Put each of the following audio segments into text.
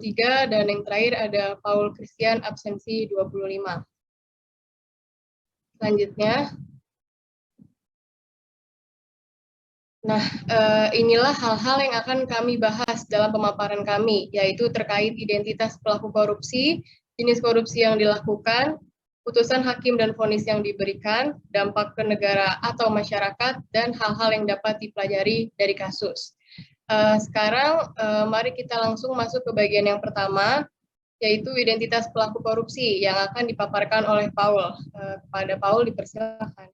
3, dan yang terakhir ada Paul Christian absensi 25. Selanjutnya, nah, inilah hal-hal yang akan kami bahas dalam pemaparan kami, yaitu terkait identitas pelaku korupsi, jenis korupsi yang dilakukan, putusan hakim dan vonis yang diberikan, dampak ke negara atau masyarakat, dan hal-hal yang dapat dipelajari dari kasus. Sekarang, mari kita langsung masuk ke bagian yang pertama, yaitu identitas pelaku korupsi yang akan dipaparkan oleh Paul. Kepada Paul, dipersilakan.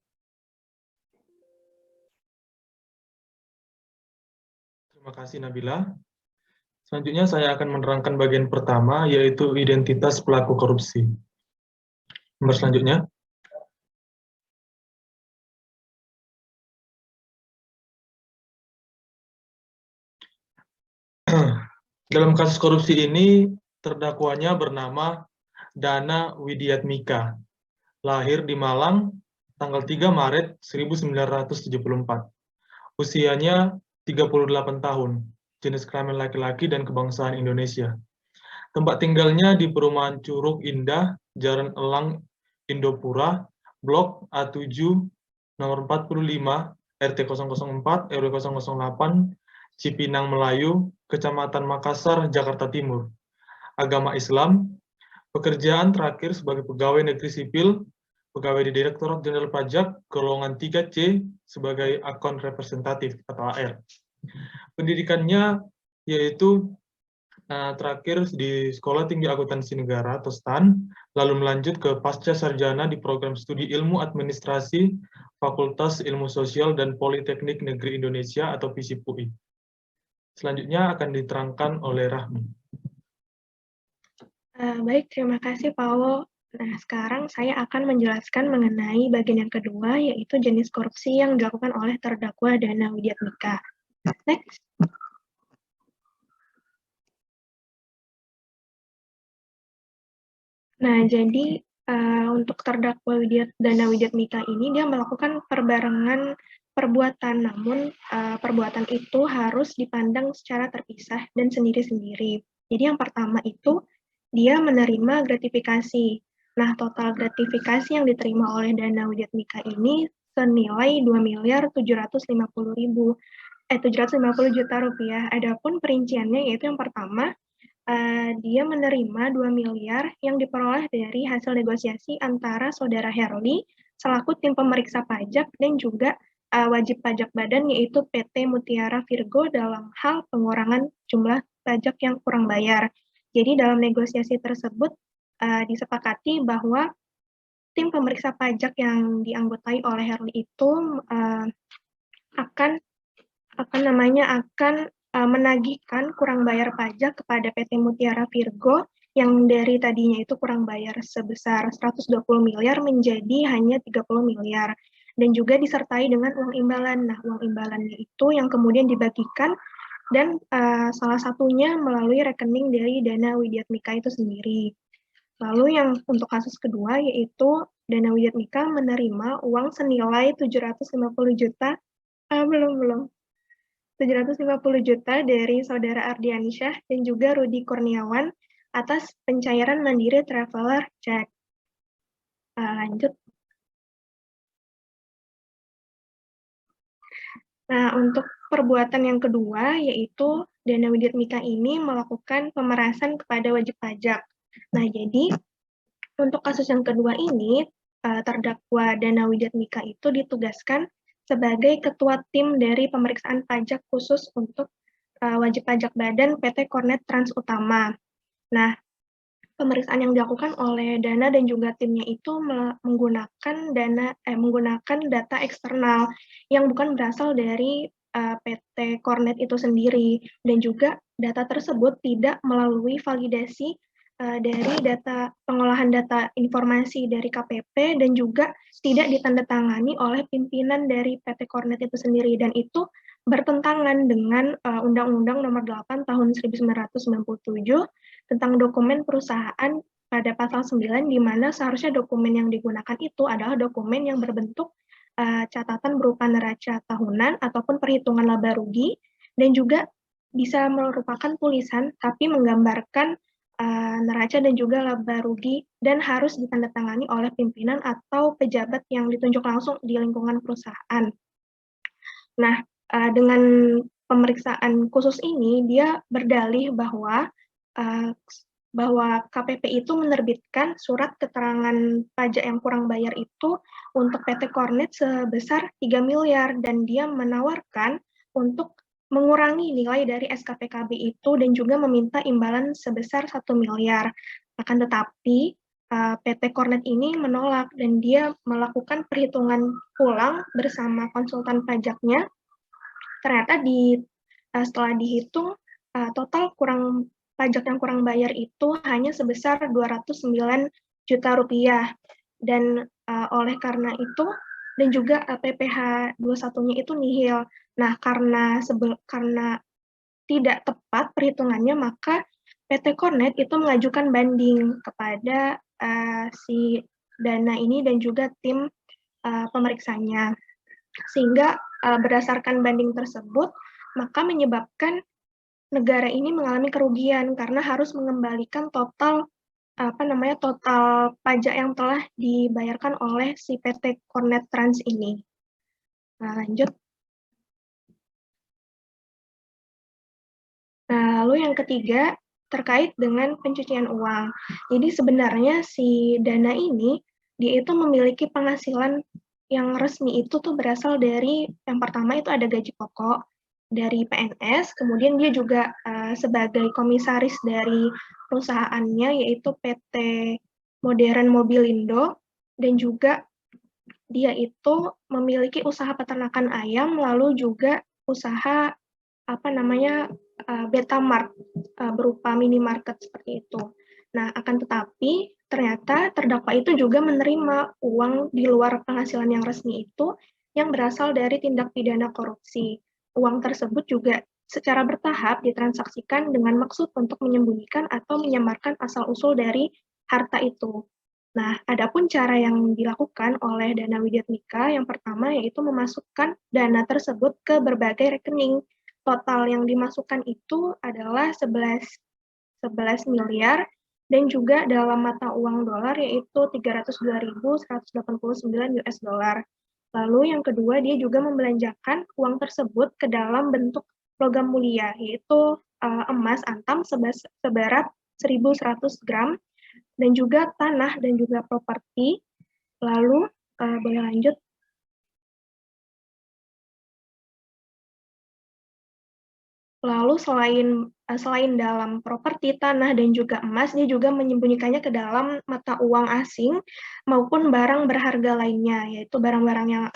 Terima kasih, Nabila. Selanjutnya saya akan menerangkan bagian pertama, yaitu identitas pelaku korupsi. Nomor selanjutnya. Dalam kasus korupsi ini, terdakwanya bernama Dana Widiatmika, lahir di Malang, tanggal 3 Maret 1974. Usianya 38 tahun, jenis kelamin laki-laki dan kebangsaan Indonesia. Tempat tinggalnya di perumahan Curug Indah, Jalan Elang, Indopura, Blok A7, nomor 45, RT 004, RW 008, Cipinang Melayu, Kecamatan Makassar, Jakarta Timur. Agama Islam, pekerjaan terakhir sebagai pegawai negeri sipil, pegawai di Direktorat Jenderal Pajak, golongan 3C, sebagai akun representatif atau AR. Pendidikannya yaitu terakhir di Sekolah Tinggi Akuntansi Negara atau STAN, lalu melanjut ke Pasca Sarjana di Program Studi Ilmu Administrasi, Fakultas Ilmu Sosial dan Politeknik Negeri Indonesia atau FISIP-UI. Selanjutnya akan diterangkan oleh Rahmi. Baik, terima kasih Paul. Nah, sekarang saya akan menjelaskan mengenai bagian yang kedua, yaitu jenis korupsi yang dilakukan oleh terdakwa Dana Widiatmika. Next. Nah, jadi untuk terdakwa Dana Widiatmika ini, dia melakukan perbarengan perbuatan, namun perbuatan itu harus dipandang secara terpisah dan sendiri-sendiri. Jadi yang pertama itu, dia menerima gratifikasi. Nah, total gratifikasi yang diterima oleh Dana Widiatmika ini senilai 2.750 juta rupiah. Adapun perinciannya yaitu yang pertama, dia menerima 2 miliar yang diperoleh dari hasil negosiasi antara saudara Herli selaku tim pemeriksa pajak dan juga wajib pajak badan yaitu PT Mutiara Virgo dalam hal pengurangan jumlah pajak yang kurang bayar. Jadi dalam negosiasi tersebut disepakati bahwa tim pemeriksa pajak yang dianggotai oleh Herli itu akan menagihkan kurang bayar pajak kepada PT Mutiara Virgo yang dari tadinya itu kurang bayar sebesar 120 miliar menjadi hanya 30 miliar. Dan juga disertai dengan uang imbalan. Nah, uang imbalannya itu yang kemudian dibagikan dan salah satunya melalui rekening dari Dana Widiatmika itu sendiri. Lalu yang untuk kasus kedua yaitu Dana Widiatmika menerima uang senilai 750 juta, 750 juta dari saudara Ardiansyah dan juga Rudi Kurniawan atas pencairan Mandiri Traveler Check. Lanjut. Nah, untuk perbuatan yang kedua, yaitu Dana Widiatmika ini melakukan pemerasan kepada wajib pajak. Nah, jadi untuk kasus yang kedua ini, terdakwa Dana Widiatmika itu ditugaskan sebagai ketua tim dari pemeriksaan pajak khusus untuk wajib pajak badan PT Kornet Trans Utama. Nah, pemeriksaan yang dilakukan oleh Dana dan juga timnya itu menggunakan data eksternal yang bukan berasal dari PT Kornet itu sendiri, dan juga data tersebut tidak melalui validasi dari pengolahan data informasi dari KPP dan juga tidak ditandatangani oleh pimpinan dari PT Kornet itu sendiri, dan itu bertentangan dengan Undang-Undang Nomor 8 Tahun 1997 tentang dokumen perusahaan pada pasal 9, di mana seharusnya dokumen yang digunakan itu adalah dokumen yang berbentuk catatan berupa neraca tahunan ataupun perhitungan laba rugi, dan juga bisa merupakan tulisan tapi menggambarkan neraca dan juga laba rugi dan harus ditandatangani oleh pimpinan atau pejabat yang ditunjuk langsung di lingkungan perusahaan. Nah, dengan pemeriksaan khusus ini, dia berdalih bahwa KPP itu menerbitkan surat keterangan pajak yang kurang bayar itu untuk PT Kornet sebesar 3 miliar dan dia menawarkan untuk mengurangi nilai dari SKPKB itu dan juga meminta imbalan sebesar 1 miliar. Akan tetapi, PT Kornet ini menolak dan dia melakukan perhitungan ulang bersama konsultan pajaknya. Ternyata setelah dihitung, total pajak yang kurang bayar itu hanya sebesar 209 juta rupiah. Dan oleh karena itu, dan juga PPh 21-nya itu nihil. Nah, karena tidak tepat perhitungannya, maka PT Kornet itu mengajukan banding kepada si Dana ini dan juga tim pemeriksanya. Sehingga berdasarkan banding tersebut, maka menyebabkan negara ini mengalami kerugian karena harus mengembalikan total pajak yang telah dibayarkan oleh si PT Kornet Trans ini. Nah, lanjut. Nah, lalu yang ketiga terkait dengan pencucian uang. Jadi sebenarnya si Dana ini dia itu memiliki penghasilan yang resmi itu tuh berasal dari yang pertama itu ada gaji pokok dari PNS, kemudian dia juga sebagai komisaris dari perusahaannya yaitu PT Modern Mobilindo, dan juga dia itu memiliki usaha peternakan ayam, lalu juga usaha Betamart berupa minimarket seperti itu. Nah, akan tetapi ternyata terdakwa itu juga menerima uang di luar penghasilan yang resmi itu yang berasal dari tindak pidana korupsi. Uang tersebut juga secara bertahap ditransaksikan dengan maksud untuk menyembunyikan atau menyamarkan asal-usul dari harta itu. Nah, adapun cara yang dilakukan oleh Dana Widyatmika yang pertama yaitu memasukkan dana tersebut ke berbagai rekening. Total yang dimasukkan itu adalah 11 miliar dan juga dalam mata uang dolar yaitu 302.189 US dollar. Lalu yang kedua, dia juga membelanjakan uang tersebut ke dalam bentuk logam mulia, yaitu emas antam seberat 1.100 gram, dan juga tanah dan juga properti. Lalu, boleh lanjut. Lalu selain dalam properti, tanah, dan juga emas, dia juga menyembunyikannya ke dalam mata uang asing maupun barang berharga lainnya, yaitu barang-barang yang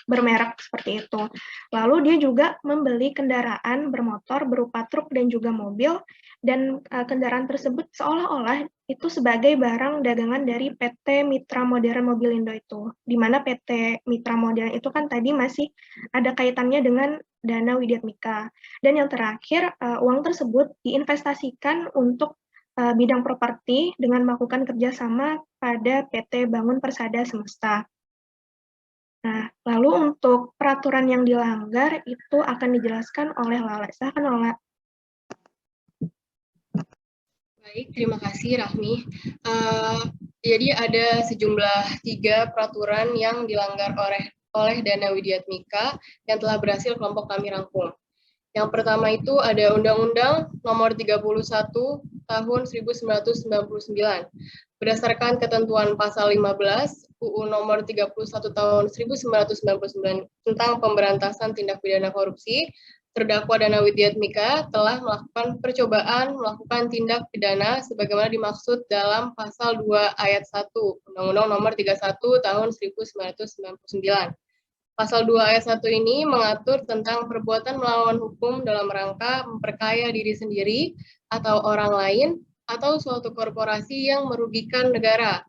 bermerek seperti itu. Lalu dia juga membeli kendaraan bermotor berupa truk dan juga mobil, dan kendaraan tersebut seolah-olah itu sebagai barang dagangan dari PT Mitra Modern Mobilindo itu, di mana PT Mitra Modern itu kan tadi masih ada kaitannya dengan Dana Widyatmika. Dan yang terakhir, uang tersebut diinvestasikan untuk bidang properti dengan melakukan kerjasama pada PT Bangun Persada Semesta. Nah, lalu untuk peraturan yang dilanggar itu akan dijelaskan oleh Lala. Silakan Lala. Baik, terima kasih Rahmi. Jadi ada sejumlah 3 peraturan yang dilanggar oleh Dana Widyatmika yang telah berhasil kelompok kami rangkum. Yang pertama itu ada Undang-Undang Nomor 31 Tahun 1999. Berdasarkan ketentuan Pasal 15 UU Nomor 31 Tahun 1999 tentang pemberantasan tindak pidana korupsi, terdakwa Dana Widyatmika telah melakukan percobaan melakukan tindak pidana sebagaimana dimaksud dalam Pasal 2 Ayat 1 Undang-Undang Nomor 31 Tahun 1999. Pasal 2 ayat 1 ini mengatur tentang perbuatan melawan hukum dalam rangka memperkaya diri sendiri atau orang lain atau suatu korporasi yang merugikan negara.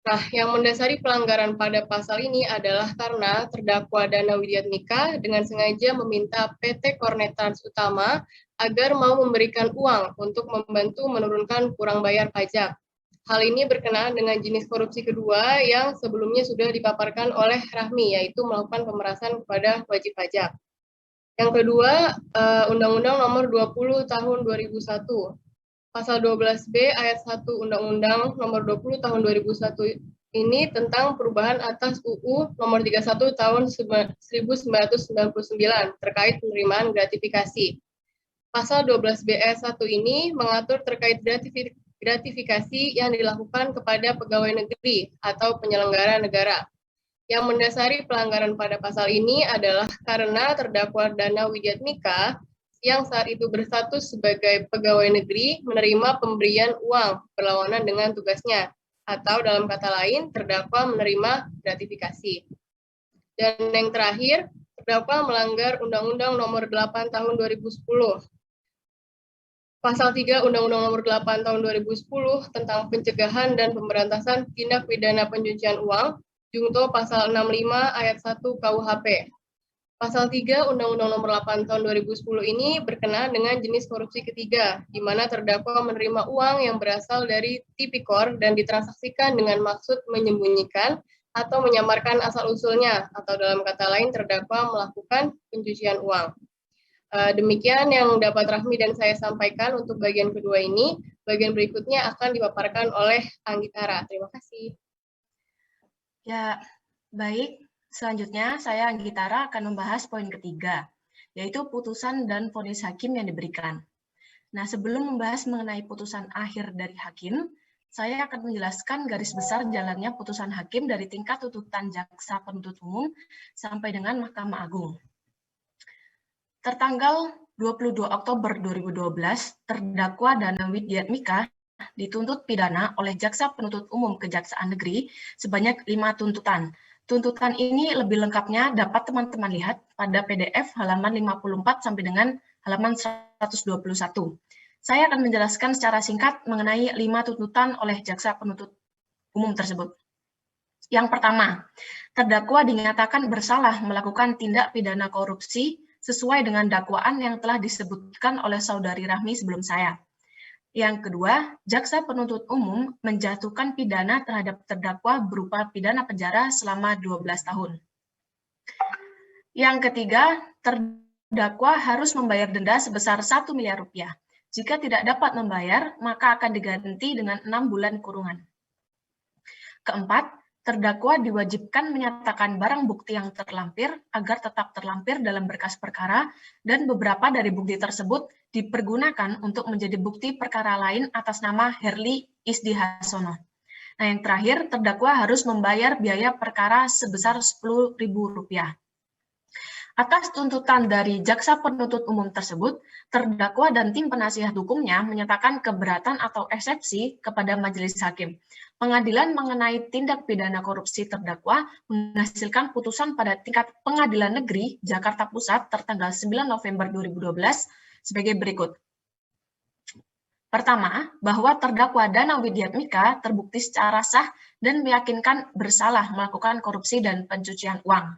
Nah, yang mendasari pelanggaran pada pasal ini adalah karena terdakwa Dana Widyatmika dengan sengaja meminta PT Kornet Trans Utama agar mau memberikan uang untuk membantu menurunkan kurang bayar pajak. Hal ini berkenaan dengan jenis korupsi kedua yang sebelumnya sudah dipaparkan oleh Rahmi, yaitu melakukan pemerasan kepada wajib pajak. Yang kedua, Undang-Undang Nomor 20 Tahun 2001. Pasal 12B ayat 1 Undang-Undang Nomor 20 Tahun 2001 ini tentang perubahan atas UU Nomor 31 Tahun 1999 terkait penerimaan gratifikasi. Pasal 12B ayat 1 ini mengatur terkait gratifikasi yang dilakukan kepada pegawai negeri atau penyelenggara negara. Yang mendasari pelanggaran pada pasal ini adalah karena terdakwa Dana Widiatmika yang saat itu berstatus sebagai pegawai negeri menerima pemberian uang berlawanan dengan tugasnya, atau dalam kata lain, terdakwa menerima gratifikasi. Dan yang terakhir, terdakwa melanggar Undang-Undang Nomor 8 Tahun 2010. Pasal 3 Undang-Undang Nomor 8 Tahun 2010 tentang pencegahan dan pemberantasan tindak pidana pencucian uang, Junto Pasal 65 Ayat 1 KUHP. Pasal 3 Undang-Undang Nomor 8 Tahun 2010 ini berkenaan dengan jenis korupsi ketiga, di mana terdakwa menerima uang yang berasal dari tipikor dan ditransaksikan dengan maksud menyembunyikan atau menyamarkan asal-usulnya, atau dalam kata lain terdakwa melakukan pencucian uang. Demikian yang dapat Rahmi dan saya sampaikan untuk bagian kedua ini. Bagian berikutnya akan dipaparkan oleh Anggitara. Terima kasih. Ya, baik. Selanjutnya, saya Anggitara akan membahas poin ketiga, yaitu putusan dan vonis hakim yang diberikan. Nah, sebelum membahas mengenai putusan akhir dari hakim, saya akan menjelaskan garis besar jalannya putusan hakim dari tingkat tuntutan jaksa penuntut umum sampai dengan Mahkamah Agung. Tertanggal 22 Oktober 2012, terdakwa Dana Widiatmika dituntut pidana oleh Jaksa Penuntut Umum Kejaksaan Negeri sebanyak 5 tuntutan. Tuntutan ini lebih lengkapnya dapat teman-teman lihat pada PDF halaman 54 sampai dengan halaman 121. Saya akan menjelaskan secara singkat mengenai 5 tuntutan oleh Jaksa Penuntut Umum tersebut. Yang pertama, terdakwa dinyatakan bersalah melakukan tindak pidana korupsi sesuai dengan dakwaan yang telah disebutkan oleh Saudari Rahmi sebelum saya. Yang kedua, Jaksa Penuntut Umum menjatuhkan pidana terhadap terdakwa berupa pidana penjara selama 12 tahun. Yang ketiga, terdakwa harus membayar denda sebesar 1 miliar rupiah. Jika tidak dapat membayar, maka akan diganti dengan 6 bulan kurungan. Keempat, terdakwa diwajibkan menyatakan barang bukti yang terlampir agar tetap terlampir dalam berkas perkara dan beberapa dari bukti tersebut dipergunakan untuk menjadi bukti perkara lain atas nama Herli Isdihasono. Nah, yang terakhir, terdakwa harus membayar biaya perkara sebesar Rp10.000. Atas tuntutan dari Jaksa Penuntut Umum tersebut, terdakwa dan tim penasihat hukumnya menyatakan keberatan atau eksepsi kepada majelis hakim. Pengadilan mengenai tindak pidana korupsi terdakwa menghasilkan putusan pada tingkat Pengadilan Negeri Jakarta Pusat tertanggal 9 November 2012 sebagai berikut. Pertama, bahwa terdakwa Dana Widiatmika terbukti secara sah dan meyakinkan bersalah melakukan korupsi dan pencucian uang.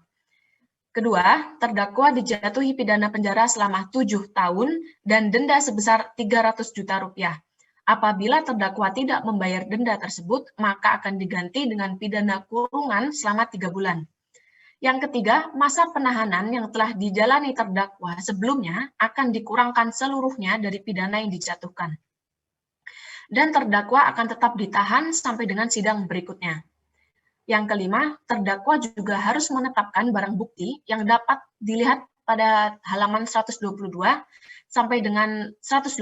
Kedua, terdakwa dijatuhi pidana penjara selama 7 tahun dan denda sebesar 300 juta rupiah. Apabila terdakwa tidak membayar denda tersebut, maka akan diganti dengan pidana kurungan selama 3 bulan. Yang ketiga, masa penahanan yang telah dijalani terdakwa sebelumnya akan dikurangkan seluruhnya dari pidana yang dijatuhkan. Dan terdakwa akan tetap ditahan sampai dengan sidang berikutnya. Yang kelima, terdakwa juga harus menetapkan barang bukti yang dapat dilihat pada halaman 122 sampai dengan 186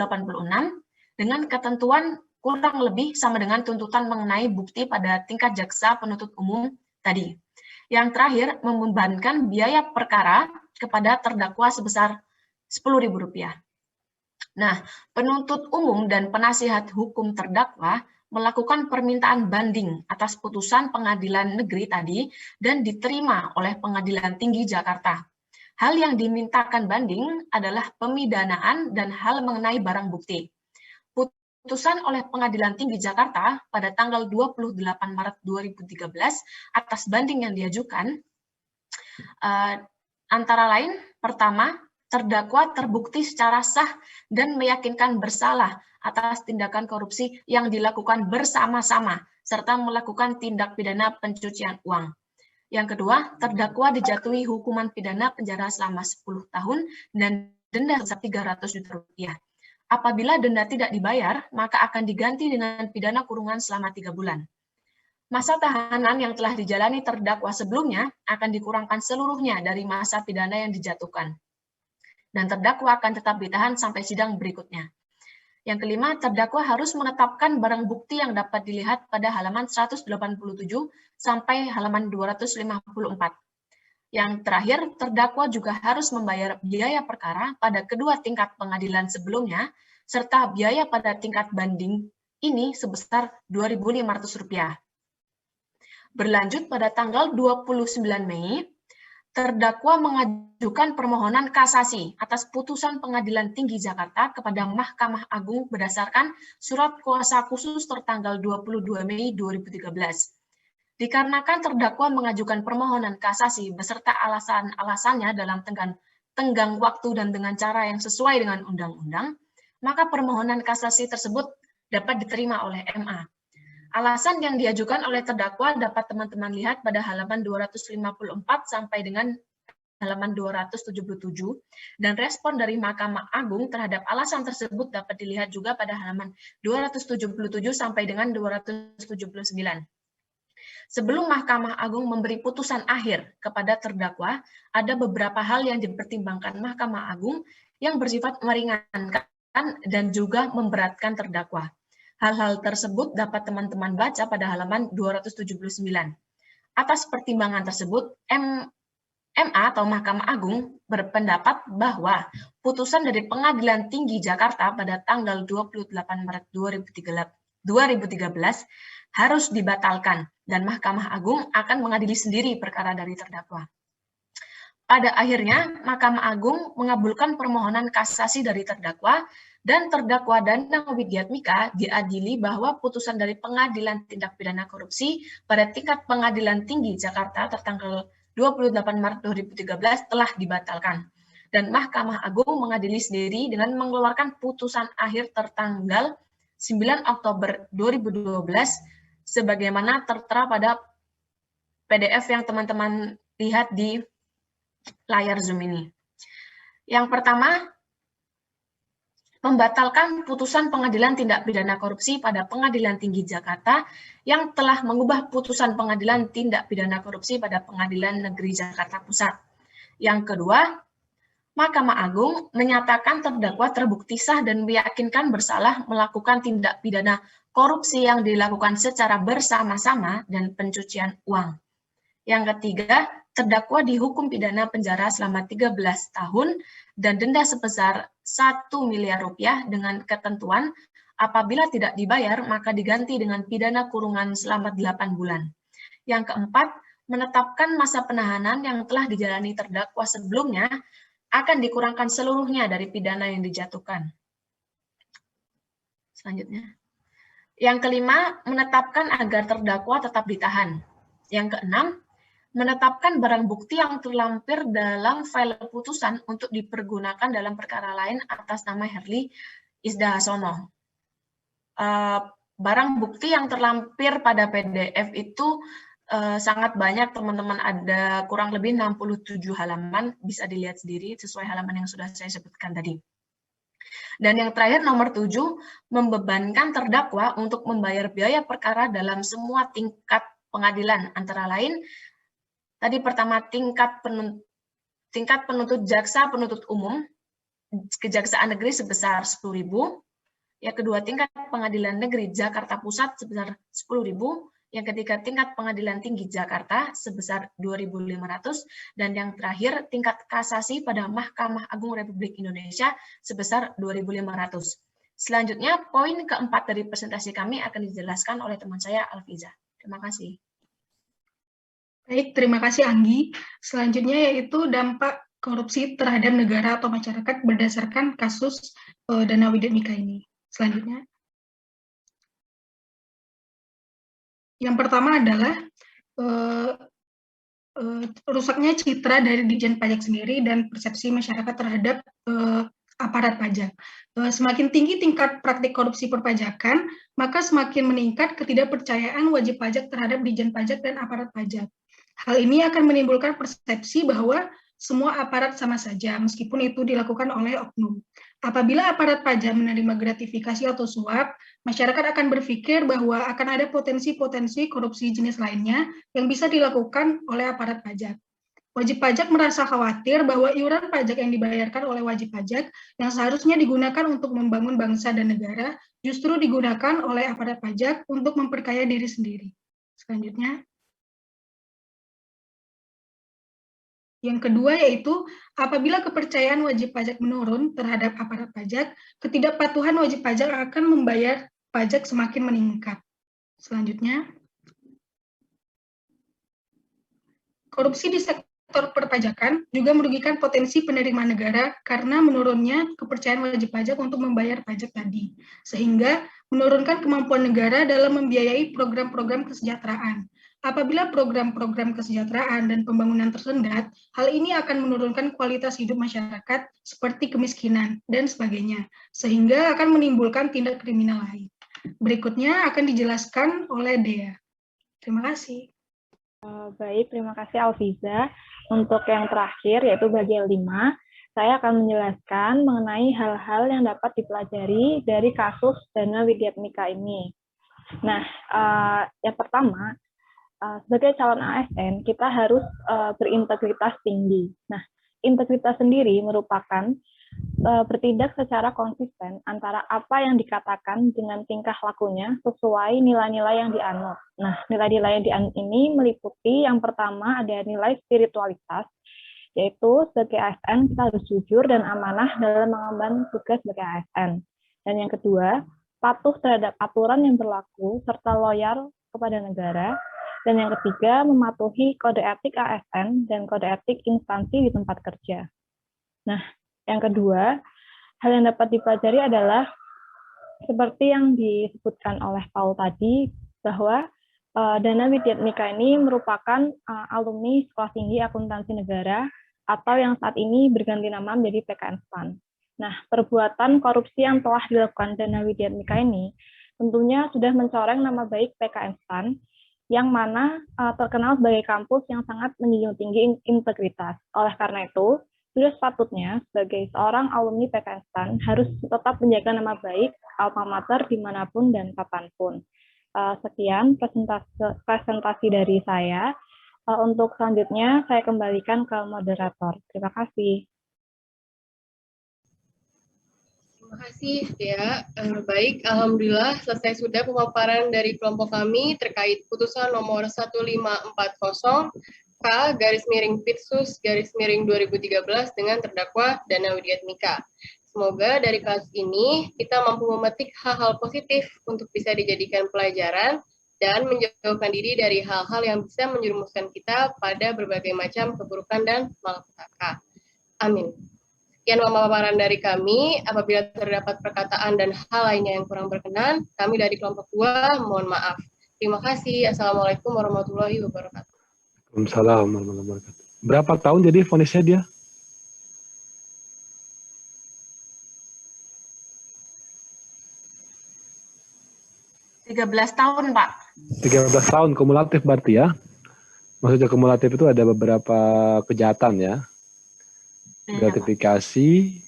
dengan ketentuan kurang lebih sama dengan tuntutan mengenai bukti pada tingkat jaksa penuntut umum tadi. Yang terakhir, membebankan biaya perkara kepada terdakwa sebesar Rp10.000. Nah, penuntut umum dan penasihat hukum terdakwa melakukan permintaan banding atas putusan pengadilan negeri tadi dan diterima oleh Pengadilan Tinggi Jakarta. Hal yang dimintakan banding adalah pemidanaan dan hal mengenai barang bukti. Putusan oleh Pengadilan Tinggi Jakarta pada tanggal 28 Maret 2013 atas banding yang diajukan, antara lain, pertama, terdakwa terbukti secara sah dan meyakinkan bersalah atas tindakan korupsi yang dilakukan bersama-sama, serta melakukan tindak pidana pencucian uang. Yang kedua, terdakwa dijatuhi hukuman pidana penjara selama 10 tahun dan denda sebesar 300 juta rupiah. Apabila denda tidak dibayar, maka akan diganti dengan pidana kurungan selama 3 bulan. Masa tahanan yang telah dijalani terdakwa sebelumnya akan dikurangkan seluruhnya dari masa pidana yang dijatuhkan. Dan terdakwa akan tetap ditahan sampai sidang berikutnya. Yang kelima, terdakwa harus menetapkan barang bukti yang dapat dilihat pada halaman 187 sampai halaman 254. Yang terakhir, terdakwa juga harus membayar biaya perkara pada kedua tingkat pengadilan sebelumnya, serta biaya pada tingkat banding ini sebesar Rp2.500. Berlanjut pada tanggal 29 Mei, terdakwa mengajukan permohonan kasasi atas putusan Pengadilan Tinggi Jakarta kepada Mahkamah Agung berdasarkan surat kuasa khusus tertanggal 22 Mei 2013. Dikarenakan terdakwa mengajukan permohonan kasasi beserta alasan-alasannya dalam tenggang waktu dan dengan cara yang sesuai dengan undang-undang, maka permohonan kasasi tersebut dapat diterima oleh MA. Alasan yang diajukan oleh terdakwa dapat teman-teman lihat pada halaman 254 sampai dengan halaman 277, dan respon dari Mahkamah Agung terhadap alasan tersebut dapat dilihat juga pada halaman 277 sampai dengan 279. Sebelum Mahkamah Agung memberi putusan akhir kepada terdakwa, ada beberapa hal yang dipertimbangkan Mahkamah Agung yang bersifat meringankan dan juga memberatkan terdakwa. Hal-hal tersebut dapat teman-teman baca pada halaman 279. Atas pertimbangan tersebut, MA atau Mahkamah Agung berpendapat bahwa putusan dari Pengadilan Tinggi Jakarta pada tanggal 28 Maret 2013 harus dibatalkan dan Mahkamah Agung akan mengadili sendiri perkara dari terdakwa. Pada akhirnya, Mahkamah Agung mengabulkan permohonan kasasi dari terdakwa dan terdakwa Danang Widiatmika diadili bahwa putusan dari Pengadilan Tindak Pidana Korupsi pada tingkat Pengadilan Tinggi Jakarta tertanggal 28 Maret 2013 telah dibatalkan. Dan Mahkamah Agung mengadili sendiri dengan mengeluarkan putusan akhir tertanggal 9 Oktober 2012 sebagaimana tertera pada PDF yang teman-teman lihat di layar Zoom ini. Yang pertama, membatalkan putusan Pengadilan Tindak Pidana Korupsi pada Pengadilan Tinggi Jakarta yang telah mengubah putusan Pengadilan Tindak Pidana Korupsi pada Pengadilan Negeri Jakarta Pusat. Yang kedua, Mahkamah Agung menyatakan terdakwa terbukti sah dan meyakinkan bersalah melakukan tindak pidana korupsi yang dilakukan secara bersama-sama dan pencucian uang. Yang ketiga, terdakwa dihukum pidana penjara selama 13 tahun dan denda sebesar Rp1 miliar dengan ketentuan apabila tidak dibayar maka diganti dengan pidana kurungan selama 8 bulan. Yang keempat, menetapkan masa penahanan yang telah dijalani terdakwa sebelumnya akan dikurangkan seluruhnya dari pidana yang dijatuhkan. Selanjutnya. Yang kelima, menetapkan agar terdakwa tetap ditahan. Yang keenam, menetapkan barang bukti yang terlampir dalam file putusan untuk dipergunakan dalam perkara lain atas nama Herli Isdahasono. Barang bukti yang terlampir pada PDF itu sangat banyak, teman-teman, ada kurang lebih 67 halaman, bisa dilihat sendiri sesuai halaman yang sudah saya sebutkan tadi. Dan yang terakhir, nomor 7, membebankan terdakwa untuk membayar biaya perkara dalam semua tingkat pengadilan, antara lain tadi pertama tingkat penuntut jaksa penuntut umum Kejaksaan Negeri sebesar Rp10.000, yang kedua tingkat Pengadilan Negeri Jakarta Pusat sebesar Rp10.000, yang ketiga tingkat Pengadilan Tinggi Jakarta sebesar Rp2.500, dan yang terakhir tingkat kasasi pada Mahkamah Agung Republik Indonesia sebesar Rp2.500. Selanjutnya, poin keempat dari presentasi kami akan dijelaskan oleh teman saya, Alfiza. Terima kasih. Baik, terima kasih Anggi. Selanjutnya yaitu dampak korupsi terhadap negara atau masyarakat berdasarkan kasus Dana Widiatmika ini. Selanjutnya. Yang pertama adalah rusaknya citra dari Ditjen Pajak sendiri dan persepsi masyarakat terhadap aparat pajak. Semakin tinggi tingkat praktik korupsi perpajakan, maka semakin meningkat ketidakpercayaan wajib pajak terhadap Ditjen Pajak dan aparat pajak. Hal ini akan menimbulkan persepsi bahwa semua aparat sama saja, meskipun itu dilakukan oleh oknum. Apabila aparat pajak menerima gratifikasi atau suap, masyarakat akan berpikir bahwa akan ada potensi-potensi korupsi jenis lainnya yang bisa dilakukan oleh aparat pajak. Wajib pajak merasa khawatir bahwa iuran pajak yang dibayarkan oleh wajib pajak yang seharusnya digunakan untuk membangun bangsa dan negara justru digunakan oleh aparat pajak untuk memperkaya diri sendiri. Selanjutnya, yang kedua yaitu apabila kepercayaan wajib pajak menurun terhadap aparat pajak, ketidakpatuhan wajib pajak akan membayar pajak semakin meningkat. Selanjutnya, korupsi di sektor perpajakan juga merugikan potensi penerimaan negara karena menurunnya kepercayaan wajib pajak untuk membayar pajak tadi, sehingga menurunkan kemampuan negara dalam membiayai program-program kesejahteraan. Apabila program-program kesejahteraan dan pembangunan tersendat, hal ini akan menurunkan kualitas hidup masyarakat seperti kemiskinan dan sebagainya, sehingga akan menimbulkan tindak kriminal lain. Berikutnya akan dijelaskan oleh Dea. Terima kasih. Baik, terima kasih Alfiza. Untuk yang terakhir, yaitu bagian 5, saya akan menjelaskan mengenai hal-hal yang dapat dipelajari dari kasus Dana Widyatmika ini. Nah, yang pertama, sebagai calon ASN, kita harus berintegritas tinggi. Nah, integritas sendiri merupakan bertindak secara konsisten antara apa yang dikatakan dengan tingkah lakunya sesuai nilai-nilai yang dianut. Nah, nilai-nilai yang dianut ini meliputi yang pertama ada nilai spiritualitas, yaitu sebagai ASN kita harus jujur dan amanah dalam mengemban tugas sebagai ASN. Dan yang kedua, patuh terhadap aturan yang berlaku serta loyal kepada negara. Dan yang ketiga, mematuhi kode etik ASN dan kode etik instansi di tempat kerja. Nah, yang kedua, hal yang dapat dipelajari adalah seperti yang disebutkan oleh Paul tadi, bahwa Dana Widyatmika ini merupakan alumni Sekolah Tinggi Akuntansi Negara atau yang saat ini berganti nama menjadi PKN STAN. Nah, perbuatan korupsi yang telah dilakukan Dana Widyatmika ini tentunya sudah mencoreng nama baik PKN STAN, yang mana terkenal sebagai kampus yang sangat menjunjung tinggi integritas. Oleh karena itu, sudah sepatutnya sebagai seorang alumni PKN STAN harus tetap menjaga nama baik alma mater dimanapun dan kapanpun. Sekian presentasi dari saya. Untuk selanjutnya, saya kembalikan ke moderator. Terima kasih. Terima kasih, Dea. Baik, Alhamdulillah selesai sudah pemaparan dari kelompok kami terkait putusan nomor 1540 K/Pitsus/2013 dengan terdakwa Dana Widyatmika. Semoga dari kasus ini kita mampu memetik hal-hal positif untuk bisa dijadikan pelajaran dan menjauhkan diri dari hal-hal yang bisa menjerumuskan kita pada berbagai macam keburukan dan malapetaka. Amin. Sekian pemaparan dari kami. Apabila terdapat perkataan dan hal lainnya yang kurang berkenan, kami dari kelompok 2 mohon maaf. Terima kasih. Assalamualaikum warahmatullahi wabarakatuh. Waalaikumsalam warahmatullahi wabarakatuh. Berapa tahun jadi vonisnya dia? Tiga 13 tahun, Pak. 13 tahun kumulatif berarti ya? Maksudnya kumulatif itu ada beberapa kejahatan ya? Gratifikasi,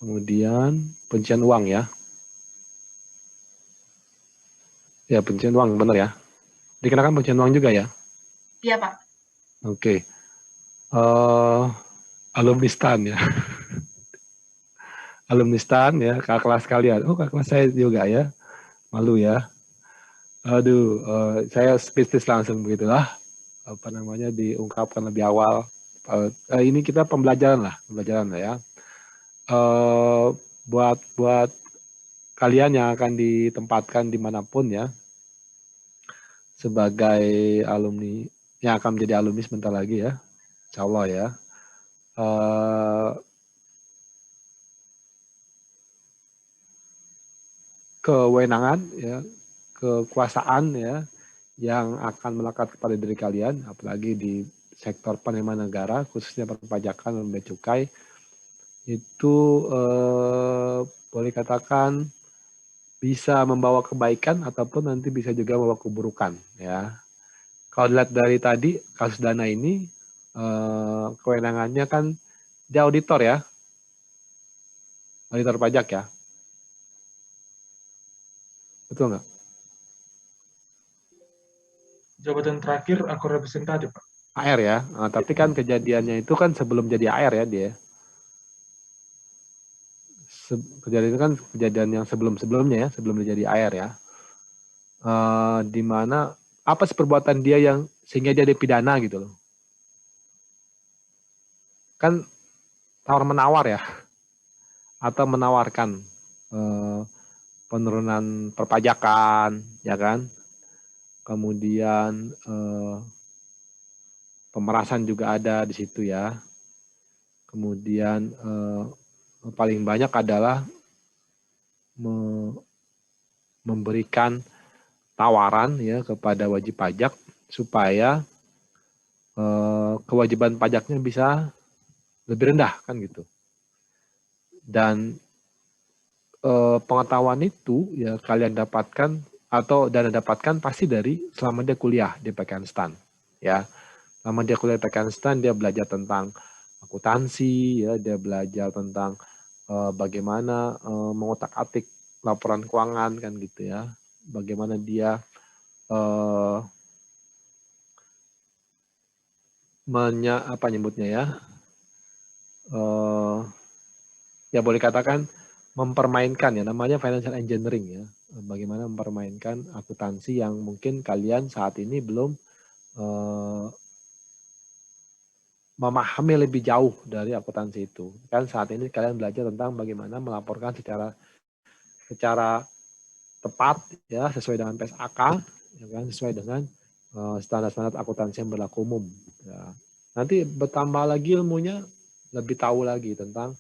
kemudian penyucian uang ya? Ya, penyucian uang, benar ya? Dikenakan penyucian uang juga ya? Iya, Pak. Oke. Alumni STAN ya? Alumni STAN ya, kakak kelas kalian. Oh, kakak kelas saya juga ya? Malu ya? Aduh, saya speechless langsung begitulah. Apa namanya, diungkapkan lebih awal. Ini kita pembelajaran lah ya. Buat kalian yang akan ditempatkan dimanapun ya, sebagai alumni yang akan menjadi alumni sebentar lagi ya, insya Allah ya. Kewenangan ya, kekuasaan ya, yang akan melekat kepada diri kalian, apalagi di sektor penerimaan negara, khususnya perpajakan dan bea cukai, itu boleh katakan bisa membawa kebaikan ataupun nanti bisa juga membawa keburukan ya. Kalau dilihat dari tadi kasus dana ini kewenangannya kan dia auditor ya, auditor pajak ya, betul nggak? Jabatan terakhir akun representatif, Pak. AR ya, nah, tapi kan kejadiannya itu kan sebelum jadi AR ya dia. Kejadian itu kan kejadian yang sebelum-sebelumnya ya, sebelum dia jadi AR ya. Di mana apa sih perbuatan dia yang sehingga dia dipidana gitu loh. Kan tawar-menawar ya, atau menawarkan penurunan perpajakan, ya kan? Kemudian pemerasan juga ada di situ ya. Kemudian paling banyak adalah memberikan tawaran ya kepada wajib pajak supaya kewajiban pajaknya bisa lebih rendah kan gitu. Dan pengetahuan itu ya kalian dapatkan atau dana dapatkan pasti dari selama dia kuliah di Pakistan ya. Selama dia kuliah di Pakistan dia belajar tentang akuntansi ya, dia belajar tentang bagaimana mengotak-atik laporan keuangan kan gitu ya. Bagaimana dia apa nyebutnya ya, ya boleh katakan mempermainkan ya, namanya financial engineering ya, bagaimana mempermainkan akuntansi yang mungkin kalian saat ini belum memahami lebih jauh dari akuntansi itu. Kan saat ini kalian belajar tentang bagaimana melaporkan secara tepat ya, sesuai dengan PSAK ya kan, sesuai dengan standar-standar akuntansi yang berlaku umum ya. Nanti bertambah lagi ilmunya, lebih tahu lagi tentang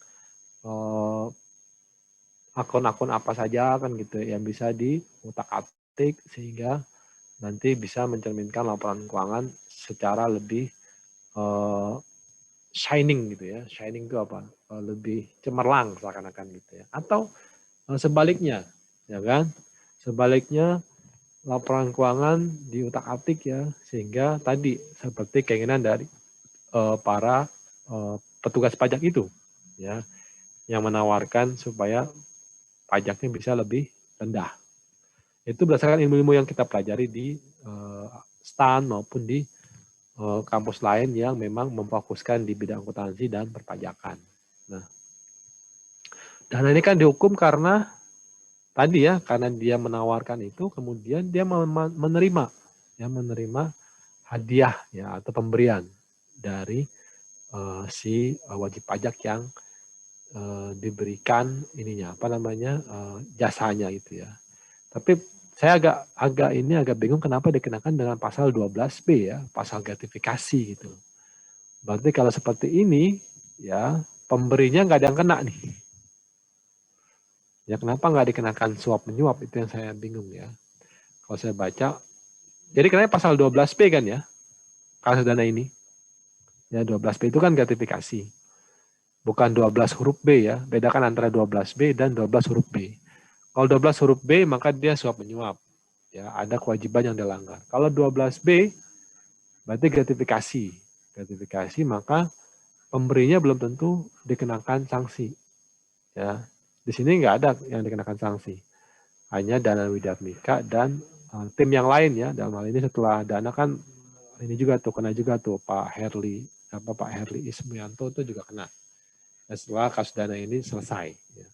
akun-akun apa saja kan gitu yang bisa diutak-atik sehingga nanti bisa mencerminkan laporan keuangan secara lebih shining gitu ya. Shining itu apa? Lebih cemerlang seakan-akan gitu ya. Atau sebaliknya, ya kan? Sebaliknya laporan keuangan diutak-atik ya, sehingga tadi seperti keinginan dari para petugas pajak itu ya, yang menawarkan supaya pajaknya bisa lebih rendah. Itu berdasarkan ilmu-ilmu yang kita pelajari di STAN maupun di kampus lain yang memang memfokuskan di bidang akuntansi dan perpajakan. Nah, dana ini kan dihukum karena tadi ya, karena dia menawarkan itu, kemudian dia menerima hadiah ya atau pemberian dari si wajib pajak yang diberikan ininya apa namanya jasanya itu ya. Tapi saya agak bingung kenapa dikenakan dengan pasal 12B ya, pasal gratifikasi gitu. Berarti kalau seperti ini ya pemberinya nggak ada yang kena nih. Ya kenapa nggak dikenakan suap menyuap, itu yang saya bingung ya. Kalau saya baca, jadi kenapa pasal 12B kan ya, kasus dana ini. Ya 12B itu kan gratifikasi. Bukan 12 huruf B ya, bedakan antara 12B dan 12 huruf B. Kalau 12 huruf B maka dia suap menyuap. Ya, ada kewajiban yang dilanggar. Kalau 12B berarti gratifikasi. Gratifikasi maka pemberinya belum tentu dikenakan sanksi. Ya, di sini nggak ada yang dikenakan sanksi. Hanya Dana Widyatmika dan tim yang lain ya. Dalam hal ini setelah Dana kan ini juga tuh kena juga tuh Pak Herli Ismianto itu juga kena. Dan setelah kasus Dana ini selesai. Ya.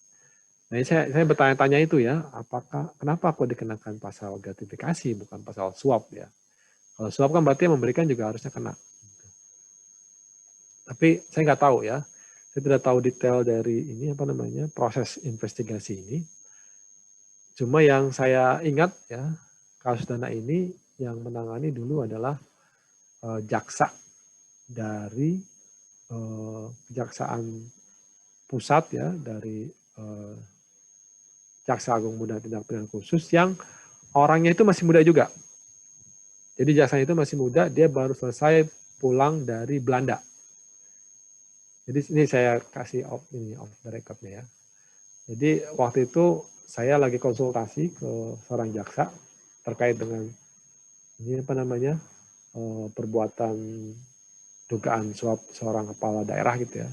Nah, saya bertanya-tanya itu ya, kenapa aku dikenakan pasal gratifikasi bukan pasal suap ya? Kalau suap kan berarti yang memberikan juga harusnya kena. Tapi saya nggak tahu ya, saya tidak tahu detail dari ini apa namanya proses investigasi ini. Cuma yang saya ingat ya, kasus dana ini yang menangani dulu adalah jaksa dari Kejaksaan Pusat ya, dari Jaksa Agung Muda Tindak Pidana Khusus yang orangnya itu masih muda juga. Jadi jaksanya itu masih muda, dia baru selesai pulang dari Belanda. Jadi ini saya kasih off the record-nya ya. Jadi waktu itu saya lagi konsultasi ke seorang jaksa terkait dengan ini apa namanya perbuatan dugaan suap seorang kepala daerah gitu ya.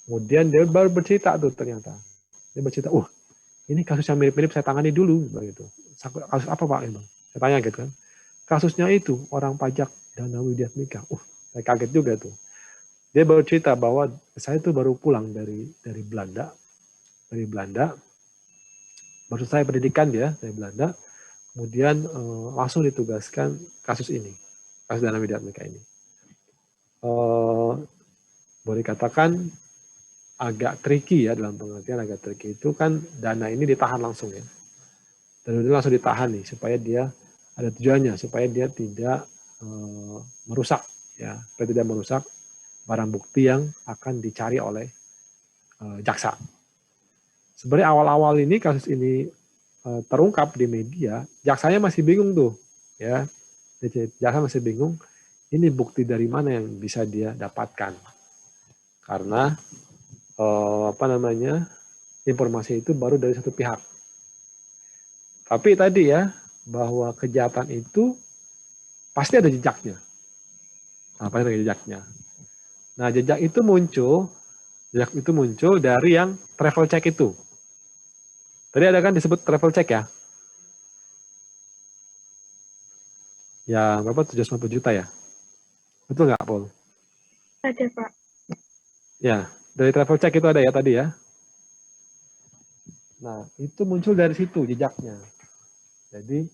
Kemudian dia baru bercerita tuh ternyata. Dia bercerita, ini kasus yang mirip-mirip saya tangani dulu, begitu. Kasus apa Pak? Saya tanya gitu kan. Kasusnya itu orang pajak Dana Widiatmika. Saya kaget juga tuh. Dia baru cerita bahwa saya tuh baru pulang dari Belanda. Dari Belanda. Baru saya pendidikan dia dari Belanda. Kemudian langsung ditugaskan kasus ini. Kasus Dana Widiatmika ini. Boleh dikatakan agak tricky ya, dalam pengertian agak tricky itu kan dana ini ditahan langsung ya. Dan itu langsung ditahan nih supaya dia ada tujuannya, supaya dia tidak merusak ya, supaya tidak merusak barang bukti yang akan dicari oleh jaksa. Sebenarnya awal-awal ini kasus ini terungkap di media, jaksanya masih bingung tuh ya. Jaksa masih bingung ini bukti dari mana yang bisa dia dapatkan. Karena informasi itu baru dari satu pihak. Tapi tadi ya, bahwa kejahatan itu pasti ada jejaknya. Pasti ada jejaknya. Nah, jejak itu muncul dari yang travel check itu. Tadi ada kan disebut travel check ya? Ya, berapa? 750 juta ya? Betul nggak, Paul? Ada, Pak. Ya, dari travel check itu ada ya tadi ya. Nah, itu muncul dari situ jejaknya. Jadi,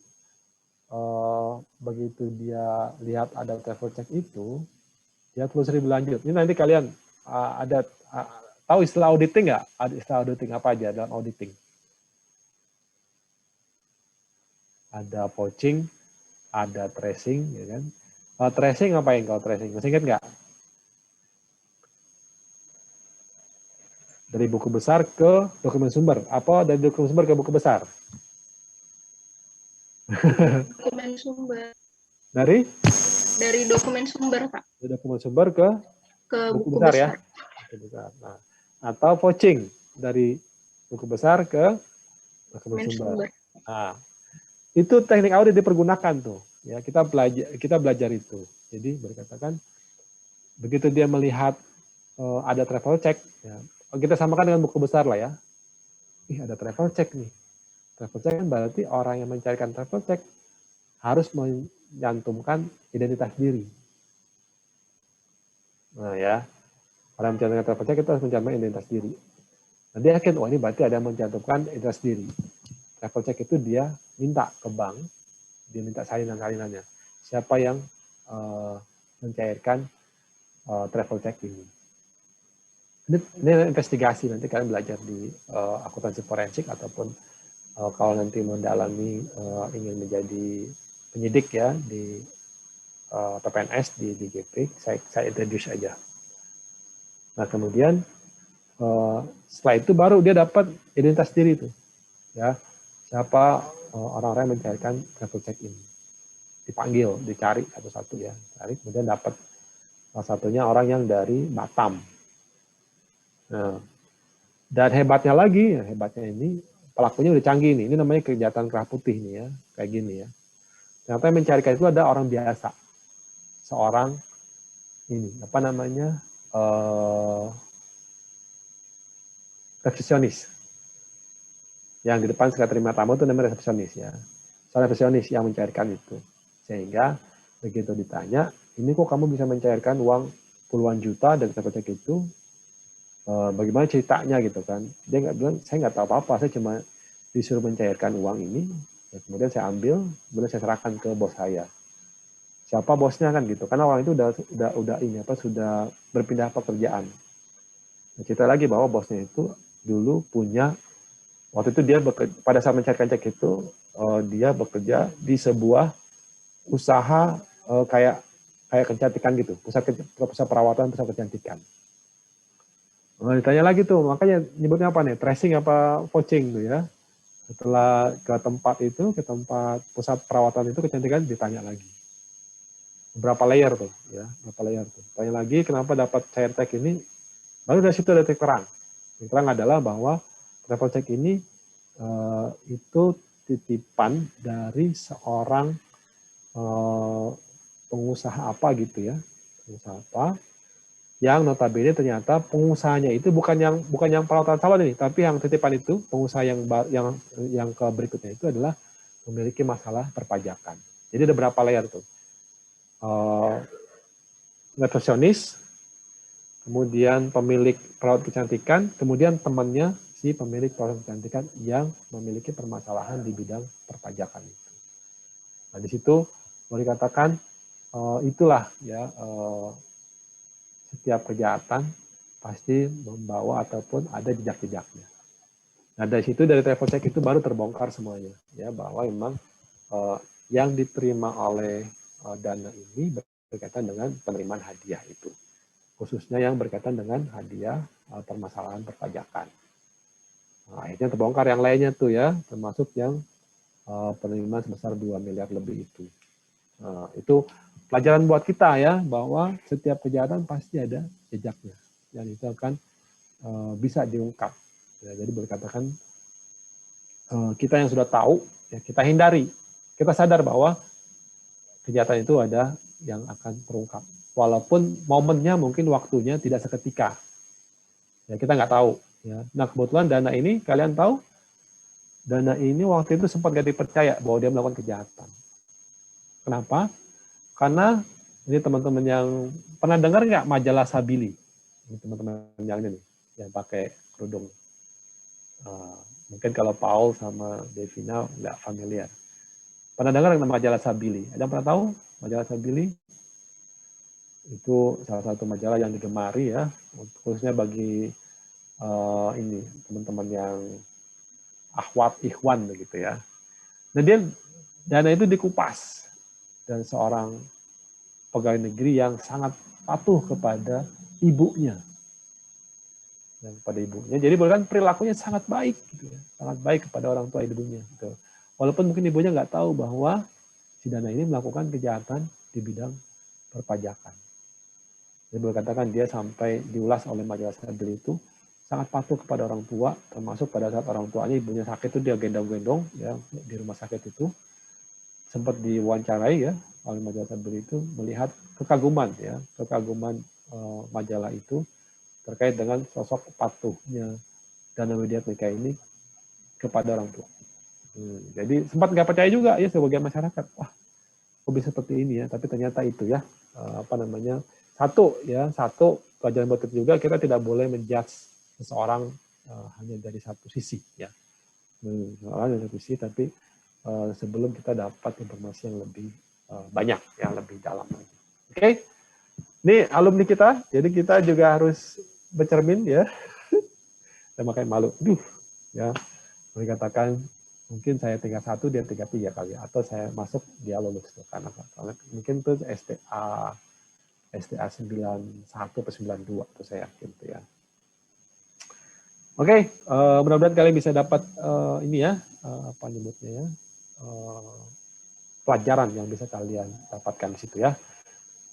begitu dia lihat ada travel check itu, dia telusuri berlanjut. Ini nanti kalian tahu istilah auditing nggak? Ada istilah auditing apa aja dalam auditing? Ada poaching, ada tracing, ya kan? Tracing ngapain kalau tracing? Masih ingat nggak? Dari buku besar ke dokumen sumber. Apa dari dokumen sumber ke buku besar? Dokumen sumber. Dari Dokumen sumber, Pak. Dari dokumen sumber ke Buku besar, besar. ya. Buku besar. Nah, atau poaching dari buku besar ke dokumen sumber. Nah, itu teknik audit dipergunakan tuh. Ya, kita belajar itu. Jadi berkatakan begitu dia melihat ada travel check, ya, kita samakan dengan buku besar lah ya. Ada travel check nih. Travel check kan berarti orang yang mencarikan travel check harus menyantumkan identitas diri. Nah ya, orang yang mencantumkan travel check itu harus mencantumkan identitas diri. Nah, dia yakin, ini berarti ada yang mencantumkan identitas diri. Travel check itu dia minta ke bank, dia minta salinan-salinannya. Siapa yang mencairkan travel check ini. Ini investigasi, nanti kalian belajar di akuntansi forensik ataupun kalau nanti mendalami ingin menjadi penyidik ya di PPNS di GP, saya introduce aja. Nah kemudian setelah itu baru dia dapat identitas diri itu, ya siapa orang-orang yang mencarikan travel check ini, dipanggil, dicari satu-satu ya, cari kemudian dapat salah satunya orang yang dari Batam. Nah, dan hebatnya ini pelakunya udah canggih nih, ini namanya kejahatan kerah putih nih ya, kayak gini ya. Ternyata yang mencarikan itu ada orang biasa, seorang ini apa namanya resepsionis, yang di depan sekalian terima tamu itu namanya resepsionis ya, seorang resepsionis yang mencarikan itu, sehingga begitu ditanya, ini kok kamu bisa mencairkan uang puluhan juta dari travel check itu, bagaimana ceritanya gitu kan? Dia nggak bilang, saya nggak tahu apa-apa, saya cuma disuruh mencairkan uang ini, ya kemudian saya ambil, kemudian saya serahkan ke bos saya. Siapa bosnya kan gitu? Karena orang itu sudah berpindah pekerjaan. Nah, cerita lagi bahwa bosnya itu dulu punya, waktu itu dia pada saat mencairkan cek itu, dia bekerja di sebuah usaha kayak kecantikan gitu, pusat perawatan, pusat kecantikan. Nah, ditanya lagi tuh, makanya nyebutnya apa nih? Tracing apa poaching tuh ya? Setelah ke tempat pusat perawatan itu kecantikan, ditanya lagi. Berapa layer tuh ya? Berapa layer tuh? Tanya lagi kenapa dapat cair check ini? Baru dari situ ada titik terang. Titik terang adalah bahwa travel check ini itu titipan dari seorang pengusaha apa gitu ya, pengusaha apa yang notabene ternyata pengusahanya itu bukan yang pelautan sawah nih, tapi yang titipan itu pengusaha yang ke berikutnya itu adalah memiliki masalah perpajakan. Jadi ada berapa layer tuh? Nutrisionis, kemudian pemilik perawat kecantikan, kemudian temannya si pemilik perawat kecantikan yang memiliki permasalahan di bidang perpajakan itu. Nah di situ boleh dikatakan itulah ya setiap kejahatan pasti membawa ataupun ada jejak-jejaknya. Nah dari situ dari travel check itu baru terbongkar semuanya ya bahwa memang yang diterima oleh dana ini berkaitan dengan penerimaan hadiah itu, khususnya yang berkaitan dengan hadiah permasalahan perpajakan. Nah, akhirnya terbongkar yang lainnya tuh ya, termasuk yang penerimaan sebesar 2 miliar lebih itu. Itu pelajaran buat kita ya, bahwa setiap kejahatan pasti ada jejaknya, dan itu akan bisa diungkap. Ya, jadi boleh katakan kita yang sudah tahu, ya kita hindari. Kita sadar bahwa kejahatan itu ada yang akan terungkap. Walaupun momennya mungkin waktunya tidak seketika. Ya, kita nggak tahu. Ya. Nah kebetulan dana ini, kalian tahu, dana ini waktu itu sempat gak dipercaya bahwa dia melakukan kejahatan. Kenapa? Karena ini teman-teman yang pernah dengar nggak majalah Sabili? Ini teman-teman yang ini, yang pakai kerudung. Mungkin kalau Paul sama Devina nggak familiar. Pernah dengar nggak majalah Sabili? Ada yang pernah tahu majalah Sabili? Itu salah satu majalah yang digemari ya, khususnya bagi ini teman-teman yang akhwat ikhwan begitu ya. Nah dia dana itu dikupas dan seorang pegawai negeri yang sangat patuh kepada ibunya. Dan pada ibunya. Jadi bahkan perilakunya sangat baik gitu ya. Sangat baik kepada orang tua ibunya gitu. Walaupun mungkin ibunya nggak tahu bahwa si dana ini melakukan kejahatan di bidang perpajakan. Jadi boleh katakan dia sampai diulas oleh majalah Sabili itu sangat patuh kepada orang tua, termasuk pada saat orang tuanya ibunya sakit itu dia gendong-gendong ya di rumah sakit itu. Sempat diwawancarai ya oleh majalah Sabili itu melihat kekaguman majalah itu terkait dengan sosok patuhnya Dana Widiatmika ini kepada orang tua. Jadi sempat nggak percaya juga ya sebagai masyarakat, wah kok bisa seperti ini ya, tapi ternyata itu ya satu pelajaran buat kita juga, kita tidak boleh menjudge seseorang hanya dari satu sisi ya, dari satu sisi, tapi sebelum kita dapat informasi yang lebih banyak, yang lebih dalam lagi. Oke, ini alumni kita, jadi kita juga harus bercermin ya, dan makanya malu, ya, boleh katakan mungkin saya tingkat 1, dia tingkat 3 kali, atau saya masuk dia lulus tuh, karena mungkin tuh STA 91 atau 92 tuh saya yakin tuh ya. Oke, mudah-mudahan kalian bisa dapat ini ya, apa nyebutnya ya, pelajaran yang bisa kalian dapatkan di situ ya.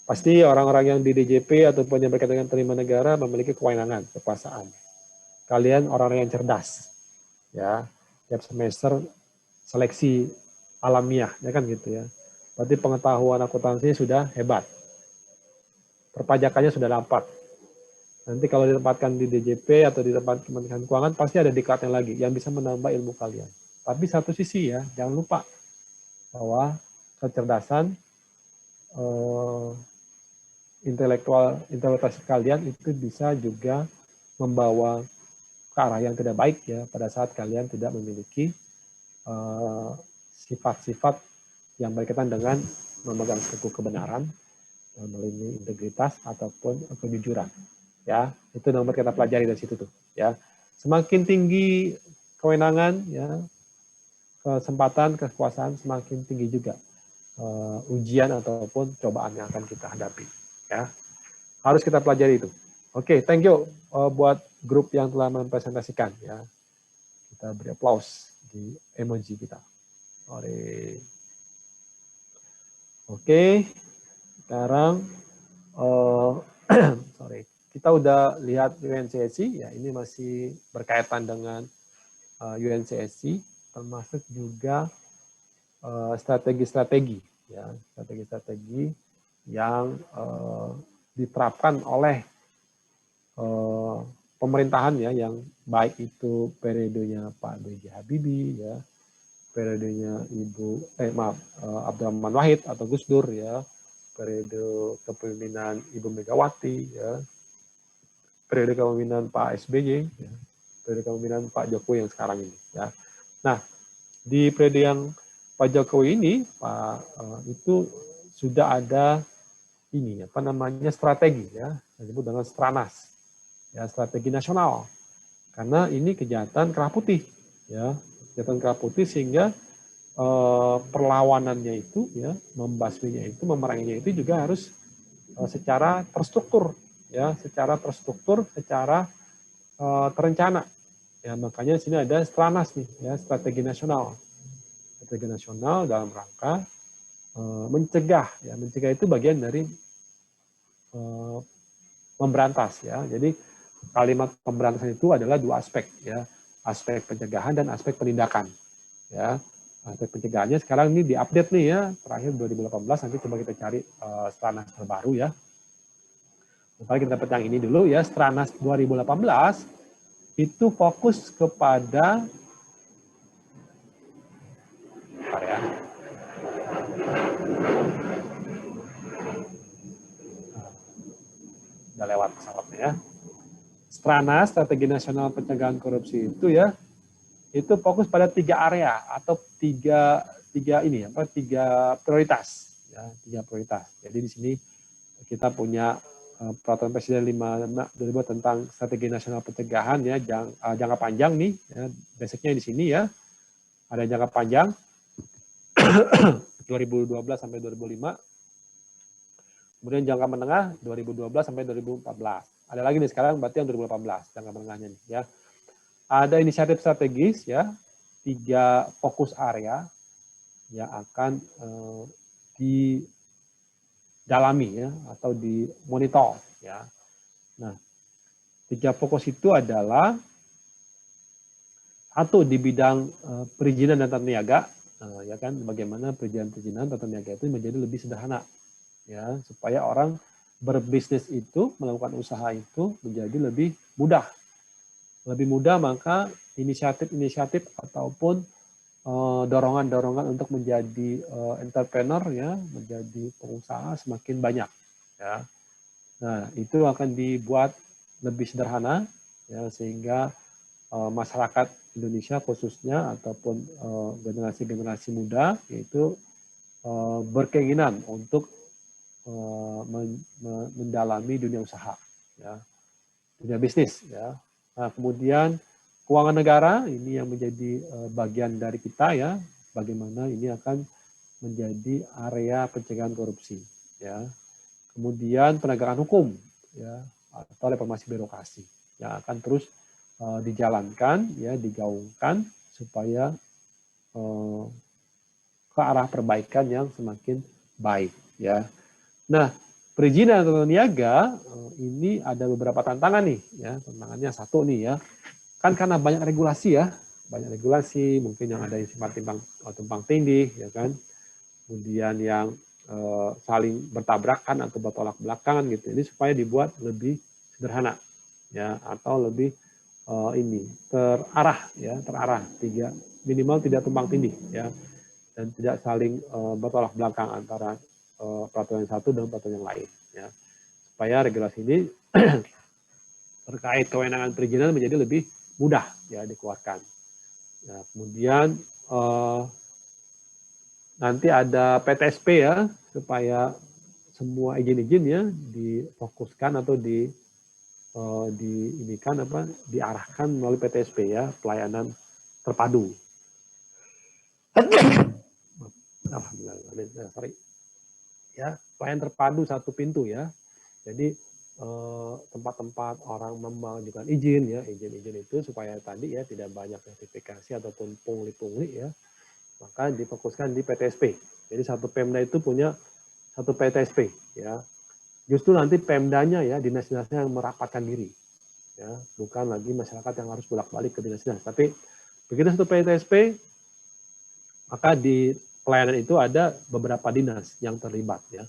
Pasti orang-orang yang di DJP ataupun yang berkaitan dengan penerimaan negara memiliki kewenangan, kekuasaan. Kalian orang-orang yang cerdas, ya. Tiap semester seleksi alamiah, ya kan gitu ya. Berarti pengetahuan akuntansinya sudah hebat. Perpajakannya sudah dapat. Nanti kalau ditempatkan di DJP atau di tempat Kementerian Keuangan, pasti ada diklatnya lagi yang bisa menambah ilmu kalian. Tapi satu sisi ya, jangan lupa bahwa kecerdasan intelektualitas kalian itu bisa juga membawa ke arah yang tidak baik ya pada saat kalian tidak memiliki sifat-sifat yang berkaitan dengan memegang teguh kebenaran, melindungi integritas ataupun kejujuran. Ya, itu nomor kita pelajari dari situ tuh. Ya, semakin tinggi kewenangan, ya, kesempatan, kekuasaan, semakin tinggi juga ujian ataupun cobaan yang akan kita hadapi. Ya, harus kita pelajari itu. Oke, thank you buat grup yang telah mempresentasikan. Ya, kita beri aplaus di emoji kita. Oke, sekarang kita udah lihat UNCSC. Ya, ini masih berkaitan dengan UNCSC, termasuk juga strategi-strategi, ya, strategi-strategi yang diterapkan oleh pemerintahan ya, yang baik itu periodenya Pak B.J. Habibie ya, periodenya Abdurrahman Wahid atau Gus Dur ya, periode kepemimpinan Ibu Megawati ya, periode kepemimpinan Pak SBY ya, periode kepemimpinan Pak Jokowi yang sekarang ini ya. Nah, di periode yang Pak Jokowi ini itu sudah ada ini apa namanya strategi ya, yang disebut dengan Stranas ya, strategi nasional, karena ini kejahatan kerah putih ya, kejahatan kerah putih, sehingga perlawanannya itu ya, membasminya itu, memeranginya itu juga harus secara terstruktur ya, secara terencana ya. Makanya di sini ada Stranas nih ya, strategi nasional dalam rangka mencegah ya, mencegah itu bagian dari memberantas ya. Jadi kalimat pemberantasan itu adalah dua aspek ya, aspek pencegahan dan aspek penindakan ya. Aspek pencegahannya sekarang ini diupdate nih ya, terakhir 2018, nanti coba kita cari Stranas terbaru ya. Maka kita dapat yang ini dulu ya, Stranas 2018 itu fokus kepada udah lewat pesawatnya ya. Stranas, strategi nasional pencegahan korupsi itu ya, itu fokus pada 3 area atau tiga prioritas ya, 3 prioritas. Jadi di sini kita punya peraturan Presiden 5/2000 tentang strategi nasional pencegahan ya, jangka panjang nih ya, basicnya di sini ya. Ada jangka panjang 2012 sampai 2005. Kemudian jangka menengah 2012 sampai 2014. Ada lagi nih sekarang berarti yang 2018 jangka menengahnya nih ya. Ada inisiatif strategis ya, 3 fokus area yang akan didalami ya, atau dimonitor ya. Nah, 3 fokus itu adalah satu di bidang perizinan dan tata niaga ya kan, bagaimana perizinan tata niaga itu menjadi lebih sederhana ya, supaya orang berbisnis itu, melakukan usaha itu menjadi lebih mudah. Lebih mudah, maka inisiatif-inisiatif ataupun dorongan-dorongan untuk menjadi entrepreneur ya, menjadi pengusaha semakin banyak ya. Nah, itu akan dibuat lebih sederhana ya, sehingga masyarakat Indonesia khususnya ataupun generasi-generasi muda itu berkeinginan untuk mendalami dunia usaha ya, dunia bisnis ya. Nah, kemudian keuangan negara ini yang menjadi bagian dari kita ya, bagaimana ini akan menjadi area pencegahan korupsi ya. Kemudian penegakan hukum ya, atau reformasi birokrasi yang akan terus dijalankan ya, digaungkan supaya ke arah perbaikan yang semakin baik ya. Nah, perizinan tata niaga ini ada beberapa tantangan nih ya. Tantangannya satu nih ya, kan karena banyak regulasi ya, mungkin yang ada yang sifat tumpang tindih ya kan, kemudian yang saling bertabrakan atau bertolak belakangan gitu. Ini supaya dibuat lebih sederhana ya, atau lebih terarah, minimal tidak tumpang tindih ya, dan tidak saling bertolak belakang antara peraturan yang satu dan peraturan yang lain ya, supaya regulasi ini terkait kewenangan perizinan menjadi lebih mudah ya dikeluarkan. Nah, kemudian nanti ada PTSP ya, supaya semua izin-izin ya difokuskan atau diarahkan melalui PTSP ya, pelayanan terpadu. Alhamdulillah, sorry. Ya, pelayanan terpadu satu pintu ya. Jadi tempat-tempat orang mengajukan izin ya, izin-izin itu supaya tadi ya tidak banyak notifikasi ataupun pungli-pungli ya, maka difokuskan di PTSP. Jadi satu Pemda itu punya satu PTSP ya. Justru nanti Pemdanya ya, dinas-dinasnya yang merapatkan diri ya, bukan lagi masyarakat yang harus bolak-balik ke dinas-dinas. Tapi begitu satu PTSP, maka di pelayanan itu ada beberapa dinas yang terlibat ya.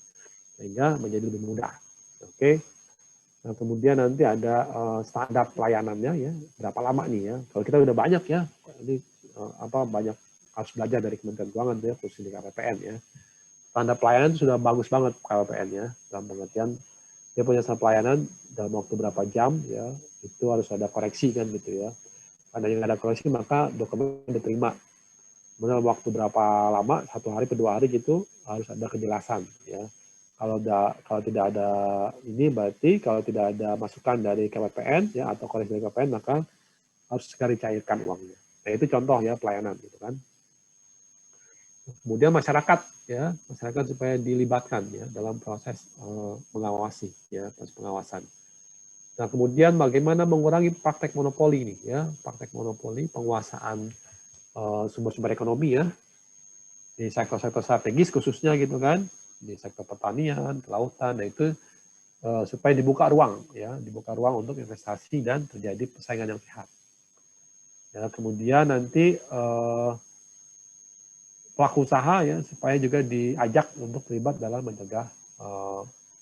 sehingga menjadi lebih mudah. Oke. Nah, kemudian nanti ada standar pelayanannya ya, berapa lama nih ya. Kalau kita udah banyak ya, ini banyak harus belajar dari Kementerian Keuangan ya, khusus di KPPN ya. Standar pelayanan itu sudah bagus banget KPPN ya, dalam pengertian dia punya standar pelayanan dalam waktu berapa jam ya, itu harus ada koreksi kan gitu ya. Karena yang ada koreksi maka dokumen diterima. Kemudian waktu berapa lama, 1 hari ke 2 hari gitu, harus ada kejelasan ya. Kalau tidak ada ini berarti kalau tidak ada masukan dari KPPN ya atau koreksi dari KPPN maka harus segera dicairkan uangnya. Nah itu contoh ya pelayanan gitu kan. Kemudian masyarakat ya, masyarakat supaya dilibatkan ya dalam proses mengawasi ya, proses pengawasan. Nah, kemudian bagaimana mengurangi praktek monopoli ini ya, praktek monopoli penguasaan sumber-sumber ekonomi ya di sektor-sektor strategis khususnya gitu kan, di sektor pertanian, kelautan, nah itu supaya dibuka ruang ya, dibuka ruang untuk investasi dan terjadi persaingan yang sehat. Ya, kemudian nanti pelaku usaha ya supaya juga diajak untuk terlibat dalam mencegah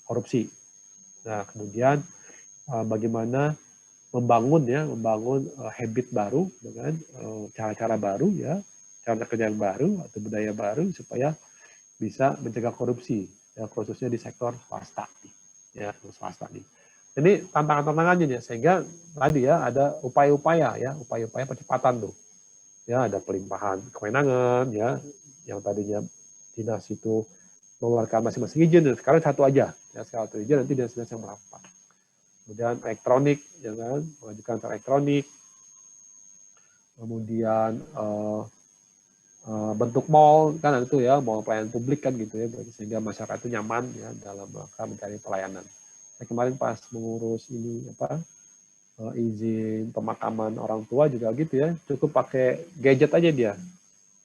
korupsi. Nah, kemudian bagaimana membangun habit baru dengan cara-cara baru ya, cara kerja yang baru atau budaya baru supaya bisa mencegah korupsi ya, khususnya di sektor swasta ya, swasta nih. Ini tantangan-tantangannya ya, sehingga tadi ya ada upaya-upaya percepatan tuh. Ya, ada pelimpahan kewenangan ya, yang tadinya dinas itu mengeluarkan masing-masing izin, dan sekarang satu aja. Ya, satu izin nanti dinas-dinas yang merapat. Kemudian elektronik, ya kan, mengajukan elektronik. Kemudian bentuk mall kan itu ya, mall pelayanan publik kan gitu ya, sehingga masyarakat itu nyaman ya dalam mencari pelayanan. Saya kemarin pas mengurus ini izin pemakaman orang tua juga gitu ya, cukup pakai gadget aja dia.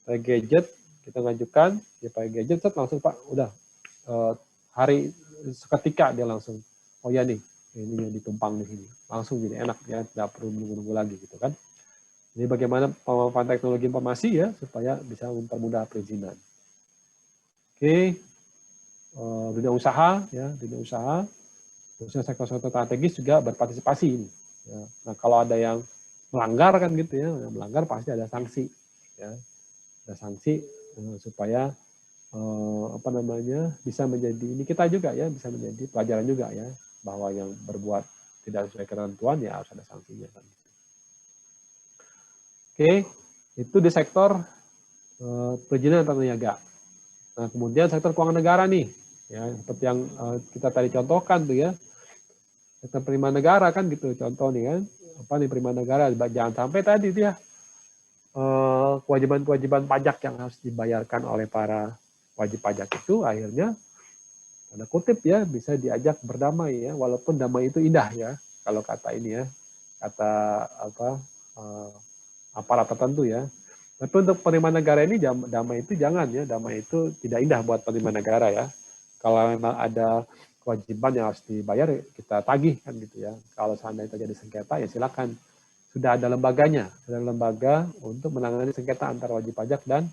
Pakai gadget kita ngajukan, dia pakai gadget langsung Pak, udah hari seketika dia langsung, oh ya nih, ini yang ditumpang di sini, langsung jadi enak ya, tidak perlu menunggu lagi gitu kan. Ini bagaimana pemanfaatan teknologi informasi ya supaya bisa mempermudah perizinan. Oke, dunia usaha ya, khususnya sektor-sektor strategis juga berpartisipasi ini. Ya. Nah kalau ada yang melanggar kan gitu ya, melanggar pasti ada sanksi ya, ada sanksi supaya bisa menjadi ini kita juga ya, bisa menjadi pelajaran juga ya, bahwa yang berbuat tidak sesuai ketentuan ya harus ada sanksinya kan. Oke, itu di sektor perizinan tata niaga. Nah kemudian sektor keuangan negara nih ya, seperti yang kita tadi contohkan tuh ya, sektor penerimaan negara kan gitu, contoh nih kan, penerimaan negara, jangan sampai tadi itu ya kewajiban-kewajiban pajak yang harus dibayarkan oleh para wajib pajak itu akhirnya tanda kutip ya bisa diajak berdamai ya, walaupun damai itu indah ya, kalau kata ini ya, kata aparat tertentu ya. Tapi untuk penerimaan negara ini damai itu jangan ya, damai itu tidak indah buat penerimaan negara ya. Kalau memang ada kewajiban yang harus dibayar, kita tagih kan gitu ya. Kalau seandainya terjadi sengketa ya silakan. Sudah ada lembaganya, sudah ada lembaga untuk menangani sengketa antara wajib pajak dan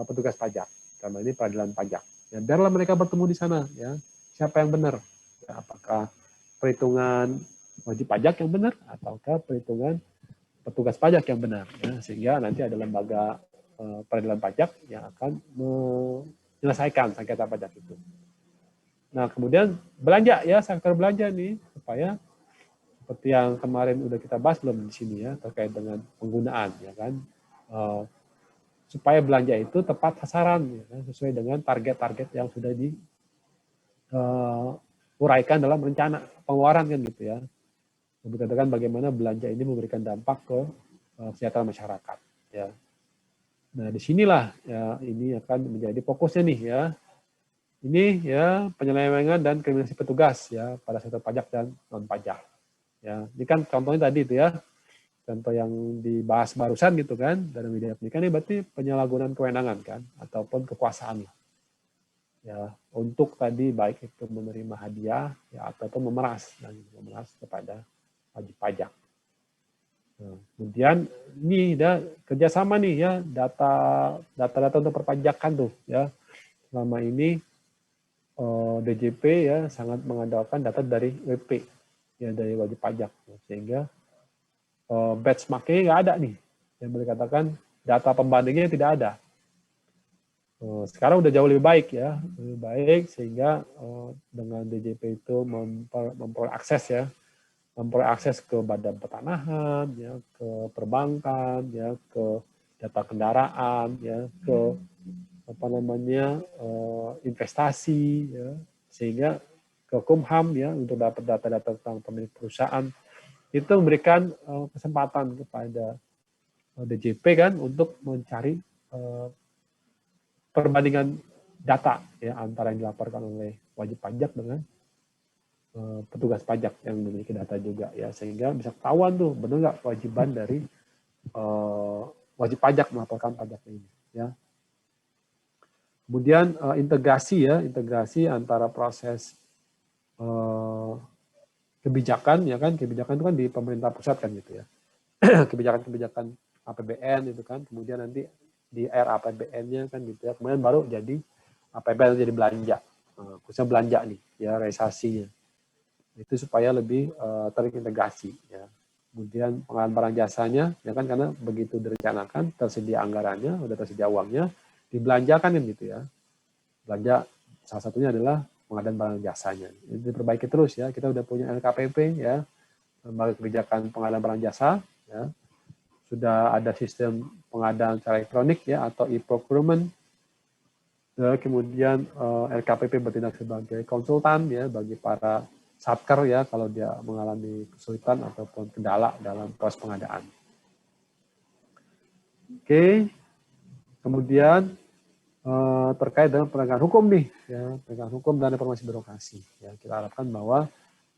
petugas pajak. Karena ini peradilan pajak. Ya, biarlah mereka bertemu di sana ya. Siapa yang benar? Ya, apakah perhitungan wajib pajak yang benar ataukah perhitungan petugas pajak yang benar ya, sehingga nanti ada lembaga peradilan pajak yang akan menyelesaikan sengketa pajak itu. Nah, kemudian belanja ya, sektor belanja nih supaya seperti yang kemarin udah kita bahas belum di sini ya, terkait dengan penggunaan ya kan, supaya belanja itu tepat sasaran ya, kan? Sesuai dengan target-target yang sudah diuraikan dalam rencana pengeluaran kan gitu ya. Dikatakan bagaimana belanja ini memberikan dampak ke kesejahteraan masyarakat ya. Nah, disinilah ya ini akan menjadi fokusnya nih ya. Ini ya penyelewengan dan kriminalisasi petugas ya pada sektor pajak dan non pajak. Ya, ini kan contohnya tadi itu ya. Contoh yang dibahas barusan gitu kan, dalam media ini berarti penyalahgunaan kewenangan kan ataupun kekuasaan. Ya, untuk tadi baik itu menerima hadiah ya ataupun memeras kepada wajib pajak. Nah, kemudian ini ada kerjasama nih ya, data untuk perpajakan tuh ya. Selama ini DJP ya sangat mengandalkan data dari WP, ya dari wajib pajak, sehingga benchmark-nya nggak ada nih, yang boleh katakan data pembandingnya tidak ada. Sekarang udah jauh lebih baik ya, lebih baik, sehingga dengan DJP itu memperoleh akses ke badan pertanahan, ya, ke perbankan, ya, ke data kendaraan, ya, ke investasi, ya, sehingga ke Kumham ya untuk dapat data-data tentang pemilik perusahaan, itu memberikan kesempatan kepada DJP kan untuk mencari perbandingan data ya antara yang dilaporkan oleh wajib pajak dengan petugas pajak yang memiliki data juga ya, sehingga bisa ketahuan tuh benar nggak kewajiban dari wajib pajak melaporkan pajak ini ya. Kemudian integrasi antara proses kebijakan ya kan, kebijakan itu kan di pemerintah pusat kan gitu ya. Kebijakan-kebijakan APBN itu kan, kemudian nanti di RAPBN-nya kan gitu ya, kemudian baru jadi APBN jadi belanja, khususnya belanja nih ya, realisasinya itu supaya lebih terintegrasi ya. Kemudian pengadaan barang jasanya ya kan, karena begitu direncanakan tersedia anggarannya, udah tersedia uangnya, dibelanjakan kan gitu ya. Belanja salah satunya adalah pengadaan barang jasanya. Itu diperbaiki terus ya. Kita udah punya LKPP ya, lembaga kebijakan pengadaan barang jasa ya. Sudah ada sistem pengadaan secara elektronik ya atau e-procurement. Ya, kemudian LKPP bertindak sebagai konsultan ya bagi para satker ya kalau dia mengalami kesulitan ataupun kendala dalam proses pengadaan. Oke. Kemudian terkait dengan penegakan hukum nih ya, penegakan hukum dan reformasi birokrasi ya, kita harapkan bahwa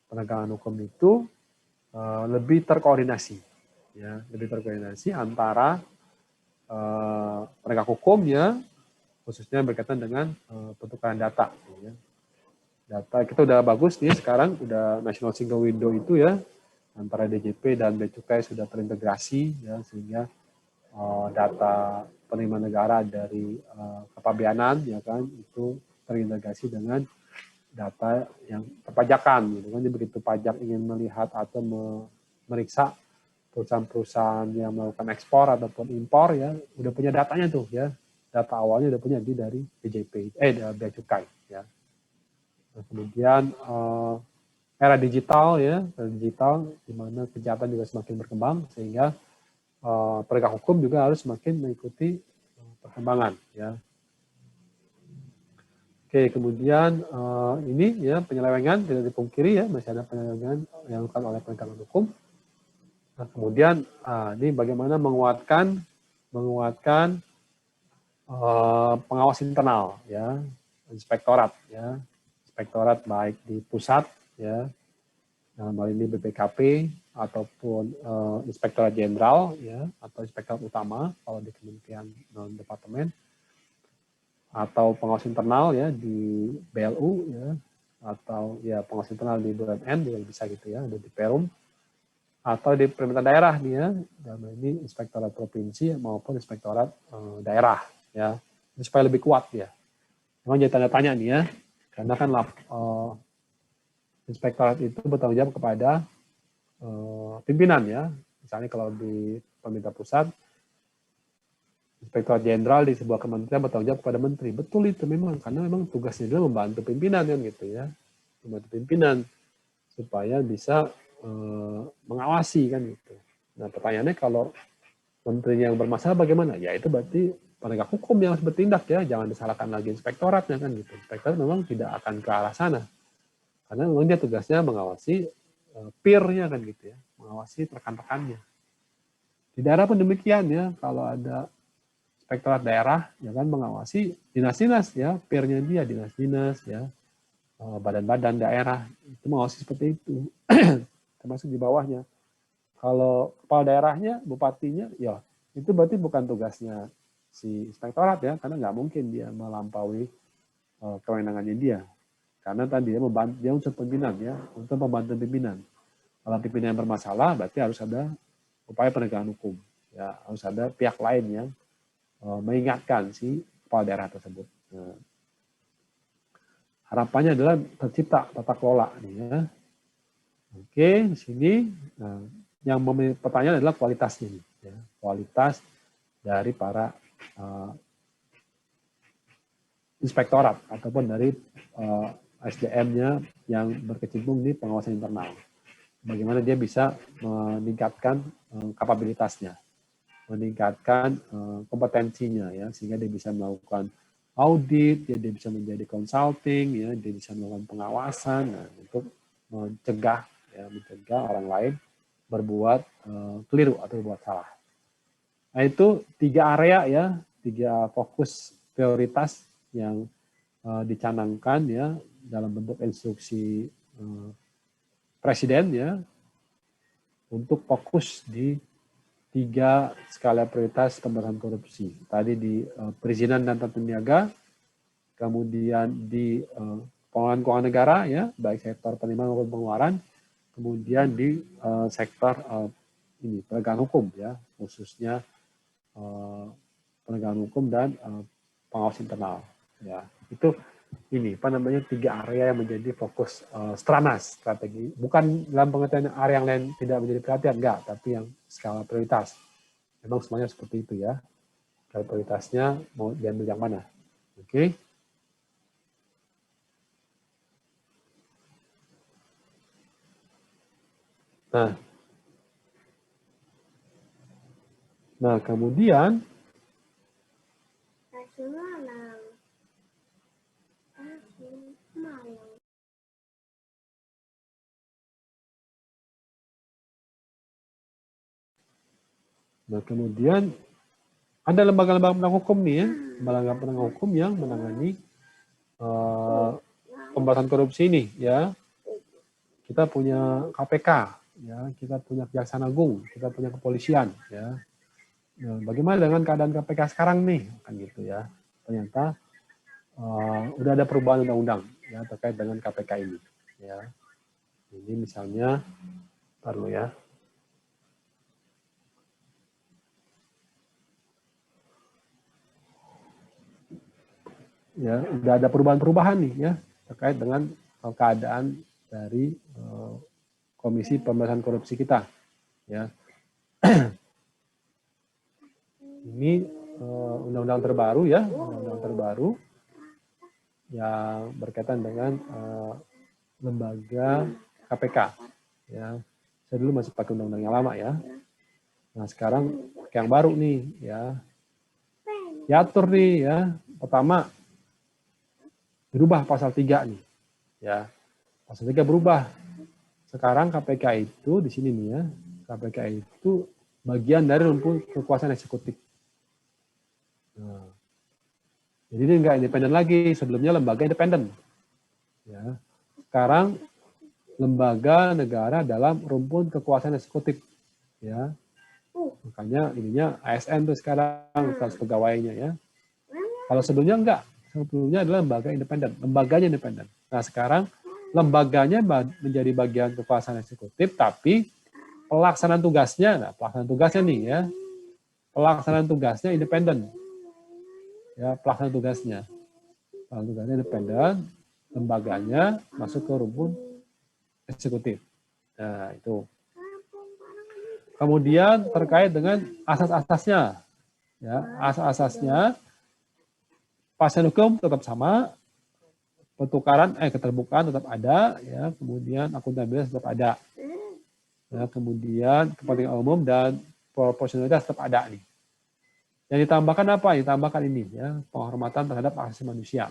penegakan hukum itu lebih terkoordinasi ya, lebih terkoordinasi antara penegak hukum ya, khususnya berkaitan dengan pertukaran data ya. Data kita udah bagus nih sekarang, udah National Single Window itu ya, antara DJP dan Bea Cukai sudah terintegrasi ya, sehingga data penerimaan negara dari kepabeanan ya kan itu terintegrasi dengan data yang perpajakan gitu kan. Jadi begitu pajak ingin melihat atau memeriksa perusahaan-perusahaan yang melakukan ekspor ataupun impor ya, udah punya datanya tuh ya, data awalnya udah punya dari DJP Bea Cukai ya. Nah, kemudian era digital ya, di mana kejahatan juga semakin berkembang, sehingga penegak hukum juga harus semakin mengikuti perkembangan ya. Oke, kemudian ini ya penyelewengan tidak dipungkiri ya, masih ada penyelewengan yang dilakukan oleh penegakan hukum. Nah, kemudian ini bagaimana menguatkan pengawas internal ya, inspektorat ya, inspektorat baik di pusat ya, dalam hal ini BPKP ataupun inspektorat jenderal ya, atau inspektorat utama kalau di kementerian non departemen, atau pengawas internal ya di BLU ya, atau ya pengawas internal di BUMN juga bisa gitu ya, ada di Perum, atau di pemerintah daerah nih ya, dalam ini inspektorat provinsi maupun inspektorat daerah ya, ini supaya lebih kuat ya. Memang jadi tanda tanya nih ya, karena kan inspektorat itu bertanggung jawab kepada pimpinan ya. Misalnya kalau di pemerintah pusat, inspektorat jenderal di sebuah kementerian bertanggung jawab kepada menteri. Betul itu memang, karena memang tugasnya adalah membantu pimpinan kan gitu ya, membantu pimpinan supaya bisa mengawasi kan gitu. Nah pertanyaannya, kalau menterinya yang bermasalah bagaimana? Ya itu berarti penegak hukum yang harus bertindak ya, jangan disalahkan lagi inspektoratnya kan gitu. Inspektorat memang tidak akan ke arah sana, karena memang dia tugasnya mengawasi peer-nya kan gitu ya, mengawasi rekan-rekannya. Di daerah pun demikian ya, kalau ada inspektorat daerah ya kan mengawasi dinas-dinas ya, peer-nya dia dinas-dinas ya, badan-badan daerah itu mengawasi seperti itu. Termasuk di bawahnya. Kalau kepala daerahnya, bupatinya, ya itu berarti bukan tugasnya si inspektorat ya, karena nggak mungkin dia melampaui kewenangannya dia. Karena tadi dia membantu, dia unsur pimpinan ya, untuk membantu pimpinan. Kalau pimpinan yang bermasalah, berarti harus ada upaya penegakan hukum. Ya, harus ada pihak lain yang mengingatkan si kepala daerah tersebut. Nah, harapannya adalah tercipta tata kelola nih ya. Oke, di sini. Nah, yang pertanyaan adalah kualitasnya nih, ya. Kualitas dari para inspektorat ataupun dari SDM-nya yang berkecimpung di pengawasan internal. Bagaimana dia bisa meningkatkan kapabilitasnya, meningkatkan kompetensinya ya, sehingga dia bisa melakukan audit, dia bisa menjadi consulting ya, dia bisa melakukan pengawasan untuk mencegah orang lain berbuat keliru atau berbuat salah. Nah, itu 3 area ya, 3 fokus prioritas yang dicanangkan ya dalam bentuk instruksi presiden ya untuk fokus di 3 skala prioritas pemberantasan korupsi. Tadi di perizinan dan tata niaga, kemudian di pengelolaan keuangan negara ya, baik sektor penerimaan maupun pengeluaran, kemudian di sektor ini penegakan hukum ya, khususnya penegakan hukum dan pengawas internal ya. Itu ini apa namanya 3 area yang menjadi fokus Stranas strategi, bukan dalam pengertian area yang lain tidak menjadi perhatian, enggak, tapi yang skala prioritas. Memang semuanya seperti itu ya. Skala prioritasnya mau diambil yang mana? Oke. Nah kemudian ada lembaga-lembaga penegak hukum nih ya, lembaga penegak hukum yang menangani pemberantasan korupsi ini ya. Kita punya KPK ya, kita punya Kejaksaan Agung, kita punya kepolisian ya. Nah, bagaimana dengan keadaan KPK sekarang nih kan gitu ya. Ternyata udah ada perubahan undang-undang ya terkait dengan KPK ini ya. Ini misalnya perlu ya. Ya, udah ada perubahan-perubahan nih ya terkait dengan keadaan dari Komisi Pemberantasan Korupsi kita ya. Ini undang-undang terbaru ya, undang-undang terbaru yang berkaitan dengan lembaga KPK ya. Saya dulu masih pakai undang-undang yang lama ya. Nah, sekarang pakai yang baru nih ya. Diatur nih ya. Pertama berubah pasal 3 nih. Ya. Pasal 3 berubah. Sekarang KPK itu di sini nih ya. KPK itu bagian dari rumpun kekuasaan eksekutif. Nah, jadi ini enggak independen lagi. Sebelumnya lembaga independen. Ya. Sekarang lembaga negara dalam rumpun kekuasaan eksekutif. Ya. Makanya ininya ASN tuh sekarang status pegawainya ya. Kalau sebelumnya enggak. Sebelumnya adalah lembaga independen, lembaganya independen. Nah sekarang lembaganya menjadi bagian kekuasaan eksekutif, tapi pelaksanaan tugasnya, nih ya, pelaksanaan tugasnya independen, ya pelaksanaan tugasnya independen, lembaganya masuk ke rumpun eksekutif. Nah itu. Kemudian terkait dengan asas-asasnya, ya asas-asasnya. Kepastian hukum tetap sama, pertukaran keterbukaan tetap ada, ya kemudian akuntabilitas tetap ada, ya kemudian kepentingan umum dan proporsionalitas tetap ada nih. Yang ditambahkan apa? Ditambahkan ini ya penghormatan terhadap hak asasi manusia.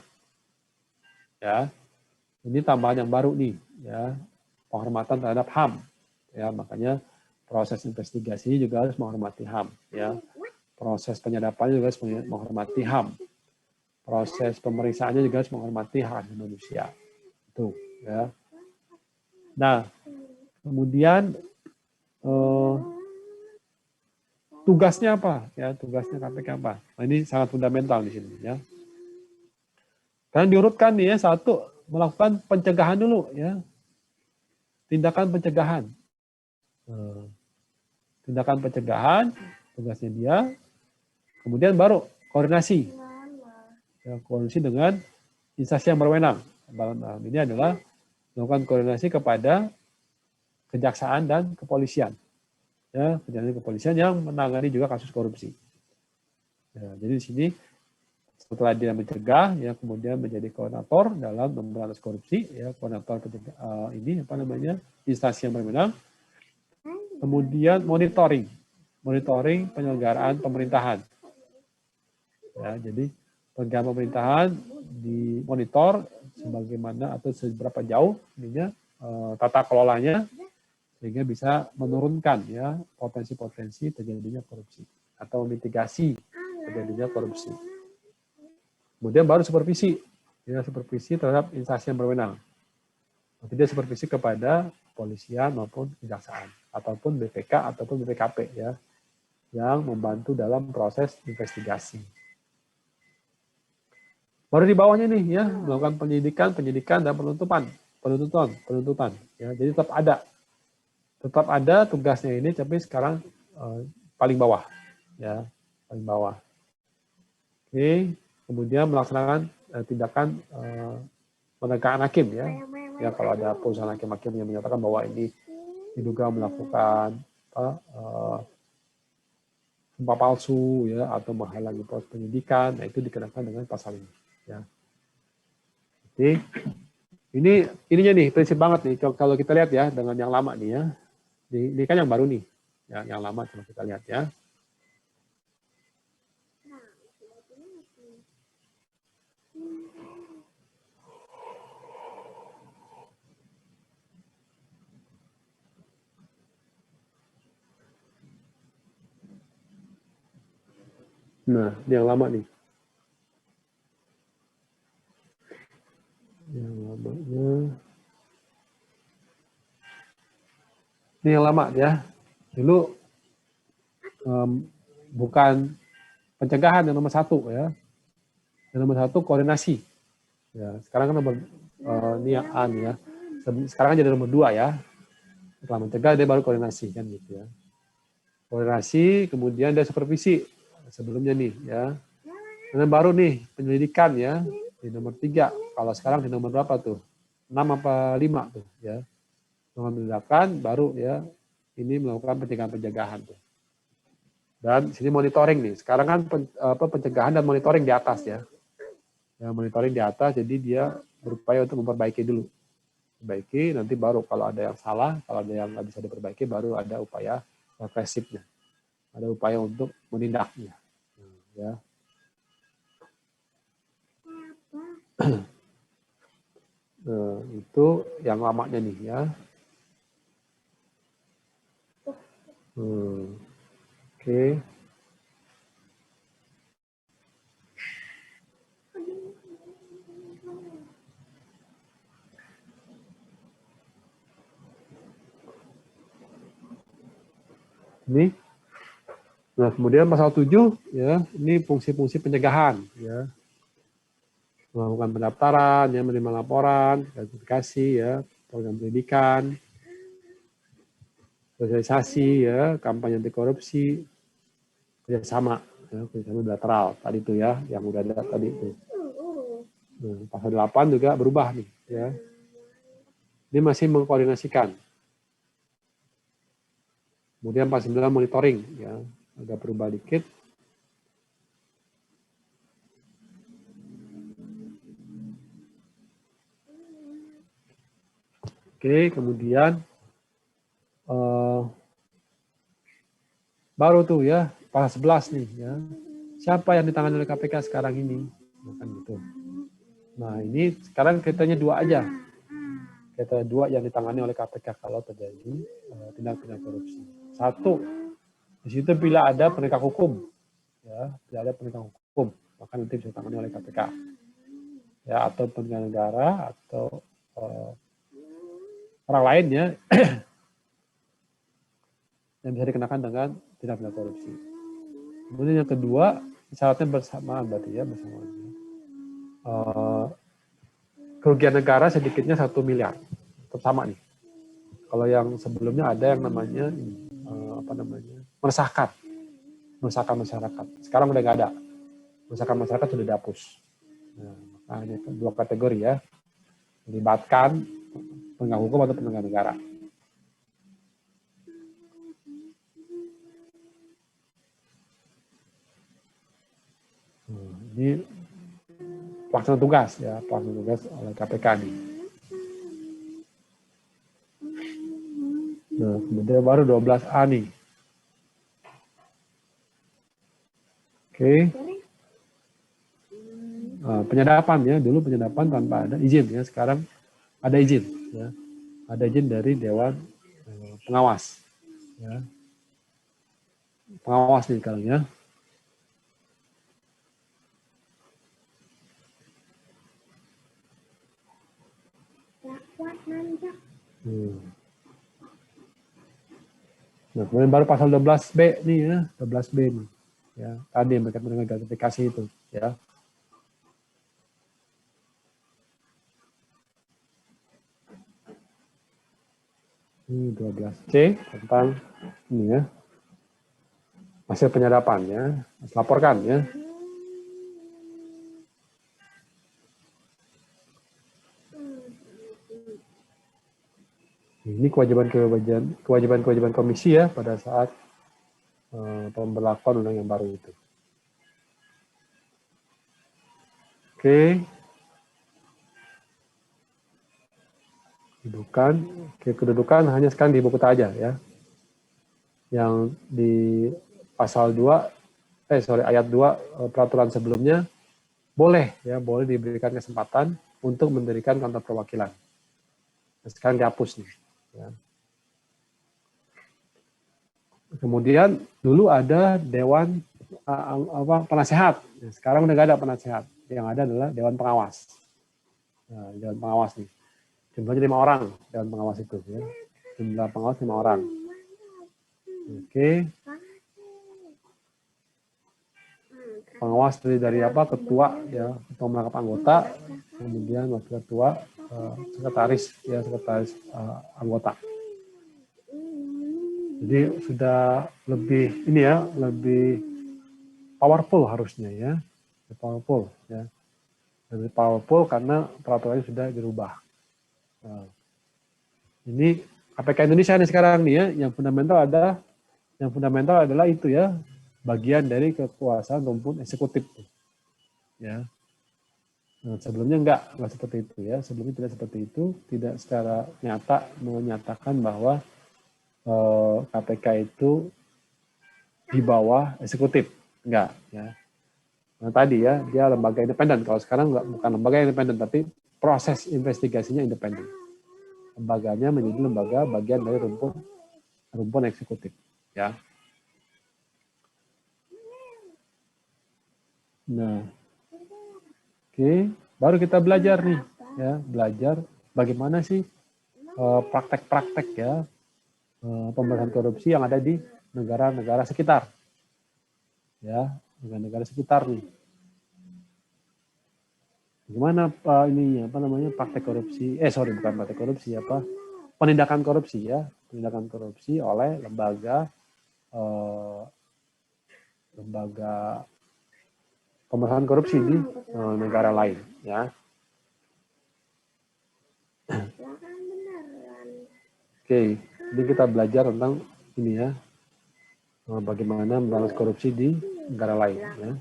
Ya, ini tambahan yang baru nih, ya penghormatan terhadap HAM. Ya makanya proses investigasi juga harus menghormati HAM. Ya, proses penyadapan juga harus menghormati HAM. Proses pemeriksaannya juga harus menghormati hak asasi manusia. Itu, ya. Nah, kemudian tugasnya apa? Ya, tugasnya KPK apa? Nah, ini sangat fundamental di sini, ya. Karena diurutkan nih ya, 1 melakukan pencegahan dulu, ya. Tindakan pencegahan. Tindakan pencegahan, tugasnya dia. Kemudian baru koordinasi. Ya, koordinasi dengan instansi yang berwenang, dalam ini adalah melakukan koordinasi kepada kejaksaan dan kepolisian. Ya, kejaksaan dan kepolisian yang menangani juga kasus korupsi. Ya, jadi di sini setelah dia mencegah, ya kemudian menjadi koordinator dalam memberantas korupsi, ya koordinator ini apa namanya instansi yang berwenang. Kemudian monitoring penyelenggaraan pemerintahan. Ya, jadi penyelenggaraan pemerintahan dimonitor sebagaimana atau seberapa jauh ininya tata kelolanya sehingga bisa menurunkan ya potensi-potensi terjadinya korupsi atau mitigasi terjadinya korupsi. Kemudian baru supervisi, ya supervisi terhadap instansi yang berwenang. Nanti dia supervisi kepada kepolisian maupun kejaksaan ataupun BPK ataupun BPKP ya yang membantu dalam proses investigasi. Baru di bawahnya nih ya melakukan penyidikan dan penuntutan ya. Jadi tetap ada tugasnya ini tapi sekarang paling bawah ya, paling bawah. Oke, kemudian melaksanakan tindakan penegakan hakim ya. Ya kalau ada putusan hakim-hakim yang menyatakan bahwa ini diduga melakukan sumpah palsu ya atau menghalangi proses penyidikan, nah itu dikenakan dengan pasal ini ya. Jadi ininya nih prinsip banget nih kalau kita lihat ya dengan yang lama nih ya. Ini kan yang baru nih. Yang lama coba kita lihat ya. Nah, ini yang lama nih. Yang lamanya. Ini yang lama ya. Dulu bukan pencegahan yang nomor 1 ya. Yang nomor 1 koordinasi. Ya, sekarang kan nomor ini yang A nih ya. Sekarang kan jadi nomor 2 ya. Setelah mencegah dia baru koordinasi kan gitu ya. Koordinasi kemudian dia supervisi sebelumnya nih ya. Dan baru nih penyelidikan ya di nomor 3. Kalau sekarang di nomor berapa tuh? 6 apa 5 tuh ya. Penindakan baru ya ini melakukan pencegahan tuh. Dan sini monitoring nih. Sekarang kan pencegahan dan monitoring di atas ya. Ya monitoring di atas jadi dia berupaya untuk memperbaiki dulu. Perbaiki nanti baru kalau ada yang salah, kalau ada yang nggak bisa diperbaiki baru ada upaya represifnya. Ada upaya untuk menindaknya. Ya. Nah, itu yang lamanya nih ya. Oke. Ini. Nah, kemudian pasal 7 ya, ini fungsi-fungsi pencegahan ya. Melakukan pendaftaran, ya, menerima laporan, gratifikasi ya, program pendidikan, sosialisasi ya, kampanye anti korupsi, kerjasama bilateral tadi itu ya, yang udah ada tadi itu. Nah, pasal 8 juga berubah nih ya. Ini masih mengkoordinasikan. Kemudian pasal 9 monitoring ya, agak berubah dikit. Oke, kemudian baru tuh ya pasal 11 nih ya. Siapa yang ditangani oleh KPK sekarang ini? Bukan gitu. Nah, ini sekarang kriterianya 2 aja. Kriteria 2 yang ditangani oleh KPK kalau terjadi tindak pidana korupsi. 1, di situ bila ada penegak hukum. Ya, bila ada penegak hukum, maka nanti bisa ditangani oleh KPK. Ya, atau penyelenggara negara atau orang lainnya yang bisa dikenakan dengan tindak pidana korupsi. Kemudian yang kedua, syaratnya bersamaan berarti ya bersamaan. Kerugian negara sedikitnya 1 miliar, tetap sama nih. Kalau yang sebelumnya ada yang namanya meresahkan masyarakat. Sekarang udah nggak ada. Meresahkan masyarakat sudah dihapus. Nah, makanya 2 kategori ya. melibatkan penegak hukum atau penegak negara. Ini pelaksana tugas ya, pelaksana tugas oleh KPK nih. Nah, kemudian baru 12A nih. Oke. Nah, penyadapan ya, dulu penyadapan tanpa ada izin ya, sekarang ada izin ya. Ada izin dari Dewan Pengawas ya. Pengawas nih sekarang ya. Nah, kemudian baru pasal 12B nih ya, 12B nih. Ya, tadi yang berkaitan dengan gratifikasi itu, ya. Ini 12C tentang ini ya. Hasil penyadapan ya, harus laporkan ya. Ini kewajiban komisi ya pada saat pemberlakuan undang yang baru itu. Oke. Kedudukan hanya sekarang di buku aja ya. Yang di pasal 2 ayat 2 peraturan sebelumnya boleh diberikan kesempatan untuk mendirikan kantor perwakilan. Nah, sekarang dihapus nih. Ya. Kemudian dulu ada dewan penasehat. Nah, sekarang udah nggak ada penasehat. Yang ada adalah dewan pengawas. Nah, dewan pengawas nih. Jumlahnya 5 orang dewan pengawas itu. Ya. Jumlah pengawas 5 orang. Oke. Pengawas dari ketua ya, ketua merangkap anggota, kemudian wakil ketua, sekretaris anggota. Jadi sudah lebih lebih powerful harusnya ya, lebih powerful karena peraturannya sudah dirubah. Nah, ini KPK Indonesia nih sekarang nih ya, yang fundamental adalah itu ya, bagian dari kekuasaan rumpun eksekutif ya. Nah, sebelumnya enggak seperti itu ya, sebelumnya tidak seperti itu, tidak secara nyata menyatakan bahwa KPK itu di bawah eksekutif, enggak ya. Nah, tadi ya, dia lembaga independen. Kalau sekarang bukan lembaga independen, tapi proses investigasinya independen. Lembaganya menjadi lembaga bagian dari rumpun eksekutif ya. Nah, oke, baru kita belajar nih ya, belajar bagaimana sih praktek-praktek ya pemberantasan korupsi yang ada di negara-negara sekitar. Ya, negara-negara sekitar nih. Gimana praktek korupsi? Bukan praktek korupsi, penindakan korupsi ya, penindakan korupsi oleh lembaga pemberantasan korupsi di negara lain ya. Oke, jadi kita belajar tentang ini ya, bagaimana memberantas korupsi di negara lain ya.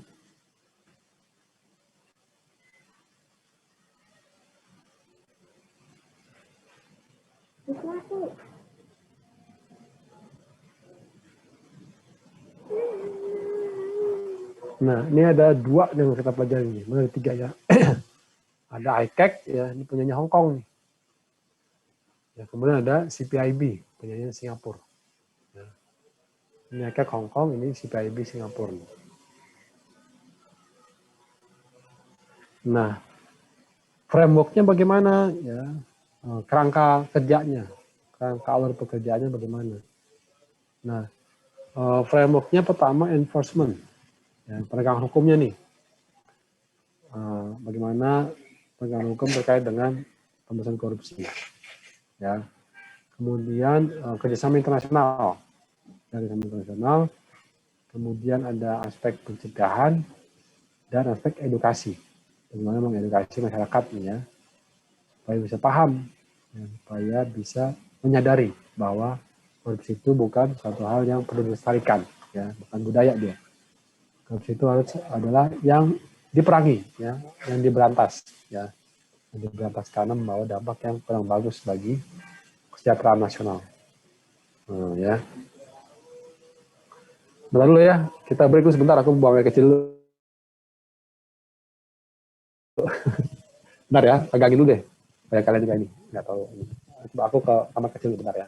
Nah, ini ada 2 yang kita pelajari nih, ada 3 ya. Ada ICAC ya, ini punyanya Hong Kong nih. Ya, kemudian ada CPIB, punyanya Singapura. Ya. Ini ICAC Hong Kong, ini CPIB Singapura. Nah, framework-nya bagaimana? Ya, kerangka kerjanya, kerangka alur pekerjaannya bagaimana? Nah, framework-nya pertama enforcement, ya, penegakan hukumnya nih. Bagaimana penegakan hukum terkait dengan pemberantasan korupsi. Ya, kemudian kerjasama internasional, kemudian ada aspek pencegahan dan aspek edukasi, bagaimana mengedukasi masyarakat ya, supaya bisa paham, ya, supaya bisa menyadari bahwa korupsi itu bukan suatu hal yang perlu dilestarikan, ya, bukan budaya dia. Korupsi itu adalah yang diperangi, ya, yang diberantas, ya, yang diberantas karena membawa dampak yang kurang bagus bagi kesejahteraan nasional. Ya. Bentar dulu ya, kita break dulu sebentar, aku buang air kecil dulu. Bentar ya, pegangin dulu deh. Kayak kalian juga ini, nggak tahu. Aku ke kamar kecil dulu, bentar ya.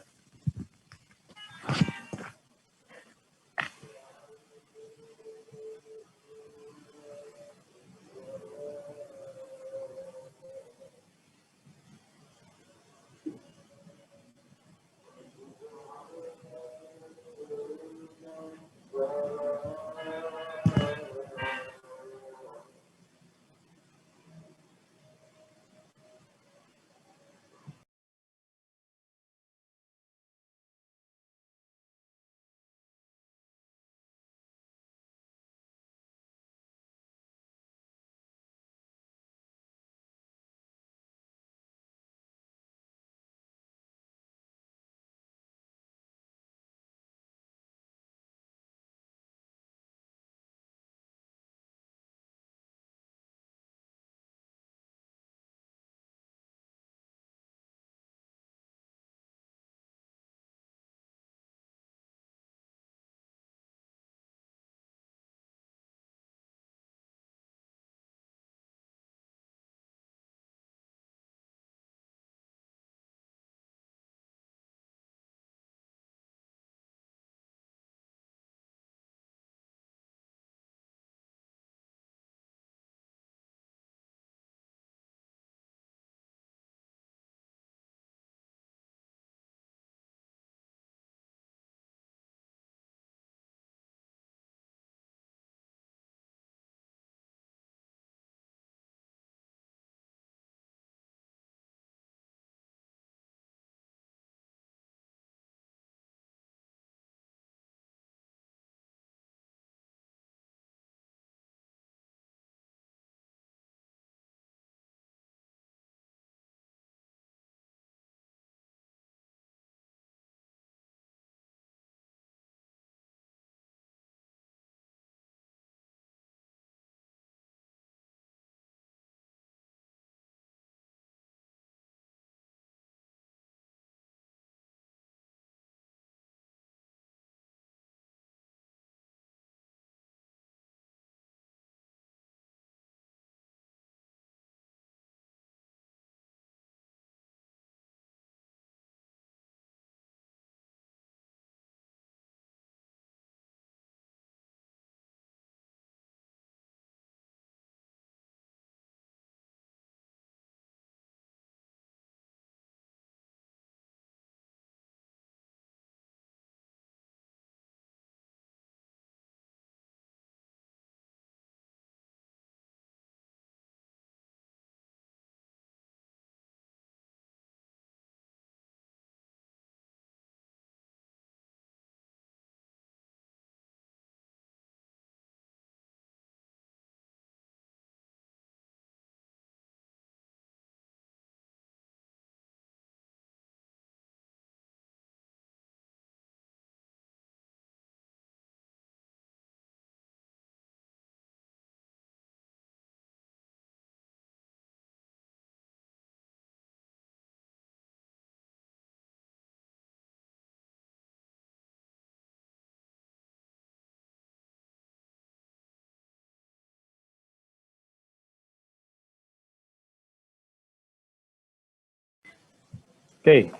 Oke,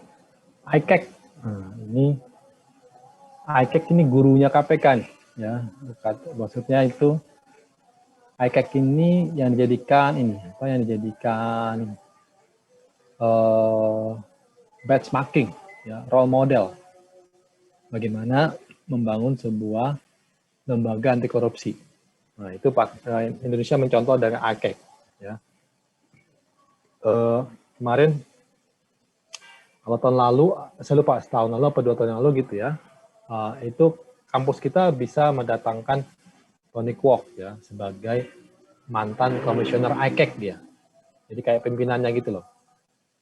ICAC. Nah, ini ICAC ini gurunya KPK nih, ya. Maksudnya itu ICAC ini yang dijadikan benchmarking, ya, role model. Bagaimana membangun sebuah lembaga anti korupsi. Nah, itu Indonesia mencontoh dari ICAC, ya. Kemarin tahun lalu, saya lupa setahun lalu atau 2 tahun yang lalu gitu ya, itu kampus kita bisa mendatangkan Tony Kwok ya sebagai mantan komisioner ICAC dia. Jadi kayak pimpinannya gitu loh.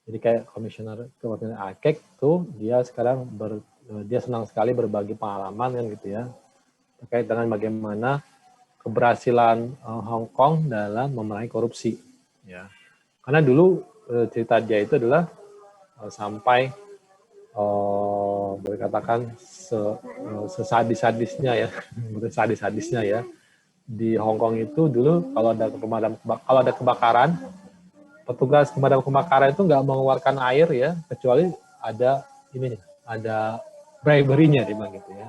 Jadi kayak komisioner AICAC tuh dia sekarang dia senang sekali berbagi pengalaman kan gitu ya, terkait dengan bagaimana keberhasilan Hong Kong dalam memerangi korupsi. Ya, karena dulu cerita dia itu adalah sampai boleh katakan sesadis-sadisnya ya, sadis-sadisnya ya, di Hong Kong itu dulu kalau ada kebakaran, petugas pemadam kebakaran itu nggak mengeluarkan air ya, kecuali ada ada bribery-nya gitu ya.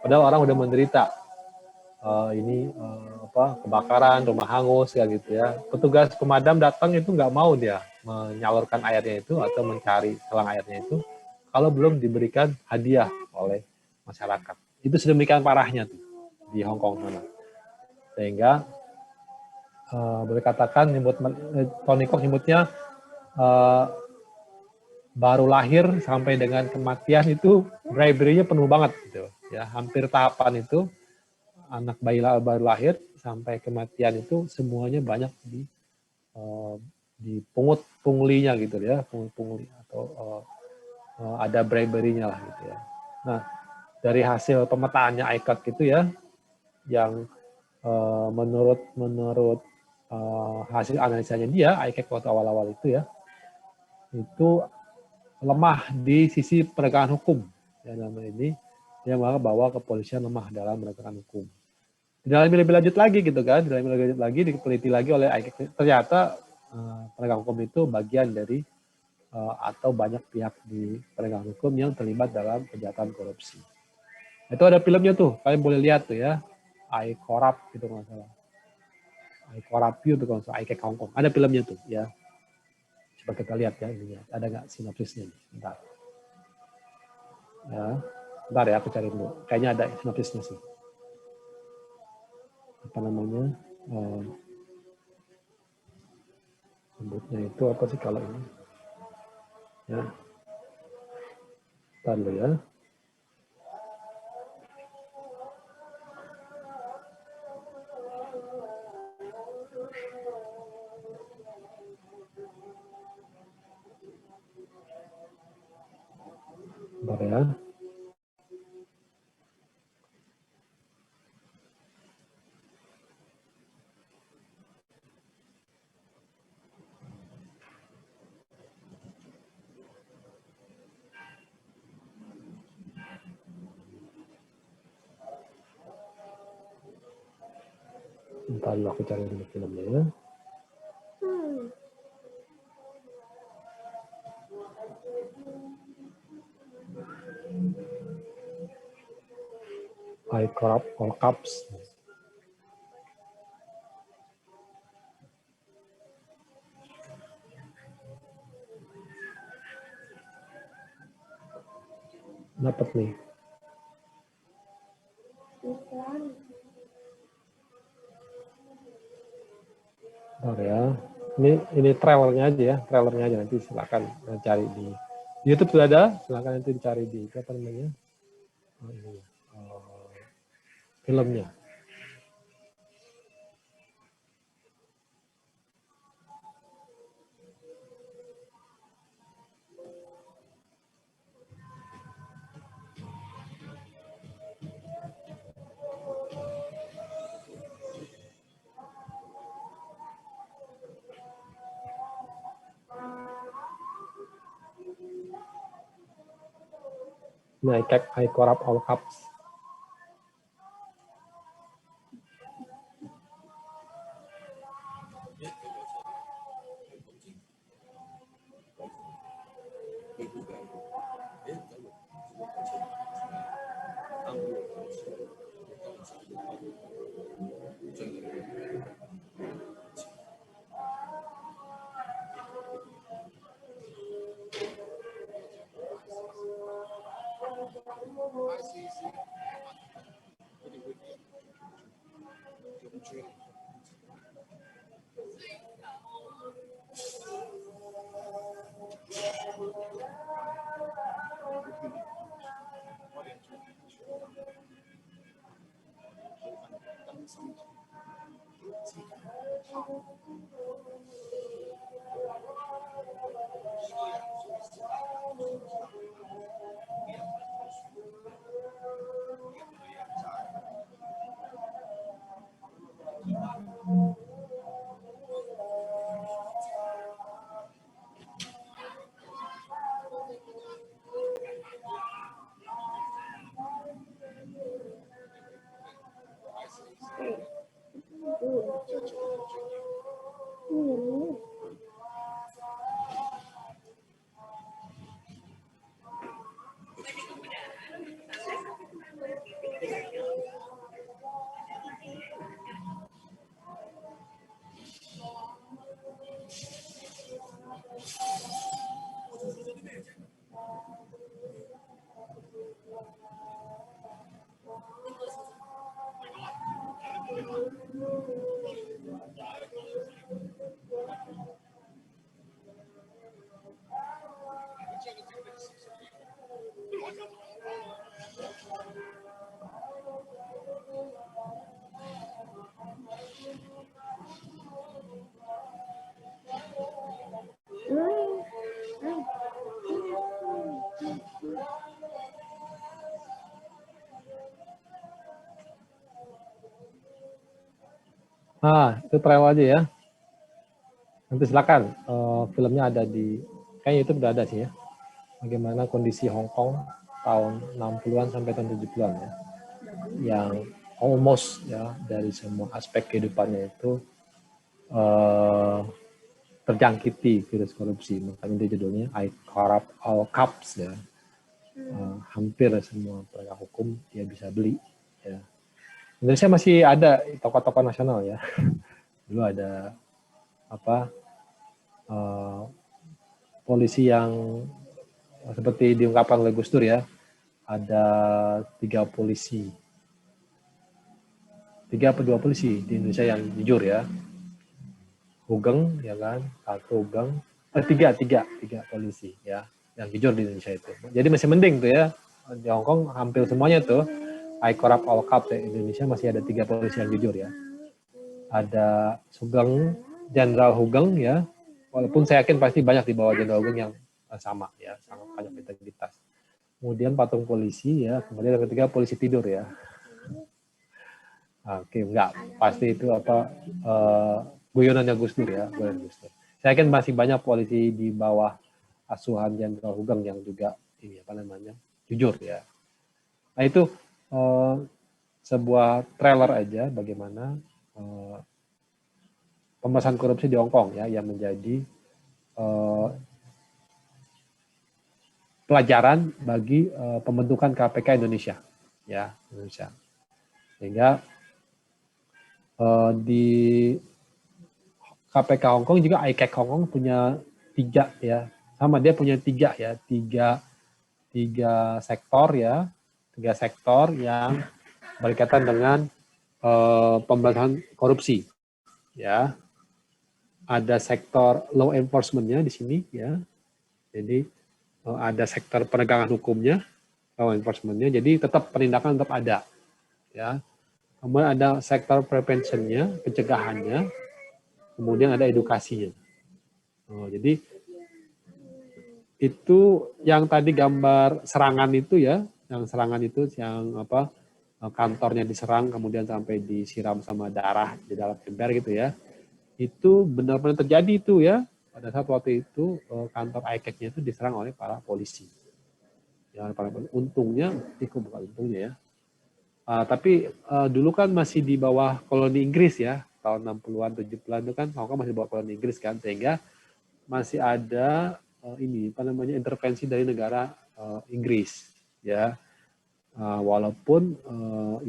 Padahal orang udah menderita kebakaran, rumah hangus ya gitu ya. Petugas pemadam datang itu nggak mau dia menyalurkan airnya itu atau mencari selang airnya itu kalau belum diberikan hadiah oleh masyarakat. Itu sedemikian parahnya tuh di Hong Kong sana. Sehingga boleh katakan Tony Koh nyebutnya baru lahir sampai dengan kematian itu bribery-nya penuh banget gitu ya. Hampir tahapan itu anak bayi baru lahir sampai kematian itu semuanya banyak di punglinya gitu ya, pungli atau ada bribery-nya lah gitu ya. Nah, dari hasil pemetaannya ICAC gitu ya, yang menurut hasil analisanya dia, ICAC waktu awal-awal itu ya, itu lemah di sisi penegakan hukum. Ya, dalam ini dia menganggap bahwa kepolisian lemah dalam penegakan hukum. Dalam lebih lanjut lagi gitu kan, dalam lebih lanjut lagi diteliti lagi oleh ICAC, ternyata penegak hukum itu bagian dari atau banyak pihak di penegak hukum yang terlibat dalam kejahatan korupsi. Itu ada filmnya tuh, kalian boleh lihat tuh ya, I Corrupt gitu kalau salah. I Corrupt You tuh kalau salah, ICAC Hong Kong. Ada filmnya tuh ya. Coba kita lihat ya, ini ya. Ada nggak sinopsisnya? Bentar. Ya, bentar ya, aku cari dulu. Kayaknya ada sinopsisnya sih. Apa namanya? Sebutnya itu apa sih kalau ini? Ya. Bentar dulu ya. Bentar ya. Bentar dulu aku cari dulu filmnya ya. I Corrupt All Cops. Dapat nih. Bentar ya. Ini trailernya aja ya, trailernya aja, nanti silakan cari di YouTube sudah ada, silakan nanti dicari di apa namanya? Filmnya. Nah, I Corrupt All Cops. Nah, itu trial aja ya. Nanti silakan, filmnya ada di, kayaknya YouTube udah ada sih ya. Bagaimana kondisi Hong Kong tahun 60-an sampai tahun 70-an ya. Yang almost ya, dari semua aspek kehidupannya itu terjangkiti virus korupsi. Makanya dia judulnya I Corrupt All Cops ya. Hampir semua penegak hukum dia bisa beli ya. Indonesia masih ada tokoh-tokoh nasional ya. Dulu ada apa polisi yang seperti diungkapkan oleh Gus Dur ya, ada 3 polisi, 3 atau 2 polisi di Indonesia yang jujur ya. Hugeng ya kan, 1 Hugeng, 3 polisi ya yang jujur di Indonesia itu. Jadi masih mending tuh ya. Di Hong Kong hampir semuanya tuh I Corrupt All Cops ya. Indonesia masih ada 3 polisi yang jujur ya. Ada Sugeng, Jenderal Hugeng ya. Walaupun saya yakin pasti banyak di bawah Jenderal Hugeng yang sama ya, sangat banyak integritas. Kemudian patung polisi ya, kemudian yang ketiga polisi tidur ya. Oke, enggak, pasti itu apa guyonannya Gus Dur ya, guyonan Gus Dur. Saya yakin masih banyak polisi di bawah asuhan Jenderal Hugeng yang juga ini apa namanya jujur ya. Nah itu sebuah trailer aja bagaimana pemberantasan korupsi di Hong Kong ya yang menjadi pelajaran bagi pembentukan KPK Indonesia ya Indonesia. Sehingga di KPK Hong Kong juga ICAC Hong Kong punya 3 ya, sama dia punya 3 ya, 3 sektor ya, 3 sektor yang berkaitan dengan pemberantasan korupsi ya. Ada sektor law enforcement-nya di sini ya, jadi ada sektor penegakan hukumnya, law enforcement-nya, jadi tetap penindakan tetap ada ya. Kemudian ada sektor prevention-nya, pencegahannya, kemudian ada edukasinya. Jadi itu yang tadi gambar serangan itu ya, yang serangan itu yang apa kantornya diserang kemudian sampai disiram sama darah di dalam ember gitu ya. Itu benar-benar terjadi itu ya. Pada saat waktu itu kantor ICAC-nya itu diserang oleh para polisi. Ya, untungnya, bukan untungnya ya. Tapi dulu kan masih di bawah koloni Inggris ya, tahun 60-an, 70-an itu kan Hong Kong masih di bawah koloni Inggris kan, sehingga masih ada ini apa namanya intervensi dari negara Inggris ya. Walaupun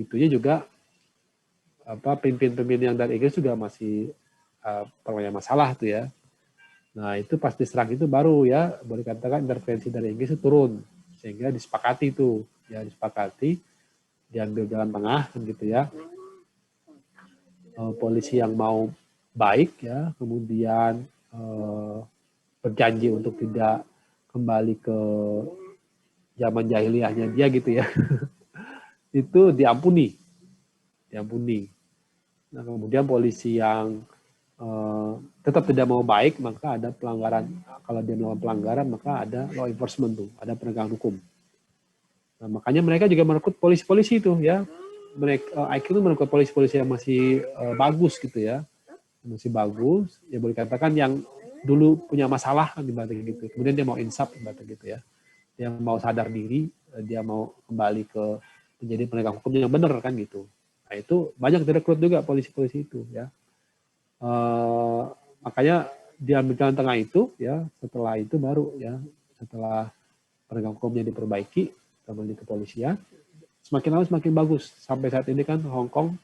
itunya juga apa pemimpin-pemimpin yang dari Inggris juga masih punya masalah tuh ya. Nah itu pas diserang itu baru ya boleh katakan intervensi dari Inggris itu turun sehingga disepakati itu ya diambil jalan tengah kan gitu ya. Polisi yang mau baik ya kemudian berjanji untuk tidak kembali ke zaman jahiliyahnya dia gitu ya. Itu diampuni. Nah kemudian polisi yang tetap tidak mau baik, maka ada pelanggaran. Kalau dia melakukan pelanggaran, maka ada law enforcement tuh, ada penegakan hukum. Nah, makanya mereka juga merekrut polisi-polisi itu ya. Mereka IQ itu merekrut polisi-polisi yang masih bagus gitu ya, masih bagus. Ya boleh katakan yang dulu punya masalah kan ibaratnya gitu. Kemudian dia mau insaf ibaratnya gitu ya. Dia mau sadar diri, dia mau kembali ke menjadi penegak hukum yang benar kan gitu. Nah itu banyak direkrut juga polisi-polisi itu ya. Makanya diambil jalan tengah itu ya setelah itu baru ya setelah penegak hukumnya diperbaiki kembali ke kepolisian semakin lama semakin bagus sampai saat ini kan Hong Kong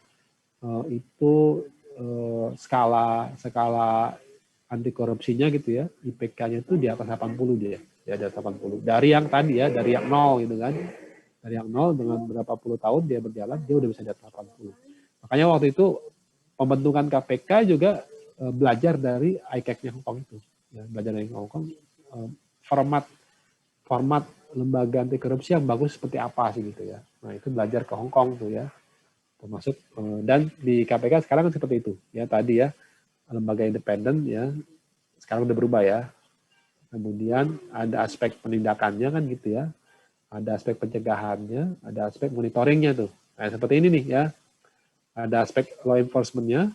itu skala anti korupsinya gitu ya, IPK-nya itu di atas 80 dia, ya di atas 80. Dari yang tadi ya, dari yang 0 gitu kan. Dari yang 0 dengan berapa puluh tahun dia berjalan, dia udah bisa di atas 80. Makanya waktu itu pembentukan KPK juga belajar dari ICAC-nya Hong Kong itu. Ya, belajar dari Hong Kong, format lembaga anti korupsi yang bagus seperti apa sih gitu ya. Nah itu belajar ke Hong Kong tuh ya. Termasuk dan di KPK sekarang kan seperti itu ya, tadi ya, lembaga independen ya, sekarang udah berubah ya. Kemudian ada aspek penindakannya kan gitu ya, ada aspek pencegahannya, ada aspek monitoringnya tuh. Nah seperti ini nih ya, ada aspek law enforcement-nya,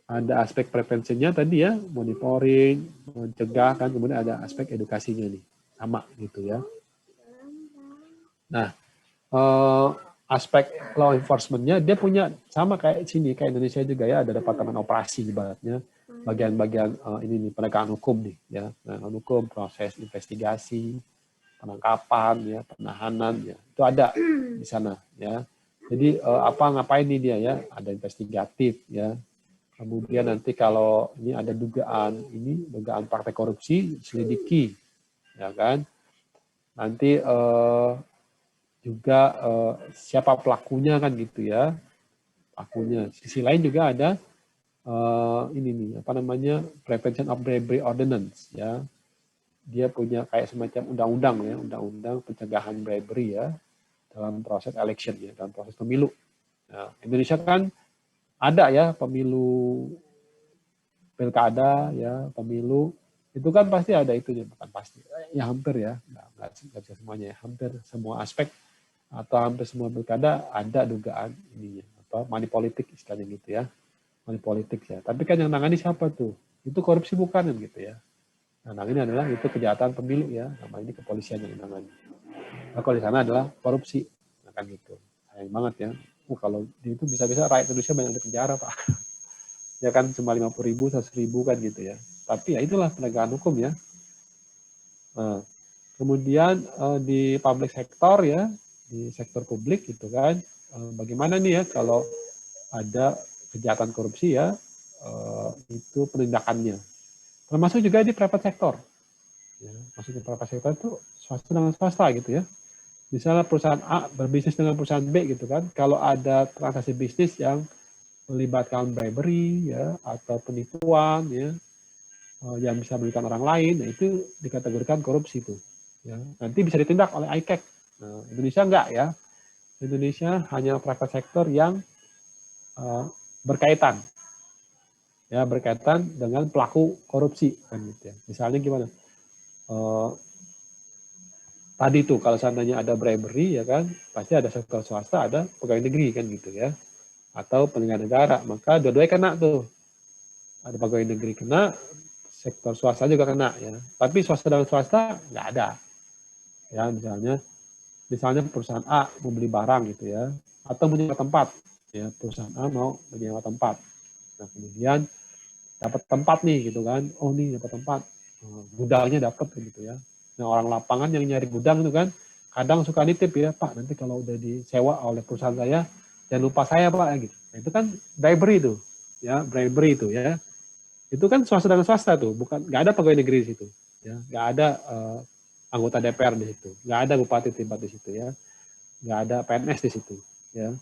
ada aspek prevensinya tadi ya, monitoring, mencegah kan, kemudian ada aspek edukasinya nih, sama gitu ya. Nah, aspek law enforcement-nya dia punya sama kayak sini, kayak Indonesia juga ya, ada departemen operasi ibaratnya, bagian-bagian ini nih penegakan hukum nih ya, penegakan hukum, proses investigasi, penangkapan ya, penahanan ya, itu ada di sana ya. Jadi ngapain nih dia ya, ada investigatif ya. Kemudian nanti kalau ini ada dugaan praktek korupsi, selidiki ya kan. Nanti juga siapa pelakunya kan gitu ya, pelakunya. Sisi lain juga ada ini nih apa namanya, Prevention of Bribery Ordinance ya, dia punya kayak semacam undang-undang ya, undang-undang pencegahan bribery ya dalam proses election ya, dalam proses pemilu. Nah, Indonesia kan ada ya pemilu pilkada ya, pemilu itu kan pasti ada itunya, bukan pasti ya, hampir ya, nggak bisa semuanya ya, hampir semua aspek atau hampir semua pilkada ada dugaan ininya, apa money politik istilahnya gitu ya, money politik ya. Tapi kan yang nangani siapa tuh? Itu korupsi bukan kan gitu ya. Nah, ini adalah itu kejahatan pemilu ya, nama ini kepolisian yang nangani. Nah, kalau di sana adalah korupsi, nah, kan gitu. Sayang banget ya. Kalau itu bisa-bisa rakyat Indonesia banyak di penjara Pak. Ya kan cuma 50.000, 100.000 kan gitu ya. Tapi ya itulah penegakan hukum ya. Nah, kemudian di public sector ya, di sektor publik gitu kan, bagaimana nih ya kalau ada kejahatan korupsi ya, itu penindakannya. Termasuk juga di private sector. Ya, maksudnya private sector itu swasta dengan swasta gitu ya. Misalnya perusahaan A berbisnis dengan perusahaan B gitu kan, kalau ada transaksi bisnis yang melibatkan bribery ya atau penipuan ya, yang bisa merugikan orang lain, nah itu dikategorikan korupsi itu. Ya, nanti bisa ditindak oleh ICAC. Nah, Indonesia enggak ya. Indonesia hanya private sector yang berkaitan. Ya, berkaitan dengan pelaku korupsi kan gitu ya. Misalnya gimana? Tadi tuh kalau seandainya ada bribery ya kan, pasti ada sektor swasta, ada pegawai negeri kan gitu ya. Atau penyelenggara negara, maka dua-duanya kena tuh. Ada pegawai negeri kena, sektor swasta juga kena ya. Tapi swasta dan swasta nggak ada. Ya, misalnya perusahaan A mau beli barang gitu ya, atau menyewa tempat. Ya, perusahaan A mau menyewa tempat. Nah, kemudian dapat tempat nih gitu kan. Oh, nih dapat tempat. Gudangnya dapat gitu ya. Nah, orang lapangan yang nyari gudang itu kan kadang suka nitip ya, Pak, nanti kalau udah disewa oleh perusahaan saya, jangan lupa saya Pak gitu. Nah, itu kan bribery itu, ya bribery itu ya. Itu kan swasta dan swasta tuh, bukan nggak ada pegawai negeri di situ, ya nggak ada anggota DPR di situ, nggak ada bupati tingkat di situ ya, nggak ada PNS di situ, ya.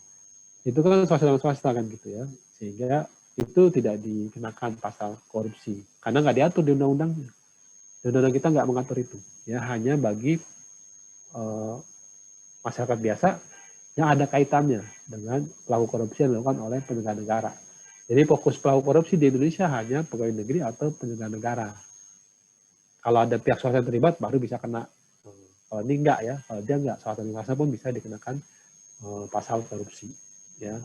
Itu kan swasta dan swasta kan gitu ya, sehingga itu tidak dikenakan pasal korupsi karena nggak diatur di undang-undangnya. Undang-undang kita nggak mengatur itu, ya hanya bagi masyarakat biasa yang ada kaitannya dengan pelaku korupsi yang dilakukan oleh penyelenggara negara. Jadi fokus pelaku korupsi di Indonesia hanya pegawai negeri atau penyelenggara negara. Kalau ada pihak swasta yang terlibat baru bisa kena. Kalau ini enggak ya, kalau dia enggak, swasta dan swasta pun bisa dikenakan pasal korupsi. Ya,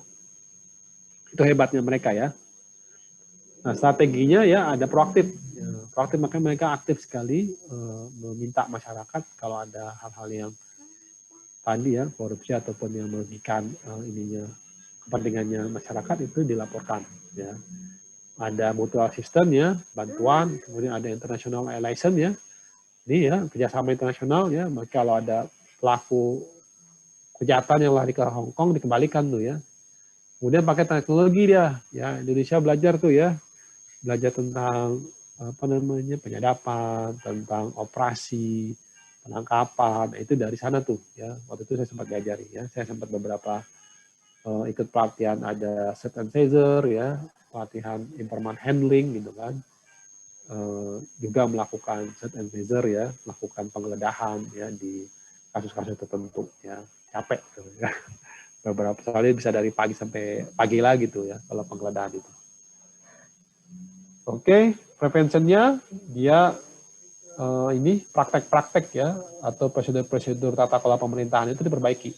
itu hebatnya mereka ya. Nah, strateginya ya ada proaktif. Ya, proaktif makanya mereka aktif sekali meminta masyarakat kalau ada hal-hal yang tadi ya korupsi ataupun yang merugikan kepentingannya masyarakat itu dilaporkan ya. Ada mutual assistance ya, bantuan, kemudian ada international alliance ya. Ini ya kerjasama internasional ya. Maka kalau ada pelaku kejahatan yang lari ke Hong Kong dikembalikan tuh ya. Kemudian pakai teknologi dia ya, Indonesia belajar tuh ya. Belajar tentang penyadapan, tentang operasi, penangkapan. Itu dari sana tuh ya. Waktu itu saya sempat diajari ya. Saya sempat beberapa ikut pelatihan, ada set and seizure ya, pelatihan informant handling gitu kan. Juga melakukan set and seizure ya, melakukan penggeledahan ya di kasus-kasus tertentu ya. Capek tuh ya. Beberapa kali bisa dari pagi sampai pagi lah gitu ya kalau penggeledahan itu. Oke, preventionnya dia ini praktek-praktek ya atau prosedur-prosedur tata kelola pemerintahan itu diperbaiki.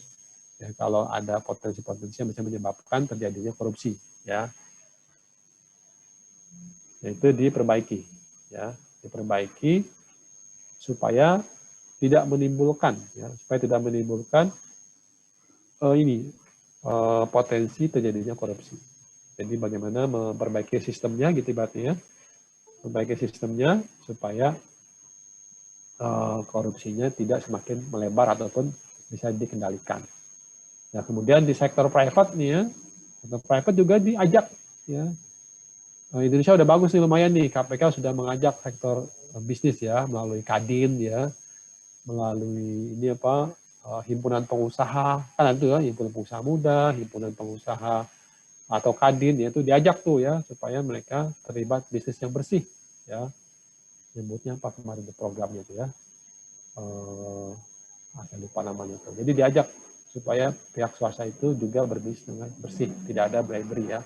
Ya, kalau ada potensi-potensi yang bisa menyebabkan terjadinya korupsi, ya, itu diperbaiki, ya, diperbaiki supaya tidak menimbulkan, ya, supaya tidak menimbulkan potensi terjadinya korupsi. Jadi bagaimana memperbaiki sistemnya, gitu ibaratnya, memperbaiki sistemnya supaya korupsinya tidak semakin melebar ataupun bisa dikendalikan. Nah, kemudian di sektor private nih ya, sektor private juga diajak ya. Indonesia udah bagus nih, lumayan nih, KPK sudah mengajak sektor bisnis ya melalui Kadin ya, melalui ini apa himpunan pengusaha, kan itu ya, himpunan pengusaha muda, himpunan pengusaha atau Kadin ya, itu diajak tuh ya supaya mereka terlibat bisnis yang bersih ya. Nyebutnya apa kemarin di programnya itu ya. Saya lupa namanya tuh. Jadi diajak supaya pihak swasta itu juga berbisnis dengan bersih, tidak ada bribery ya.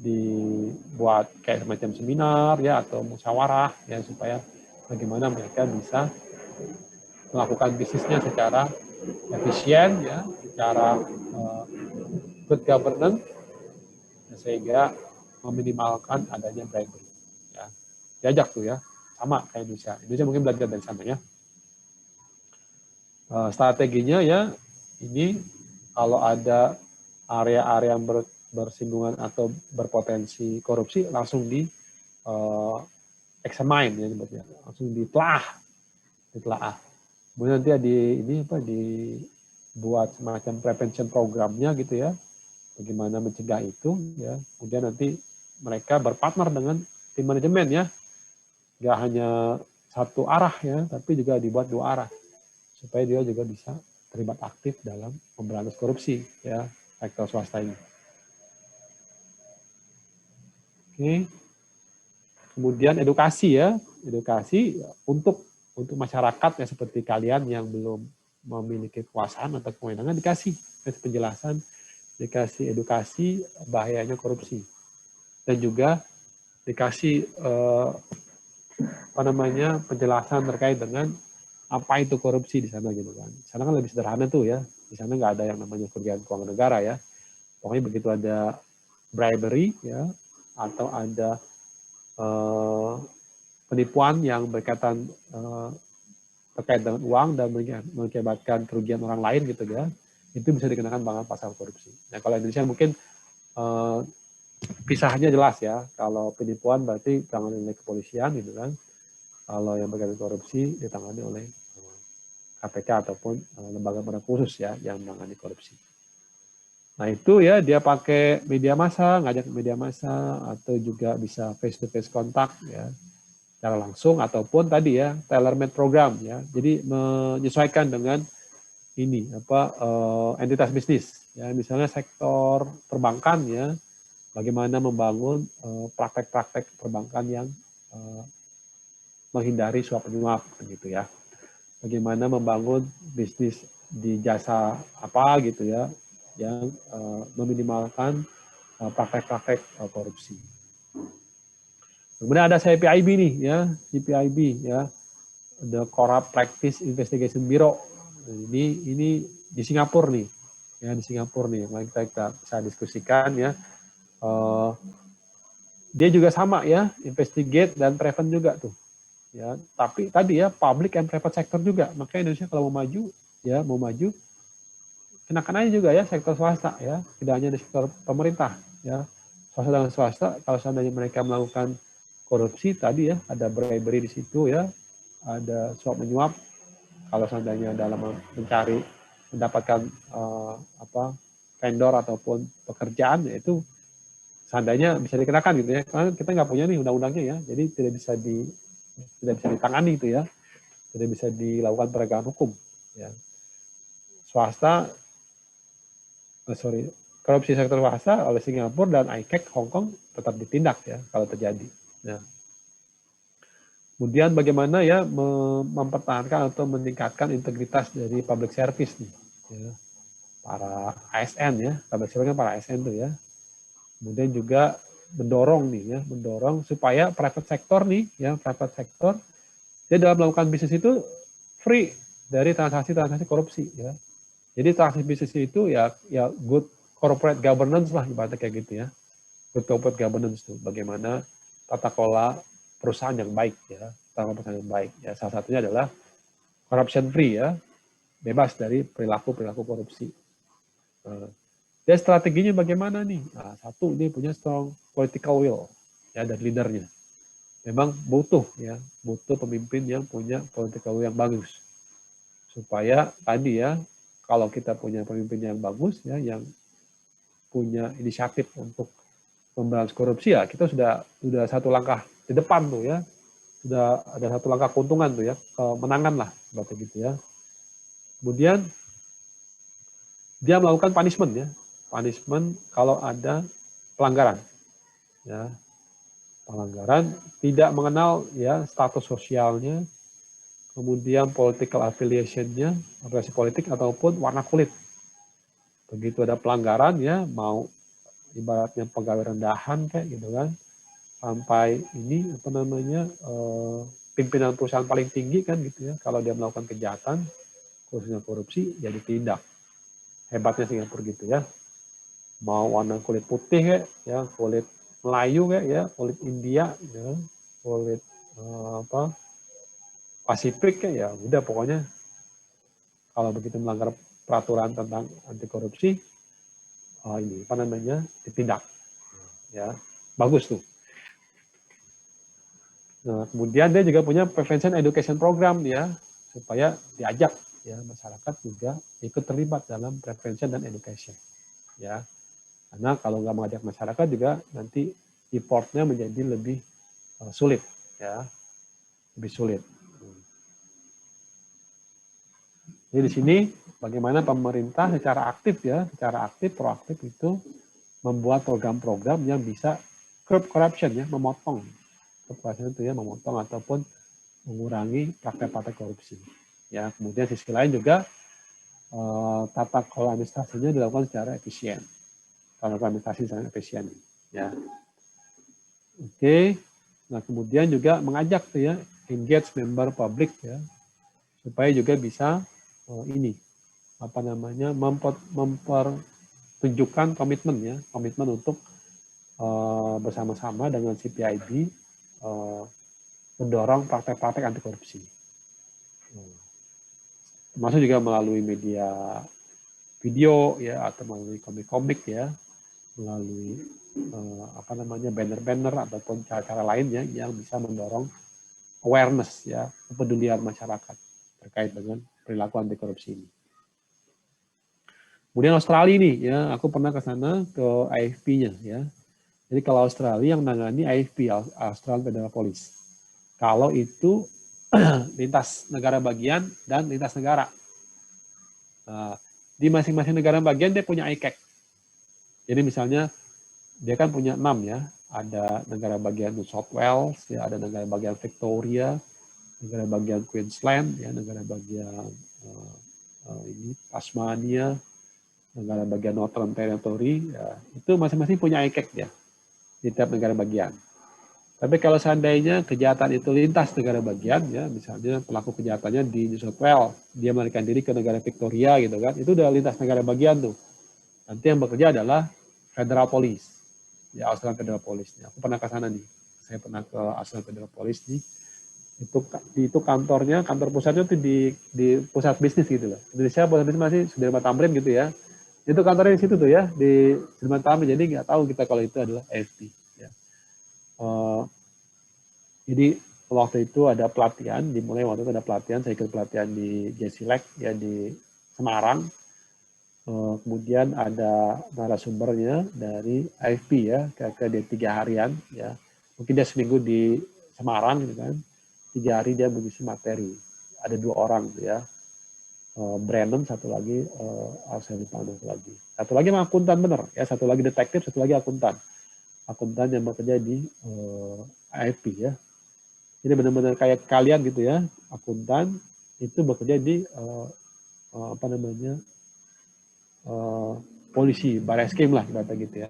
Dibuat kayak semacam seminar ya atau musyawarah ya supaya bagaimana mereka bisa melakukan bisnisnya secara efisien ya, secara good governance sehingga meminimalkan adanya bribery ya. Diajak tuh ya, sama kayak Indonesia. Indonesia mungkin belajar dari sana ya. Strateginya ya ini kalau ada area-area yang bersinggungan atau berpotensi korupsi langsung di examine ya sebetulnya, langsung ditelaah. Kemudian nanti dibuat semacam prevention programnya gitu ya, bagaimana mencegah itu ya. Kemudian nanti mereka berpartner dengan tim manajemen ya, nggak hanya satu arah ya, tapi juga dibuat dua arah supaya dia juga bisa terlibat aktif dalam memberantas korupsi ya sektor swasta ini. Oke. Kemudian edukasi ya, edukasi untuk masyarakat ya seperti kalian yang belum memiliki kekuasaan atau kewenangan, dikasih penjelasan, dikasih edukasi bahayanya korupsi, dan juga dikasih penjelasan terkait dengan apa itu korupsi di sana gitu kan. Di sana kan lebih sederhana tuh ya. Di sana nggak ada yang namanya kerugian keuangan negara ya. Pokoknya begitu ada bribery ya atau ada penipuan yang berkaitan terkait dengan uang dan mengakibatkan kerugian orang lain gitu ya, itu bisa dikenakan dengan pasal korupsi. Nah kalau Indonesia mungkin pisahnya jelas ya. Kalau penipuan berarti ditangani oleh kepolisian gitu kan. Kalau yang berkaitan korupsi ditangani oleh KPK ataupun lembaga khusus ya yang menangani korupsi. Nah itu ya dia pakai media massa, ngajak media massa atau juga bisa face-to-face kontak ya secara langsung ataupun tadi ya tailor-made program ya. Jadi menyesuaikan dengan ini entitas bisnis ya, misalnya sektor perbankan ya, bagaimana membangun praktek-praktek perbankan yang menghindari suap menyuap begitu ya. Bagaimana membangun bisnis di jasa apa gitu ya, yang meminimalkan praktek-praktek korupsi. Kemudian ada CPIB nih ya, CPIB ya, the Corrupt Practice Investigation Bureau. Ini di Singapura nih, ya di Singapura nih, mari kita bisa diskusikan ya. Dia juga sama ya, investigate dan prevent juga tuh. Ya, tapi tadi ya public and private sector juga. Makanya Indonesia kalau mau maju, kenakan aja juga ya sektor swasta ya, tidak hanya di sektor pemerintah ya. Swasta dan swasta kalau seandainya mereka melakukan korupsi tadi ya, ada bribery di situ ya, ada suap menyuap. Kalau seandainya dalam mendapatkan vendor ataupun pekerjaan, yaitu seandainya bisa dikenakan gitu ya, karena kita nggak punya nih undang-undangnya ya, jadi tidak bisa ditangani itu ya, tidak bisa dilakukan penegakan hukum ya. Swasta, korupsi sektor swasta oleh Singapura dan ICAC Hong Kong tetap ditindak ya kalau terjadi. Nah, kemudian bagaimana ya mempertahankan atau meningkatkan integritas dari public service nih, ya. Para ASN ya, public service kan para ASN tuh ya. Kemudian juga mendorong nih ya, mendorong supaya private sector nih ya, private sector dia dalam melakukan bisnis itu free dari transaksi-transaksi korupsi ya. Jadi transaksi bisnis itu ya good corporate governance lah ibaratnya kayak gitu ya. Good corporate governance itu bagaimana tata kelola perusahaan yang baik ya, tata kelola perusahaan yang baik ya. Salah satunya adalah corruption free ya, bebas dari perilaku korupsi. Dan strateginya bagaimana nih? Nah, satu, dia punya strong political will ya dari leadernya. Memang butuh pemimpin yang punya political will yang bagus. Supaya tadi ya, kalau kita punya pemimpin yang bagus ya, yang punya inisiatif untuk memberantas korupsi ya, kita sudah satu langkah di depan tuh ya. Sudah ada satu langkah keuntungan tuh ya, kemenangan lah seperti gitu ya. Kemudian dia melakukan punishment ya. Punishment kalau ada pelanggaran. Ya. Pelanggaran tidak mengenal ya status sosialnya, kemudian political affiliation-nya, organisasi politik ataupun warna kulit. Begitu ada pelanggaran ya, mau ibaratnya pegawai rendahan kayak gitu kan, sampai ini apa namanya pimpinan perusahaan paling tinggi kan gitu ya, kalau dia melakukan kejahatan, khususnya korupsi, ya ditindak. Hebatnya Singapura gitu ya. Mau warna kulit putih ya, kulit Melayu ya, kulit India ya, kulit Pasifik ya, udah pokoknya kalau begitu melanggar peraturan tentang anti korupsi ini apa namanya ditindak ya, bagus tuh. Nah, kemudian dia juga punya prevention education program ya, supaya diajak ya masyarakat juga ikut terlibat dalam prevention dan education ya. Karena kalau nggak mengajak masyarakat juga nanti reportnya menjadi lebih sulit, ya, lebih sulit. Jadi di sini bagaimana pemerintah secara aktif ya, secara aktif, proaktif itu membuat program-program yang bisa curb corruption ya, memotong corruption itu ya, memotong ataupun mengurangi praktek-praktek korupsi. Ya, kemudian sisi lain juga tata kelola administrasinya dilakukan secara efisien. Administrasi sangat efisien ya. Oke. Nah, kemudian juga mengajak tuh ya engage member public ya supaya juga bisa ini apa namanya mempertunjukkan komitmen ya, komitmen untuk bersama-sama dengan CPIB mendorong praktek-praktek anti korupsi. Termasuk juga melalui media video ya atau melalui komik-komik ya, melalui apa namanya banner-banner ataupun cara-cara lainnya yang bisa mendorong awareness ya, kepedulian masyarakat terkait dengan perilaku anti korupsi ini. Kemudian Australia nih ya, aku pernah ke sana ke AFP-nya ya. Jadi kalau Australia yang menangani AFP, Australian Federal Police. Kalau itu lintas negara bagian dan lintas negara. Nah, di masing-masing negara bagian dia punya ICAC. Jadi misalnya dia kan punya 6 ya, ada negara bagian New South Wales, ya, ada negara bagian Victoria, negara bagian Queensland, ya, negara bagian ini Tasmania, negara bagian Northern Territory, ya, itu masing-masing punya ICAC ya di tiap negara bagian. Tapi kalau seandainya kejahatan itu lintas negara bagian, ya, misalnya pelaku kejahatannya di New South Wales, dia melarikan diri ke negara Victoria gitu kan, itu udah lintas negara bagian tuh. Nanti yang bekerja adalah Federal Police, ya Australian Federal Police. Aku pernah ke sana nih, saya pernah ke Australian Federal Police nih. Itu kantornya, kantor pusatnya tuh di pusat bisnis gitu loh. Indonesia pusat bisnis masih Sudirman Tamrin gitu ya. Itu kantornya di situ tuh ya, di Sudirman Tamrin. Jadi nggak tahu kita kalau itu adalah AFP. Ya. Jadi waktu itu ada pelatihan, dimulai waktu itu ada pelatihan, saya ikut pelatihan di JCLEC ya di Semarang. Kemudian ada narasumbernya dari AFP ya, ke dia 3 harian ya. Mungkin dia seminggu di Semarang gitu kan. 3 hari dia mengisi materi. Ada 2 orang ya. Brandon, satu lagi Arsene Pano lagi. Satu lagi akuntan bener ya, satu lagi detektif, satu lagi akuntan. Akuntan yang bekerja di AFP ya. Jadi benar-benar kayak kalian gitu ya, akuntan itu bekerja di polisi, bareskrim lah kata gitu ya.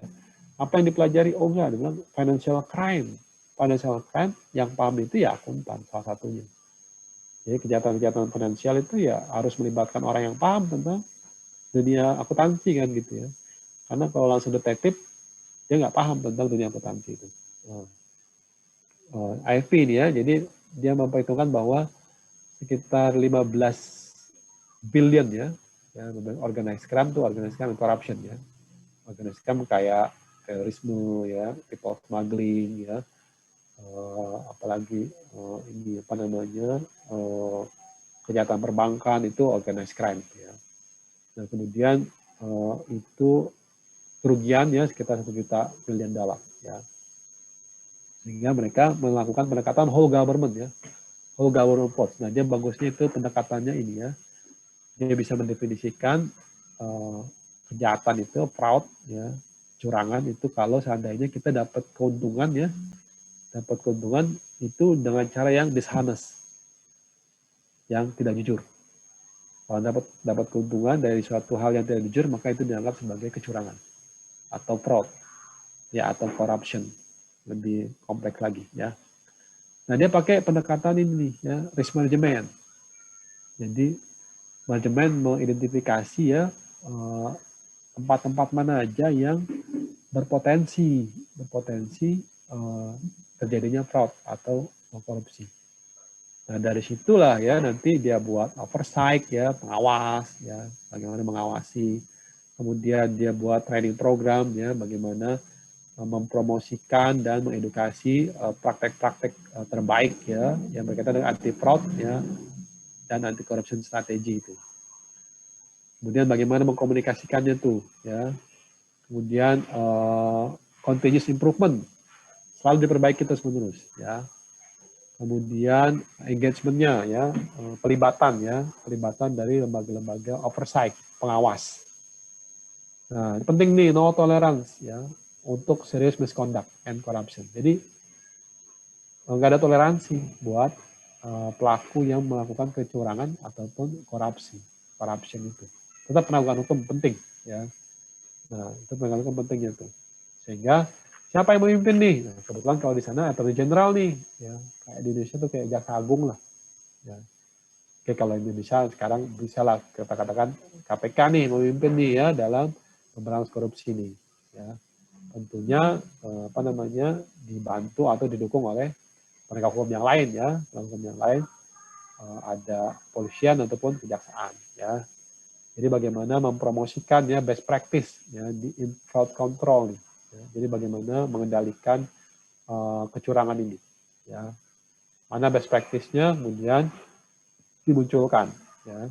Apa yang dipelajari? Oh enggak, dia bilang financial crime. Financial crime yang paham itu ya akuntan salah satunya. Jadi kejahatan-kejahatan finansial itu ya harus melibatkan orang yang paham tentang dunia akuntansi kan gitu ya. Karena kalau langsung detektif, dia nggak paham tentang dunia akuntansi itu. AFP ini ya, jadi dia memperhitungkan bahwa sekitar 15 billion ya, organized crime tuh organized crime and corruption ya. Organized crime kayak terorisme ya, people smuggling ya, apalagi ini apa namanya kejahatan perbankan itu organized crime ya. Nah kemudian itu kerugiannya sekitar $1 juta billion ya. Sehingga mereka melakukan pendekatan whole government ya, whole government approach. Nah dia bagusnya itu pendekatannya ini ya, dia bisa mendefinisikan kejahatan itu fraud ya, curangan itu kalau seandainya kita dapat keuntungan ya, dapat keuntungan itu dengan cara yang dishonest, yang tidak jujur. Kalau dapat keuntungan dari suatu hal yang tidak jujur, maka itu dianggap sebagai kecurangan atau fraud ya, atau corruption, lebih kompleks lagi ya. Nah dia pakai pendekatan ini ya, risk management. Jadi manajemen mengidentifikasi ya tempat-tempat mana aja yang berpotensi terjadinya fraud atau korupsi. Nah dari situlah ya nanti dia buat oversight ya, pengawas ya, bagaimana mengawasi. Kemudian dia buat training program ya, bagaimana mempromosikan dan mengedukasi praktek-praktek terbaik ya, yang berkaitan dengan anti fraud ya dan anti corruption strategi itu. Kemudian bagaimana mengkomunikasikannya tuh ya. Kemudian continuous improvement selalu diperbaiki terus-menerus ya. Kemudian engagement-nya ya, pelibatan dari lembaga-lembaga oversight, pengawas. Nah, ini penting nih, no tolerance ya untuk serious misconduct and corruption. Jadi nggak ada toleransi buat pelaku yang melakukan kecurangan ataupun corruption itu. Tetap penegakan hukum penting ya. Nah, itu penegakan hukum pentingnya tuh. Sehingga siapa yang memimpin nih? Nah, kebetulan kalau di sana attorney general nih, ya kayak di Indonesia tuh kayak jaksa agung lah. Ya. Oke, kalau Indonesia sekarang bisa lah kita katakan KPK nih memimpin nih ya dalam pemberantasan korupsi ini. Ya. Tentunya dibantu atau didukung oleh penegak hukum yang lain ya, penegak hukum yang lain ada polisian ataupun kejaksaan ya. Jadi bagaimana mempromosikan ya best practice ya di fraud control nih. Ya. Jadi bagaimana mengendalikan kecurangan ini ya. Mana best practice-nya kemudian dimunculkan ya.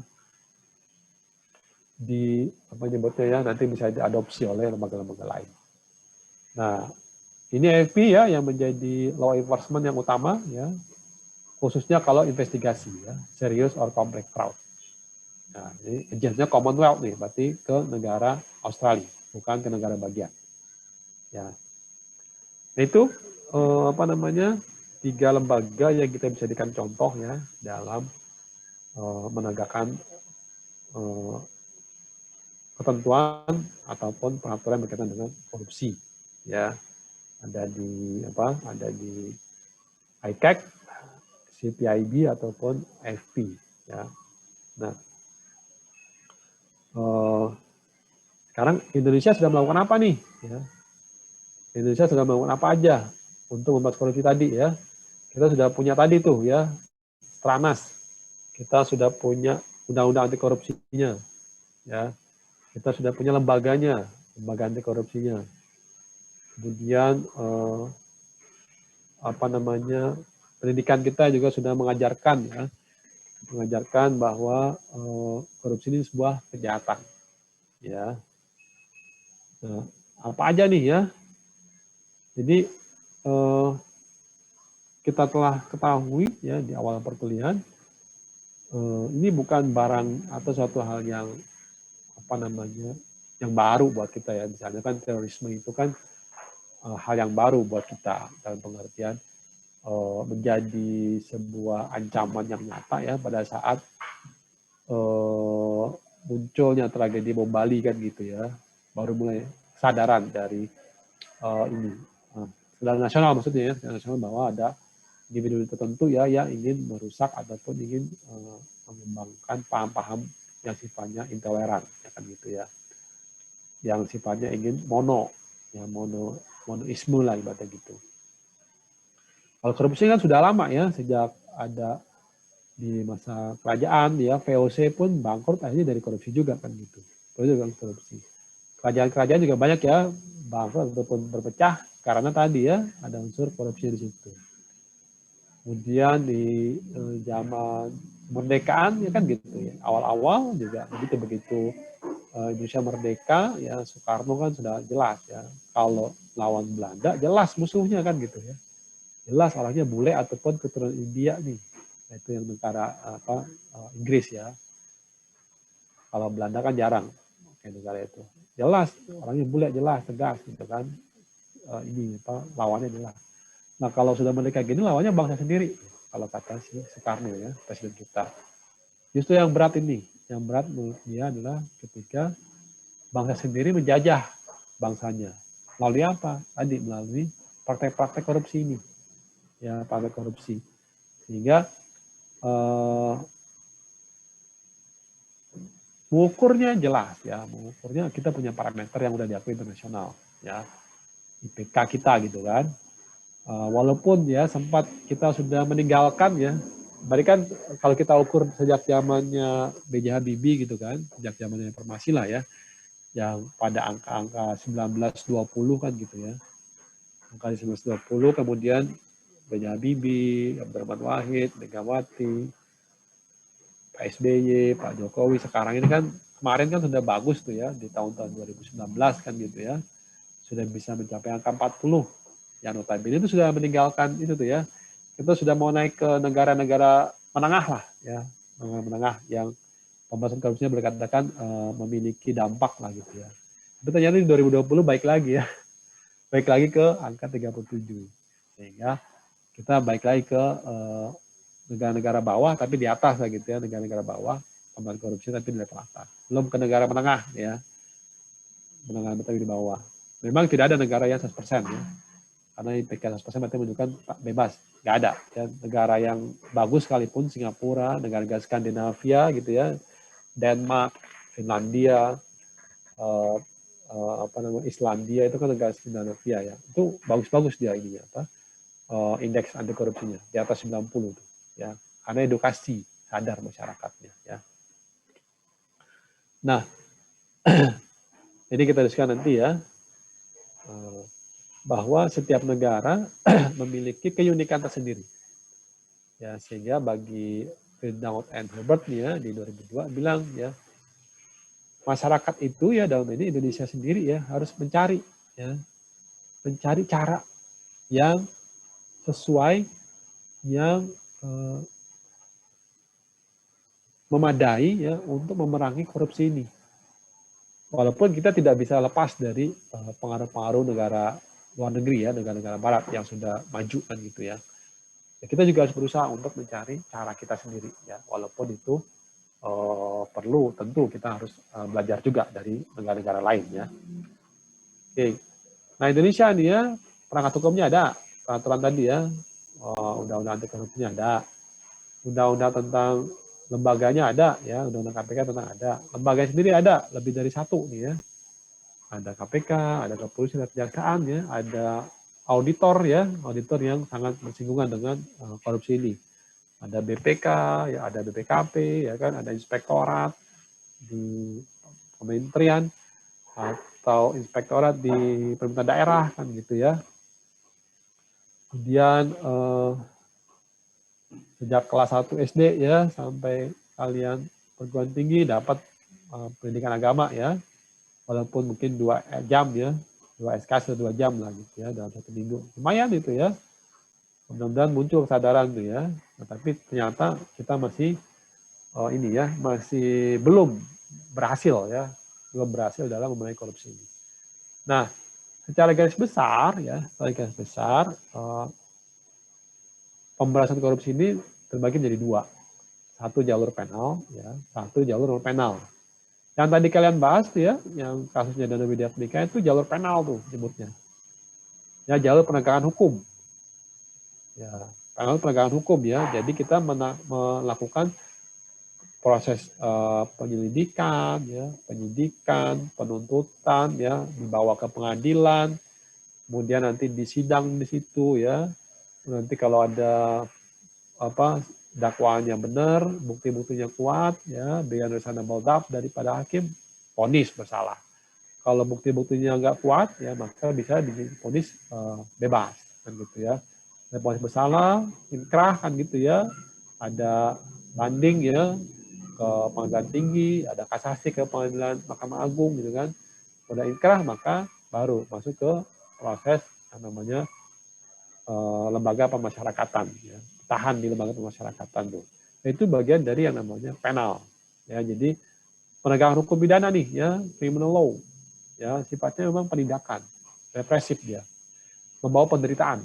Di apa nyebutnya ya, nanti bisa diadopsi oleh lembaga-lembaga lain. Nah, ini AFP ya yang menjadi law enforcement yang utama ya, khususnya kalau investigasi ya, serious or complex fraud. Nah, ini agentnya Commonwealth nih, berarti ke negara Australia, bukan ke negara bagian. Ya, nah, itu 3 lembaga yang kita bisa jadikan contoh ya dalam menegakkan ketentuan ataupun peraturan berkaitan dengan korupsi. Ya, ada di ICAC, CPIB ataupun AFP ya. Nah, sekarang Indonesia sudah melakukan apa nih ya? Indonesia sudah melakukan apa aja untuk membahas korupsi tadi ya. Kita sudah punya tadi tuh ya, Stranas. Kita sudah punya undang-undang anti korupsinya ya. Kita sudah punya lembaganya, lembaga anti korupsinya. Kemudian pendidikan kita juga sudah mengajarkan bahwa korupsi ini sebuah kejahatan ya. Nah, apa aja nih ya? Jadi kita telah ketahui ya di awal perkuliahan, ini bukan barang atau suatu hal yang apa namanya yang baru buat kita ya. Misalnya kan terorisme itu kan hal yang baru buat kita dalam pengertian menjadi sebuah ancaman yang nyata ya pada saat munculnya tragedi bom Bali kan gitu ya, baru mulai kesadaran dari ini kesadaran nasional maksudnya ya, kesadaran nasional bahwa ada individu tertentu ya yang ingin merusak ataupun ingin mengembangkan paham-paham yang sifatnya intoleran ya kan gitu ya, yang sifatnya ingin monoisme lah ibaratnya gitu. Kalau korupsi kan sudah lama ya, sejak ada di masa kerajaan ya, VOC pun bangkrut akhirnya dari korupsi juga kan gitu. Itu juga korupsi. Kerajaan-kerajaan juga banyak ya bangkrut ataupun berpecah karena tadi ya ada unsur korupsi di situ. Kemudian di zaman kemerdekaan ya kan gitu ya, awal-awal juga begitu Indonesia merdeka ya, Soekarno kan sudah jelas ya, kalau lawan Belanda jelas musuhnya kan gitu ya, jelas orangnya bule ataupun keturunan India nih, itu yang negara Inggris ya, kalau Belanda kan jarang kayak negara itu, jelas orangnya bule, jelas tegas gitu kan, ini lawannya jelas. Nah kalau sudah merdeka gini lawannya bangsa sendiri, kalau kata si Soekarno ya, presiden kita. Justru yang berat ini, yang berat menurut dia adalah ketika bangsa sendiri menjajah bangsanya. Melalui apa? Tadi melalui praktek-praktek korupsi ini, ya praktek korupsi. Sehingga mengukurnya jelas ya, mengukurnya kita punya parameter yang udah diakui internasional ya, IPK kita gitu kan. Walaupun ya sempat kita sudah meninggalkan ya, tadi kan kalau kita ukur sejak zamannya B.J. Habibie gitu kan, sejak zamannya reformasi lah ya, yang pada angka-angka 1920 kan gitu ya, angka 1920, kemudian B.J. Habibie, Abdurrahman Wahid, Megawati, Pak SBY, Pak Jokowi, sekarang ini kan kemarin kan sudah bagus tuh ya, di tahun-tahun 2019 kan gitu ya, sudah bisa mencapai angka 40. Ya notabene itu sudah meninggalkan itu tuh ya, kita sudah mau naik ke negara-negara menengah lah ya, menengah yang pembahasan korupsinya berkatakan memiliki dampak lah gitu ya. Tapi ternyata di 2020 baik lagi ya, baik lagi ke angka 37, sehingga kita baik lagi ke negara-negara bawah tapi di atas lah gitu ya, negara-negara bawah pembahasan korupsi tapi di level atas, belum ke negara menengah ya, menengah tapi di bawah. Memang tidak ada negara yang 100% ya, karena IPK 100% berarti menunjukkan bebas, nggak ada ya. Negara yang bagus sekalipun, Singapura, negara-negara Skandinavia gitu ya, Denmark, Finlandia, Islandia, itu kan negara Skandinavia ya, itu bagus-bagus dia ini apa, indeks anti korupsinya di atas 90 tuh ya, karena edukasi sadar masyarakatnya ya. Nah jadi kita diskusikan nanti ya, bahwa setiap negara memiliki keunikan tersendiri. Ya, sehingga bagi Friednaut and Herbert ya di 2002 bilang ya, masyarakat itu ya dalam ini Indonesia sendiri ya harus mencari cara yang sesuai, yang memadai ya untuk memerangi korupsi ini. Walaupun kita tidak bisa lepas dari pengaruh-pengaruh negara luar negeri ya, negara-negara barat yang sudah maju kan gitu ya. Kita juga harus berusaha untuk mencari cara kita sendiri ya, walaupun itu perlu tentu kita harus belajar juga dari negara-negara lain ya. Oke. Nah Indonesia nih ya, perangkat hukumnya ada, peraturan tadi ya, undang-undang anti korupsinya ada, undang-undang tentang lembaganya ada ya, undang-undang KPK tentang ada, lembaga sendiri ada lebih dari satu nih ya. Ada KPK, ada kepolisian, ada kejaksaan ya, ada auditor ya, auditor yang sangat bersinggungan dengan korupsi ini. Ada BPK, ya ada BPKP, ya kan, ada inspektorat di kementerian atau inspektorat di pemerintah daerah kan gitu ya. Kemudian sejak kelas 1 SD ya sampai kalian perguruan tinggi dapat pendidikan agama ya. walaupun mungkin 2 jam ya, 2 SKS 2 jam lah gitu ya dalam 1 minggu. Lumayan itu ya. Mudah-mudahan muncul kesadaran tuh ya. Nah, tapi ternyata kita masih ini ya, masih belum berhasil ya, belum berhasil dalam memerangi korupsi ini. Nah, secara garis besar ya, pemberantasan korupsi ini terbagi menjadi 2. Satu jalur penal ya, satu jalur non penal. Yang tadi kalian bahas tuh ya, yang kasusnya Dana Widya Mika itu jalur penal tuh sebutnya. Ya, jalur penegakan hukum. Ya, penal penegakan hukum ya. Jadi kita melakukan proses penyelidikan, ya, penyidikan, penuntutan, ya, dibawa ke pengadilan, kemudian nanti disidang di situ, ya. Nanti kalau ada dakwaannya benar, bukti-buktinya kuat, ya, beyond reasonable doubt daripada hakim, vonis bersalah. Kalau bukti-buktinya nggak kuat, ya, maka bisa divonis bebas, kan gitu ya. Vonis bersalah, inkrah, kan gitu ya. Ada banding ya ke pengadilan tinggi, ada kasasi ke pengadilan Mahkamah Agung gitu kan. Udah inkrah maka baru masuk ke proses yang namanya lembaga pemasyarakatan ya. Tahan di lembaga pemasyarakatan tuh. Itu bagian dari yang namanya penal. Ya, jadi penegakan hukum pidana nih ya, criminal law. Ya, sifatnya memang penindakan, represif dia. Membawa penderitaan.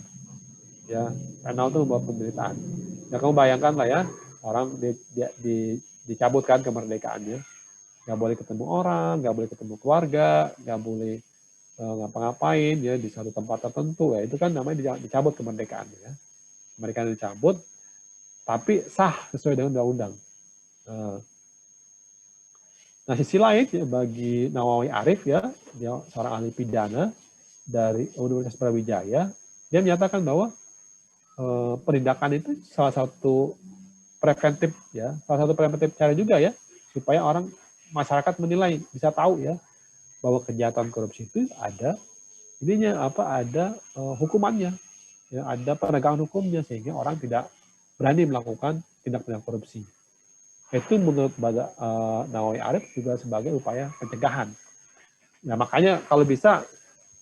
Ya, penal itu membawa penderitaan. Ya kamu bayangkan lah ya, orang dicabutkan kemerdekaannya, nggak boleh ketemu orang, nggak boleh ketemu keluarga, nggak boleh ngapa-ngapain ya di satu tempat tertentu ya, itu kan namanya dicabut kemerdekaan ya. Kemerdekaan dicabut, tapi sah sesuai dengan undang-undang. Nah sisi lain ya, bagi Nawawi Arif ya, dia seorang ahli pidana dari Universitas Brawijaya, dia menyatakan bahwa penindakan itu salah satu preventif ya, salah satu preventif cara juga ya, supaya orang masyarakat menilai, bisa tahu ya bahwa kejahatan korupsi itu ada ada hukumannya ya, ada penegakan hukumnya sehingga orang tidak berani melakukan tindak pidana korupsi. Itu menurut Nawawi Arif juga sebagai upaya pencegahan. Nah makanya kalau bisa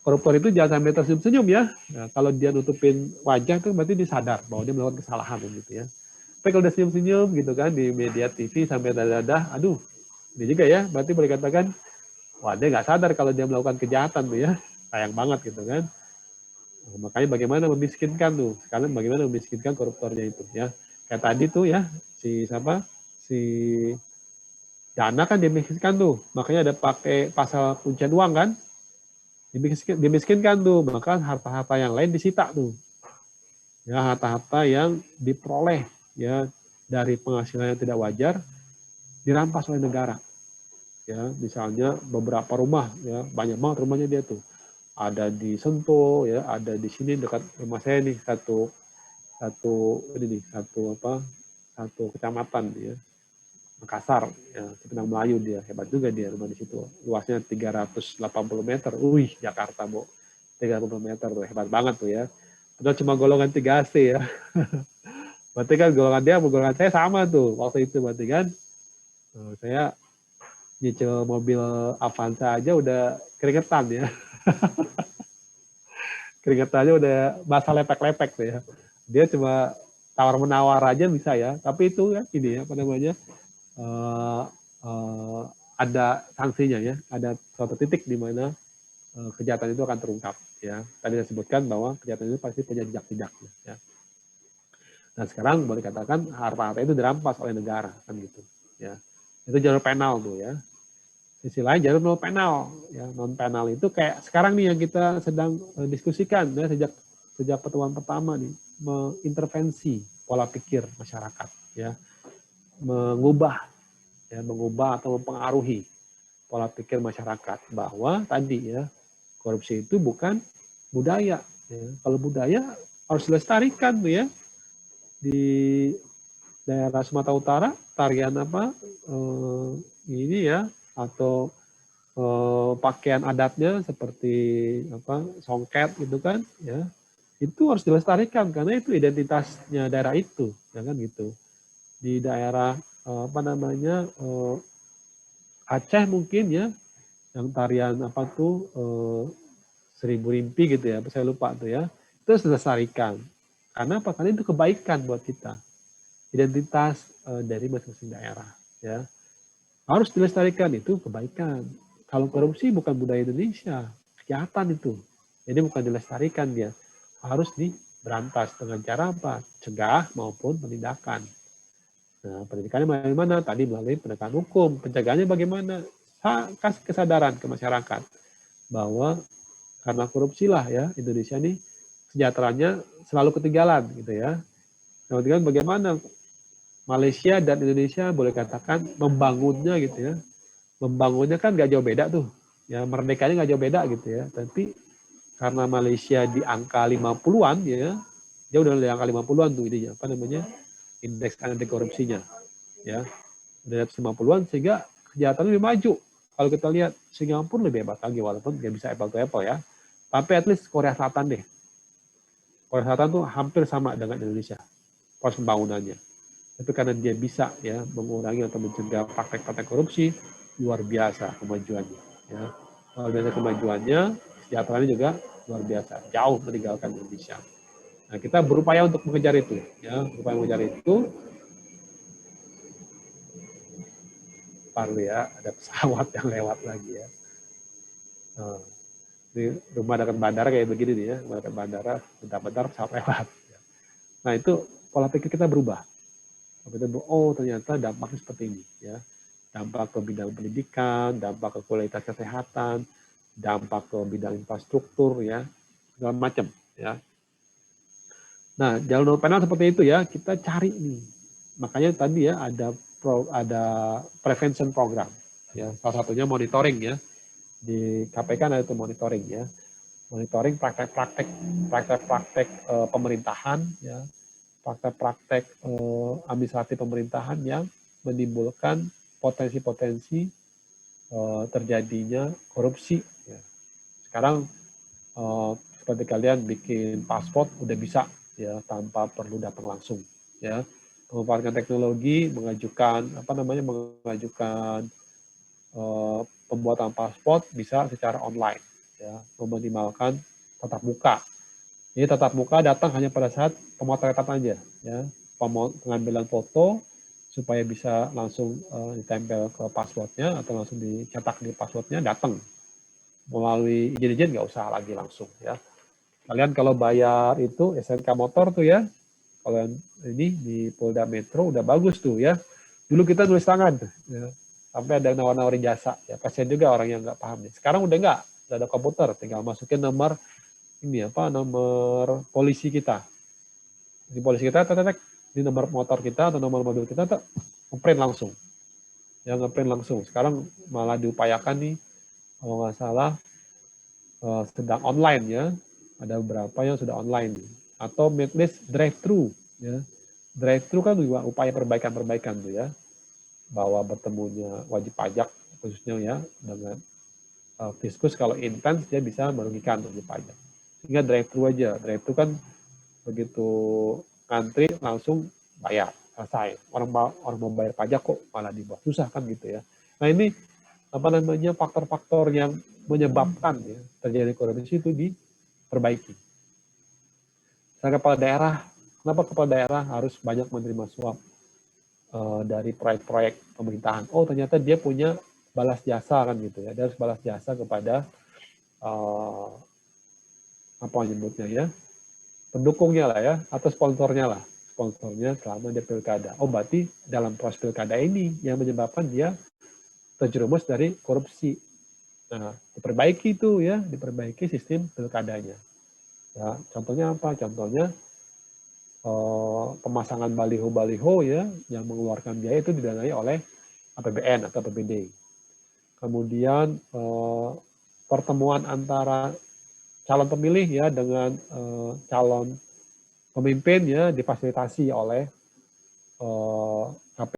koruptor itu jangan sampai tersenyum-senyum ya. Nah, kalau dia nutupin wajah itu berarti dia sadar bahwa dia melakukan kesalahan gitu ya. Tapi kalau udah senyum-senyum gitu kan di media TV sampai dadah-dadah, aduh, ini juga ya, berarti boleh katakan, wah dia nggak sadar kalau dia melakukan kejahatan tuh ya, sayang banget gitu kan. Nah, makanya bagaimana memiskinkan tuh, sekarang bagaimana memiskinkan koruptornya itu ya. Kayak tadi tuh ya, si Dana kan dimiskinkan tuh, makanya ada pakai pasal kuncian uang kan, dimiskinkan tuh, maka harta-harta yang lain disita tuh. Ya, harta-harta yang diperoleh ya dari penghasilan yang tidak wajar dirampas oleh negara. Ya, misalnya beberapa rumah ya, banyak banget rumahnya dia tuh. Ada di Sentul ya, ada di sini dekat rumah saya nih satu kecamatan ya. Makassar ya, Cipinang Melayu dia, hebat juga dia rumah di situ. Luasnya 380 meter. Wih, Jakarta, Bu. 30 meter tuh, hebat banget tuh ya. Padahal cuma golongan 3C ya. Berarti kan golongan dia sama golongan saya sama tuh waktu itu, berarti kan. Saya nyicil mobil Avanza aja udah keringetan ya. Keringetannya udah basah lepek-lepek tuh ya. Dia cuma tawar-menawar aja bisa ya. Tapi itu ya ini ya, apa namanya, ada sanksinya ya. Ada suatu titik di mana kejahatan itu akan terungkap ya. Tadi saya sebutkan bahwa kejahatan itu pasti punya jejak-jejaknya ya. Nah sekarang boleh katakan harta-harta itu dirampas oleh negara kan gitu ya. Itu jalur penal tuh ya. Sisi lain jalur non penal ya. Non penal itu kayak sekarang nih yang kita sedang diskusikan ya, sejak pertemuan pertama nih, mengintervensi pola pikir masyarakat ya. Mengubah atau mempengaruhi pola pikir masyarakat bahwa tadi ya korupsi itu bukan budaya ya. Kalau budaya harus dilestarikan tuh ya. Di daerah Sumatera Utara tarian apa ini ya, atau pakaian adatnya seperti apa songket gitu kan ya, itu harus dilestarikan karena itu identitasnya daerah itu ya kan gitu. Di daerah apa namanya Aceh mungkin ya, yang tarian apa tuh, Seribu Rimpi gitu ya, saya lupa tuh ya, itu harus dilestarikan. Karena apa? Karena itu kebaikan buat kita. Identitas dari masing-masing daerah. Ya. Harus dilestarikan, itu kebaikan. Kalau korupsi bukan budaya Indonesia, kejahatan itu. Jadi bukan dilestarikan dia. Harus diberantas dengan cara apa? Cegah maupun penindakan. Nah, pendidikannya melalui mana? Tadi melalui penegakan hukum. Pencegahannya bagaimana? Kasih kesadaran ke masyarakat bahwa karena korupsi lah ya Indonesia ini sejahteranya selalu ketinggalan gitu ya. Kemudian bagaimana Malaysia dan Indonesia boleh katakan membangunnya gitu ya. Membangunnya kan nggak jauh beda tuh. Ya merdekanya nggak jauh beda gitu ya. Tapi karena Malaysia di angka 50-an ya, jauh dari angka 50-an tuh ininya, apa namanya? Indeks anti korupsinya. Ya. Dari 50-an sehingga kejahatan lebih maju. Kalau kita lihat Singapura lebih hebat lagi walaupun nggak bisa apple to apple ya. Tapi at least Korea Selatan deh. Korea Selatan tuh hampir sama dengan Indonesia proses pembangunannya. Tapi karena dia bisa ya mengurangi atau mencegah praktek-praktek korupsi, luar biasa kemajuannya. Ya. Luar biasa kemajuannya, sejahteraannya juga luar biasa, jauh meninggalkan Indonesia. Nah, kita berupaya untuk mengejar itu, ya, berupaya mengejar itu. Parli ya, ada pesawat yang lewat lagi ya. Nah, di rumah dekat bandara kayak begini nih ya, rumah dekat bandara, bentar-bentar pesawat lewat. Nah, itu pola pikir kita berubah. Oh ternyata dampaknya seperti ini ya, dampak ke bidang pendidikan, dampak ke kualitas kesehatan, dampak ke bidang infrastruktur ya, segala macam ya. Nah jalur panel seperti itu ya, kita cari nih, makanya tadi ya ada prevention program ya, salah satunya monitoring ya, di KPK ada itu monitoring ya, monitoring praktek-praktek pemerintahan ya, praktek-praktek administratif pemerintahan yang menimbulkan potensi-potensi terjadinya korupsi. Ya. Sekarang seperti kalian bikin paspor udah bisa ya tanpa perlu datang langsung. Ya, memanfaatkan teknologi, mengajukan pembuatan paspor bisa secara online. Ya, meminimalkan tatap muka. Jadi tatap muka datang hanya pada saat pemotretan aja, ya, pengambilan foto supaya bisa langsung ditempel ke passwordnya atau langsung dicetak di passwordnya, datang melalui izin nggak usah lagi langsung ya. Kalian kalau bayar itu SNK motor tuh ya, kalau ini di Polda Metro udah bagus tuh ya. Dulu kita nulis tangan tuh, ya. Sampai ada nawar-nawarin jasa, ya kasihan juga orang yang nggak paham. Sekarang udah nggak, udah ada komputer, tinggal masukin nomor nomor polisi kita. Di polisi kita, di nomor motor kita atau nomor mobil kita, ngeprint langsung. Ya, ngeprint langsung. Sekarang malah diupayakan nih, kalau nggak salah, sedang online ya. Ada beberapa yang sudah online. Atau at least drive-thru. Ya. Drive-thru kan juga upaya perbaikan-perbaikan tuh ya. Bahwa bertemunya wajib pajak, khususnya ya, dengan fiskus kalau intens, dia bisa merugikan wajib pajak. Sehingga drive-thru aja. Drive-thru kan begitu ngantri langsung bayar, selesai. Orang mau bayar pajak kok malah dibuat susah kan gitu ya. Nah ini faktor-faktor yang menyebabkan ya, terjadi korupsi itu diperbaiki. Saya kepala daerah, kenapa kepala daerah harus banyak menerima suap dari proyek-proyek pemerintahan? Oh ternyata dia punya balas jasa kan gitu ya. Dia harus balas jasa kepada apa nyebutnya ya, pendukungnya lah ya, atau sponsornya lah, sponsornya selama dia pilkada. Oh berarti dalam proses pilkada ini yang menyebabkan dia terjerumus dari korupsi. Nah diperbaiki itu ya, diperbaiki sistem pilkadanya. Ya contohnya apa? Contohnya pemasangan baliho-baliho ya yang mengeluarkan biaya itu didanai oleh APBN atau APBD. Kemudian pertemuan antara calon pemilih ya dengan calon pemimpin ya difasilitasi oleh KPU